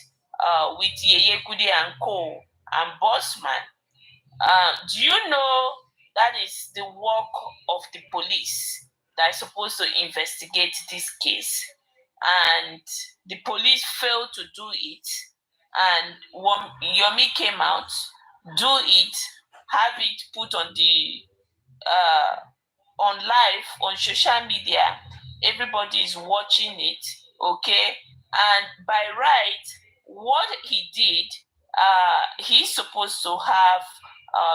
with Yeye Kude and Co. and Bossman. Do you know that is the work of the police that is supposed to investigate this case? And the police failed to do it. And Yomi came out, do it, have it put on the on live on social media. Everybody is watching it, okay? And by right, what he did, he's supposed to have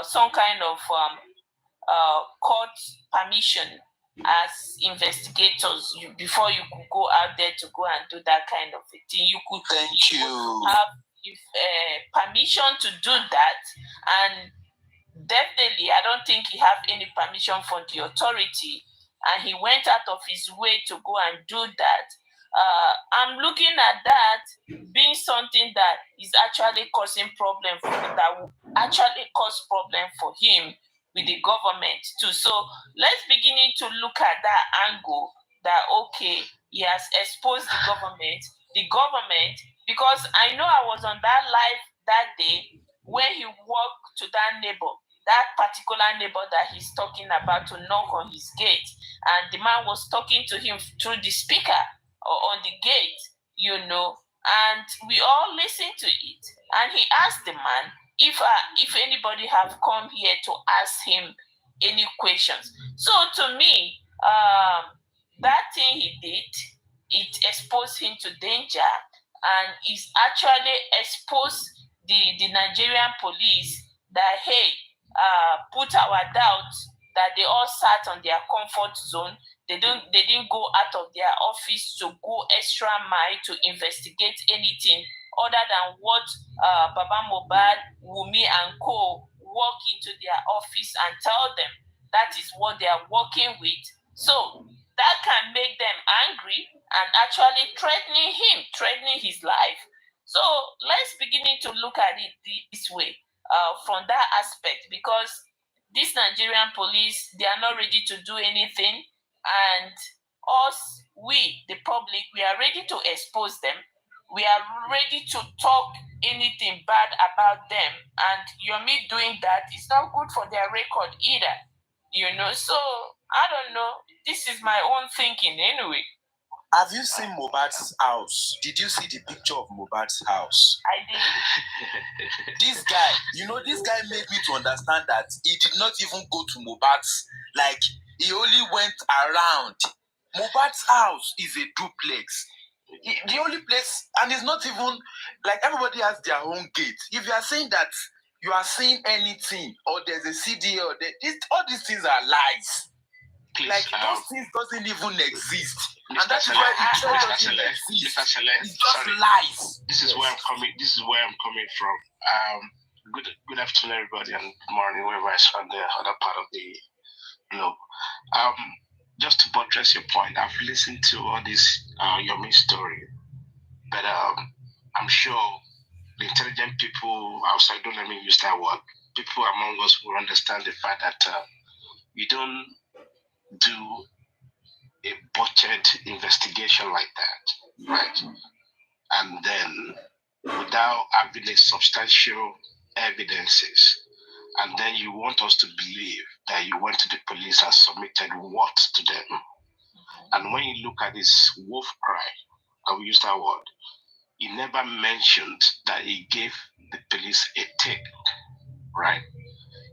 some kind of court permission as investigators. Before you could go out there to go and do that kind of a thing, you could have permission to do that. And definitely, I don't think he have any permission from the authority, and he went out of his way to go and do that. I'm looking at that being something that is actually causing problem that will actually cause problem for him with the government too. So let's begin to look at that angle. That okay, he has exposed the government, because I know I was on that live that day when he walked to that particular neighbor that he's talking about, to knock on his gate, and the man was talking to him through the speaker or on the gate, you know, and we all listened to it. And he asked the man if anybody have come here to ask him any questions. So to me, that thing he did, it exposed him to danger, and it actually exposed the Nigerian police that, hey, put our doubt that they all sat on their comfort zone. They didn't go out of their office to go extra mile to investigate anything other than what Baba Mohbad, Wumi and Co. walk into their office and tell them that is what they are working with. So that can make them angry and actually threatening his life. So let's begin to look at it this way, from that aspect, because this Nigerian police, they are not ready to do anything, and us, the public, we are ready to expose them. We are ready to talk anything bad about them, and Yomi doing that is not good for their record either, you know. So I don't know. This is my own thinking anyway. Have you seen Mohbad's house? Did you see the picture of Mohbad's house? I did. This guy made me to understand that he did not even go to Mohbad's. Like, he only went around. Mohbad's house is a duplex. The only place, and it's not even, like, everybody has their own gate. If you are saying that you are seeing anything, or there's a CD, or all these things are lies. Please, like, those things doesn't even exist. Mr. And that's why the church doesn't exist. Mr. It's just lies. This is where I'm coming from. Good afternoon, everybody, and good morning, wherever I on the other part of the globe. Just to buttress your point, I've listened to all this Yomi story, but I'm sure the intelligent people outside, don't let me use that word, people among us will understand the fact that you don't do a butchered investigation like that, right? And then without having a substantial evidences, and then you want us to believe that you went to the police and submitted what to them. And when you look at this wolf cry, I will use that word, he never mentioned that he gave the police a tip, right?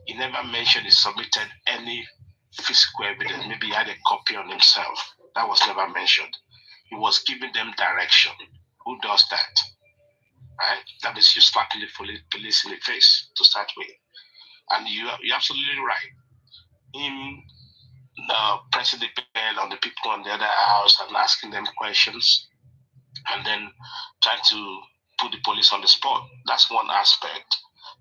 He never mentioned he submitted any physical evidence. Maybe he had a copy on himself. That was never mentioned. He was giving them direction. Who does that? Right? That is you slapping the police in the face to start with. And you're absolutely right. Him pressing the bell on the people on the other house and asking them questions and then trying to put the police on the spot. That's one aspect.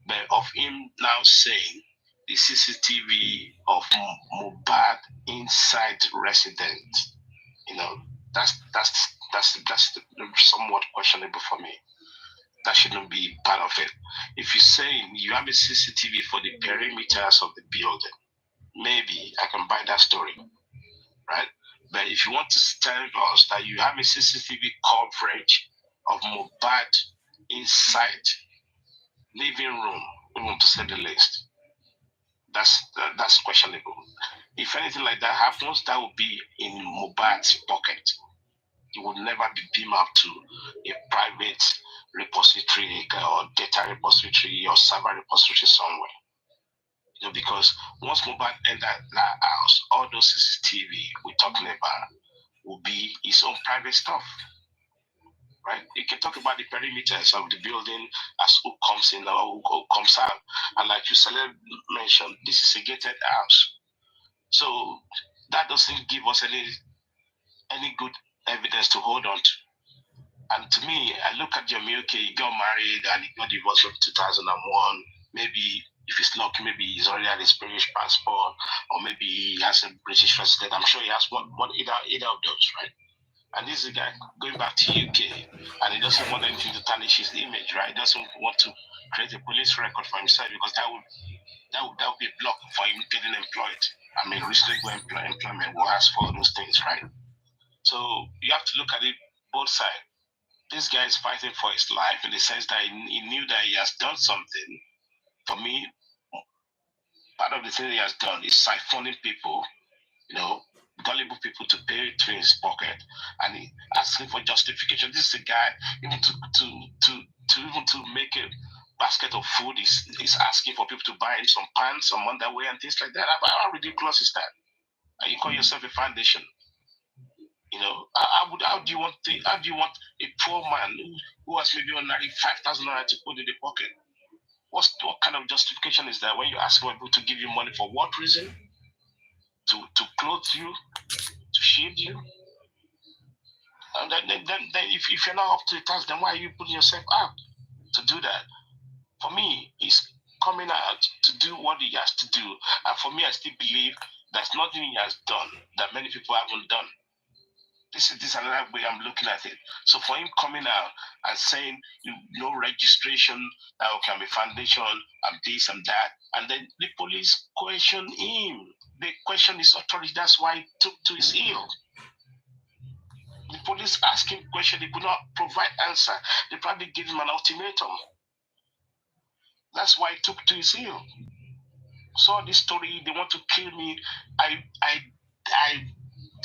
But of him now saying the CCTV of Mohbad inside resident, that's somewhat questionable for me. That shouldn't be part of it. If you're saying you have a CCTV for the perimeters of the building, maybe I can buy that story, right? But if you want to tell us that you have a CCTV coverage of Mohbad inside living room, we want to say the least. That's questionable. If anything like that happens, that would be in Mohbad's pocket. It would never be beamed up to a private repository or data repository or server repository somewhere. Because once Mohbad entered that house, all those CCTV we're talking about will be his own private stuff. Right? You can talk about the perimeters of the building as who comes in or who comes out. And like you mentioned, this is a gated house. So that doesn't give us any good evidence to hold on to. And to me, I look at Jamaica, he got married and he got divorced in 2001. Maybe if he's lucky, maybe he's already had his British passport, or maybe he has a British resident. I'm sure he has either of those, right? And this is a guy going back to UK, and he doesn't want anything to tarnish his image, right? He doesn't want to create a police record for himself because that would be a block for him getting employed. I mean, reasonable employment will ask for those things, right? So you have to look at it both sides. This guy is fighting for his life in the sense that he knew that he has done something. For me, part of the thing he has done is siphoning people, gullible people to pay to his pocket, and he asking for justification. This is a guy even to make a basket of food. He's asking for people to buy him some pants, some underwear, and things like that. How ridiculous is that? And you call yourself a foundation? How do you want a poor man who has maybe only 5,000 naira to put in the pocket? What kind of justification is that when you ask people to give you money for what reason? To clothe you, to shield you? And then if you're not up to the task, then why are you putting yourself out to do that? For me, he's coming out to do what he has to do. And for me, I still believe there's nothing he has done that many people haven't done. This is another way I'm looking at it. So for him coming out and saying no registration, okay, I'm a foundation, I'm this, I'm that, and then the police question him. They question his authority. That's why he took to his heel. The police asked him question, he could not provide answer. They probably gave him an ultimatum. That's why he took to his heel. Saw this story, they want to kill me. I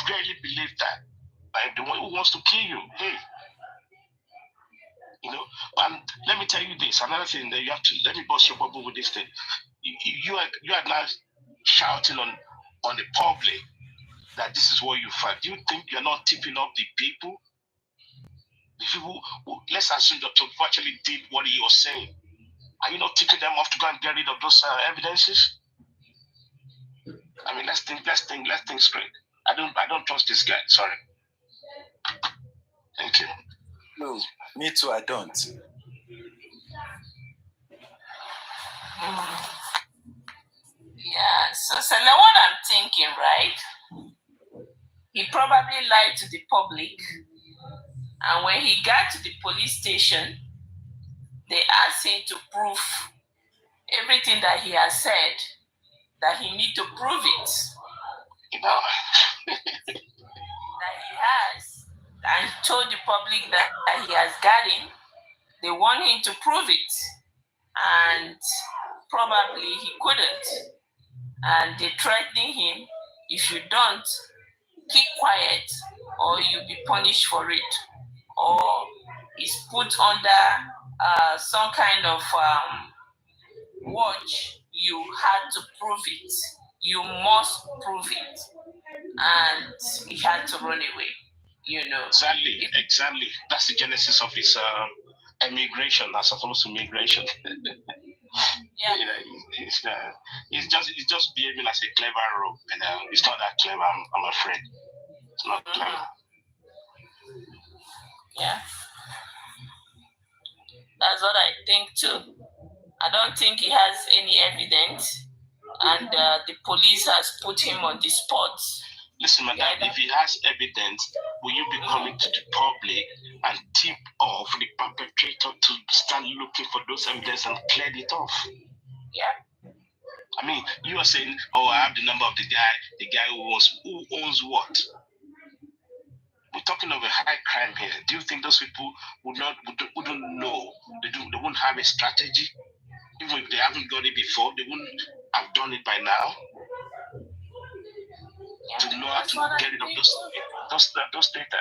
really believe that. Like the one who wants to kill you, hey. And let me tell you this, another thing that you have to, let me bust your bubble with this thing. You are now shouting on the public that this is what you find. Do you think you're not tipping off the people? The people who, let's assume that you actually did what he was saying. Are you not tipping them off to go and get rid of those evidences? I mean, let's think straight. I don't trust this guy. Sorry. Thank you. No, me too, I don't. Yeah, so now what I'm thinking, right? He probably lied to the public, and when he got to the police station, they asked him to prove everything that he has said, that he need to prove it. That he has, and he told the public that he has got him. They want him to prove it, and probably he couldn't. And they threatening him, if you don't, keep quiet or you'll be punished for it. Or is put under some kind of watch. You had to prove it. You must prove it. And he had to run away. You know. Exactly. That's the genesis of his emigration as opposed to migration. Yeah. You know, it's just behaving as a clever rope, and it's not that clever. I'm afraid it's not clever. Yeah, that's what I think too. I don't think he has any evidence, and the police has put him on the spot. Listen, madam, if he has evidence, will you be coming to the public and tip off the perpetrator to start looking for those evidence and clear it off? Yeah. I mean, you are saying, oh, I have the number of the guy who owns what? We're talking of a high crime here. Do you think those people wouldn't know? They wouldn't have a strategy? Even if they haven't done it before, they wouldn't have done it by now. Yeah, to know how to get rid of those data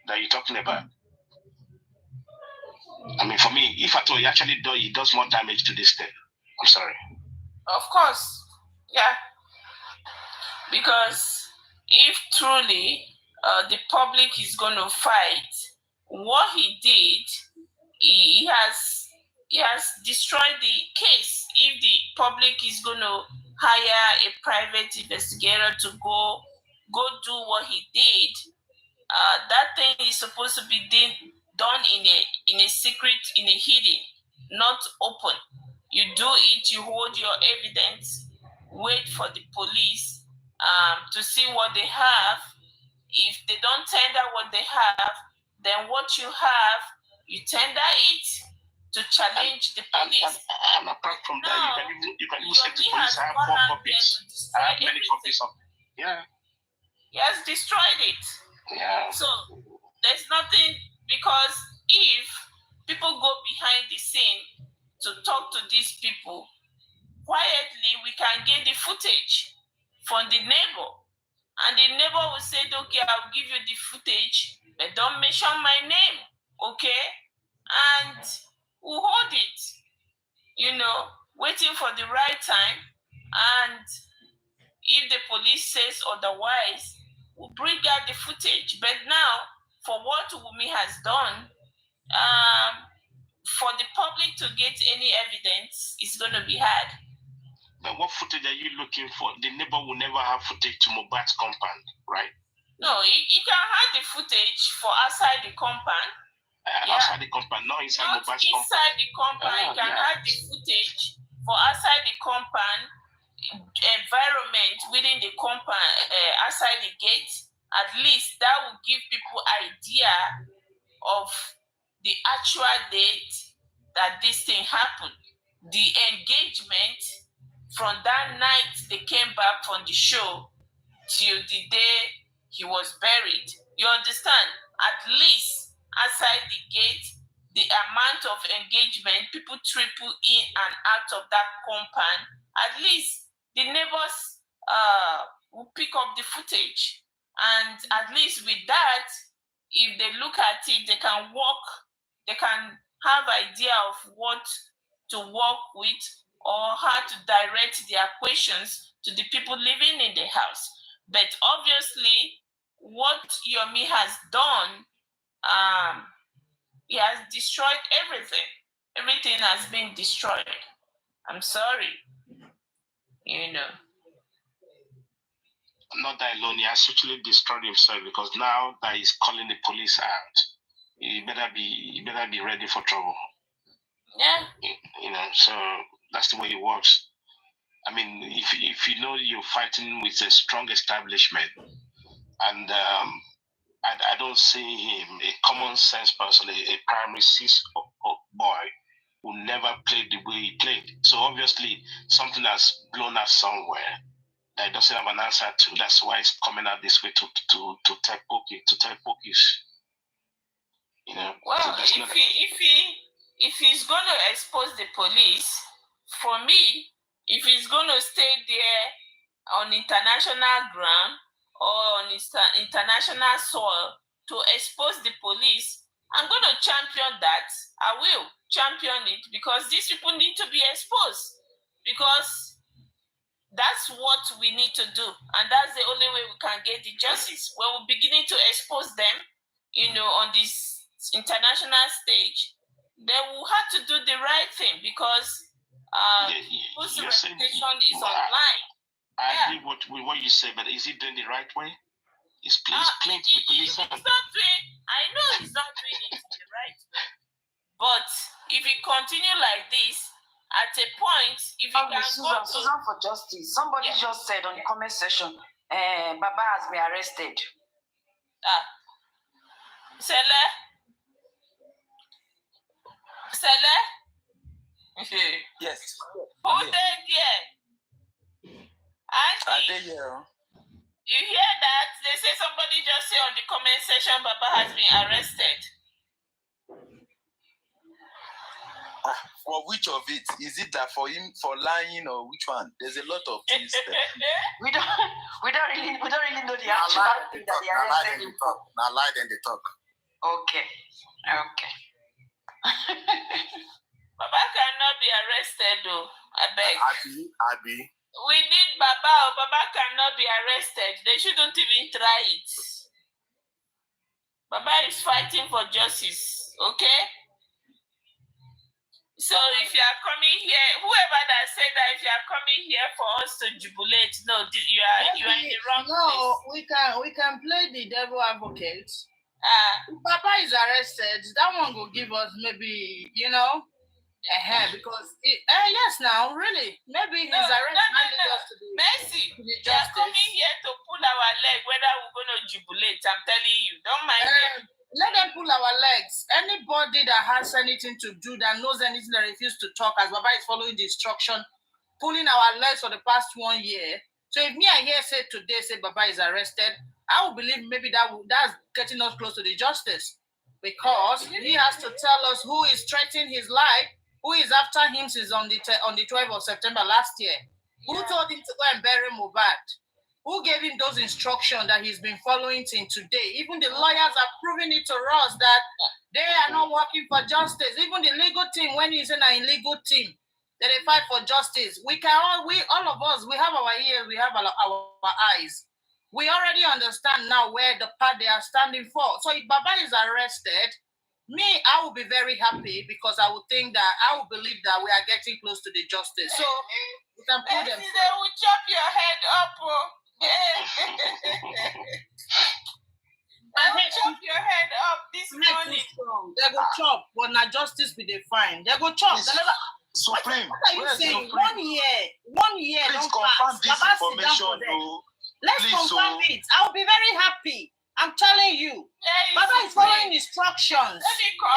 that you're talking about. I mean, for me, if at all he does more damage to this state. I'm sorry. Of course, yeah. Because if truly the public is going to fight, what he did, he has destroyed the case. If the public is going to hire a private investigator to go do what he did, that thing is supposed to be done in a secret, in a hidden, not open. You do it, you hold your evidence, wait for the police to see what they have. If they don't tender what they have, then what you have, you tender it to challenge the police. And apart from that, you can even say to police, I have 4 copies. I have many copies of it. Yeah. He has destroyed it. Yeah. So there's nothing, because if people go behind the scene to talk to these people quietly, we can get the footage from the neighbor, and the neighbor will say, okay, I'll give you the footage, but don't mention my name, okay? And we'll hold it, waiting for the right time. And if the police says otherwise, we'll bring out the footage. But now, for what Wumi has done, for the public to get any evidence is going to be hard. But what footage are you looking for? The neighbor will never have footage to Mohbad's compound, right? No, he can have the footage for outside the compound. Outside the compound, not inside Mohbad's compound. Inside the compound, he can have the footage for outside the compound, environment within the compound, outside the gate. At least that will give people idea of the actual date that this thing happened. The engagement from that night they came back from the show till the day he was buried. You understand? At least outside the gate, the amount of engagement, people triple in and out of that compound, at least the neighbors will pick up the footage. And at least with that, if they look at it, they can have idea of what to work with or how to direct their questions to the people living in the house. But obviously, what Yomi has done, he has destroyed everything. Everything has been destroyed. I'm sorry. Not that alone, he has actually destroyed himself, because now that he's calling the police out, you better be ready for trouble. Yeah. So that's the way it works. I mean, if you know you're fighting with a strong establishment, and I don't see him, a common sense person, a primary 6 boy, who never played the way he played. So obviously something has blown up somewhere that he doesn't have an answer to. That's why he's coming out this way to tell Pokis. Well, so if he's going to expose the police, for me, if he's going to stay there on international ground or on international soil to expose the police, I'm going to champion that. I will champion it, because these people need to be exposed, because that's what we need to do, and that's the only way we can get the justice. When we're beginning to expose them, on this international stage, they will have to do the right thing because whose reputation is online. I agree with what you say, but is he doing the right way? It's plain to be police. I know he's not doing it the right way. But if he continue like this, at a point, if he can Susan for justice. Somebody just said on the comment section, Baba has been arrested. Sele? Yes. Who there? Auntie, you hear that? They say somebody just say on the comment section, Baba has been arrested. For which of it? Is it that for him for lying or which one? There's a lot of things there. we don't really know the actual thing that they arrested him for. Now lie then they talk. Okay. Baba cannot be arrested though. I beg. Abi. We need Baba. Baba cannot be arrested. They shouldn't even try it. Baba is fighting for justice, okay? So if you are coming here, whoever that said that if you are coming here for us to jubilate, no, you are in the wrong place. No, we can play the devil advocate. If Papa is arrested, that one will give us maybe, because yes, now really, maybe his arrest Mercy, they are coming here to pull our leg whether we're going to jubilate. I'm telling you, don't mind them. Let them pull our legs. Anybody that has anything to do, that knows anything, that refuses to talk, as Baba is following the instruction, pulling our legs for the past 1 year. So if me I hear say today, say Baba is arrested, I will believe maybe that's getting us close to the justice. Because he has to tell us who is threatening his life, who is after him since on the 12th of September last year. Who told him to go and bury Mohbad? Who gave him those instructions that he's been following till today? Even the lawyers are proving it to us that they are not working for justice. Even the legal team, when you say an illegal team, that they fight for justice. All of us, we have our ears, we have our eyes. We already understand now where the part they are standing for. So if Baba is arrested, I will be very happy because I would think that I will believe that we are getting close to the justice. So we can put them. They will chop your head up. They will chop your head up this morning. They go chop, but now justice be defined. They go chop. Supreme. What are you saying? Supreme? 1 year. Please confirm this information. Let's confirm it. I'll be very happy. I'm telling you. Baba is following instructions.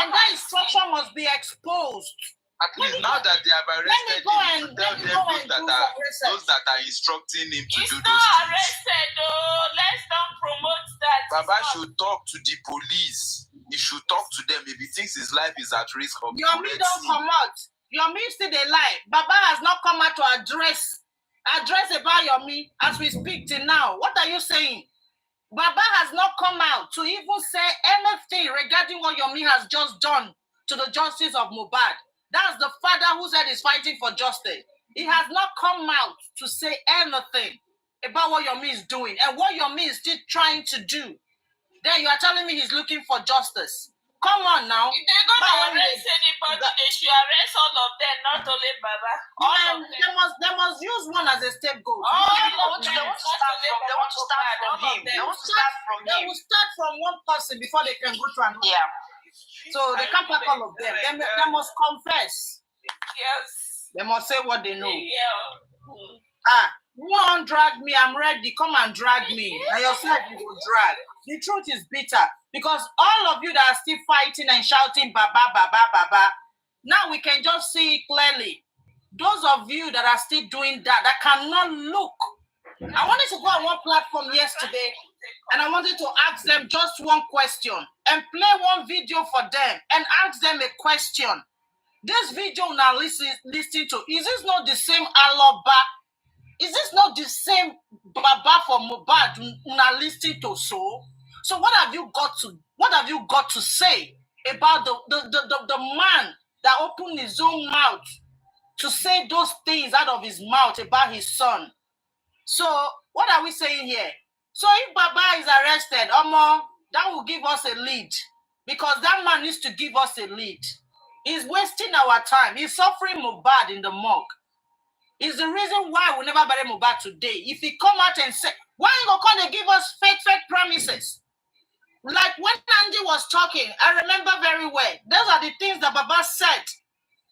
And that instruction must be exposed. At least now that they have arrested him, tell them those that are instructing him to do those things. He's not arrested though. Let's not promote that. Baba should talk to the police. He should talk to them if he thinks his life is at risk of Yomi don't come out. Yomi still they lie. Baba has not come out to address about Yomi as we speak till now. What are you saying? Baba has not come out to even say anything regarding what Yomi has just done to the justice of Mohbad. That's the father who said he's fighting for justice. He has not come out to say anything about what Yomi is doing and what Yomi is still trying to do. Then you are telling me he's looking for justice. Come on now. If they're going to arrest anybody, they should arrest all of them, not only Baba. All of them. They must use one as a scapegoat. They want to start from him. They will start from one person before they can go to another. Yeah. So they can't pack all of them. They must confess. Yes. They must say what they know. Yeah. You want to drag me? I'm ready. Come and drag me. And yourself, you will drag. The truth is bitter. Because all of you that are still fighting and shouting, Baba, Baba, Baba, now we can just see it clearly. Those of you that are still doing that cannot look. I wanted to go on one platform yesterday and I wanted to ask them just one question and play one video for them and ask them a question. This video now listening to, is this not the same Aloba? Is this not the same Baba for Mohbad now listening to So what have you got to say about the man that opened his own mouth to say those things out of his mouth about his son? So what are we saying here? So if Baba is arrested, That will give us a lead. Because that man needs to give us a lead. He's wasting our time. He's suffering Mohbad in the morgue. It's the reason why we never bury Mohbad today. If he come out and say, why you go come and give us fake promises? Like when Andy was talking, I remember very well. Those are the things that Baba said.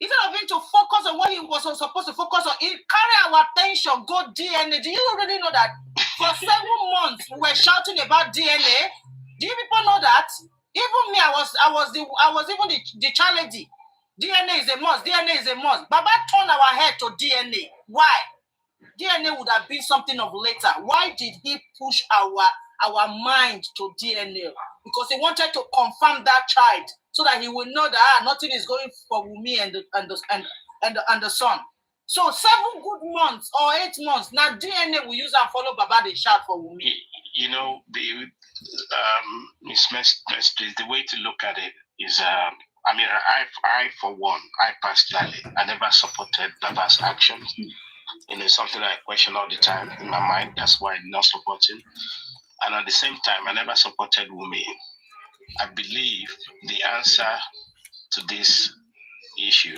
Instead of him to focus on what he was supposed to focus on, he carry our attention, go DNA. Do you already know that for 7 months we were shouting about DNA? Do you people know that? Even me, I was even the challenge. DNA is a must. DNA is a must. Baba turned our head to DNA. Why? DNA would have been something of later. Why did he push our mind to DNA? Because he wanted to confirm that child so that he would know that nothing is going for Wumi and the son. So 7 good months or 8 months. Now DNA will use and follow Baba the shout for Wumi. You know, Miss Mestre, the way to look at it is I mean, I for one, I personally, I never supported Baba's actions. You know, something I question all the time in my mind. That's why I'm not supporting. And at the same time, I never supported Wumi. I believe the answer to this issue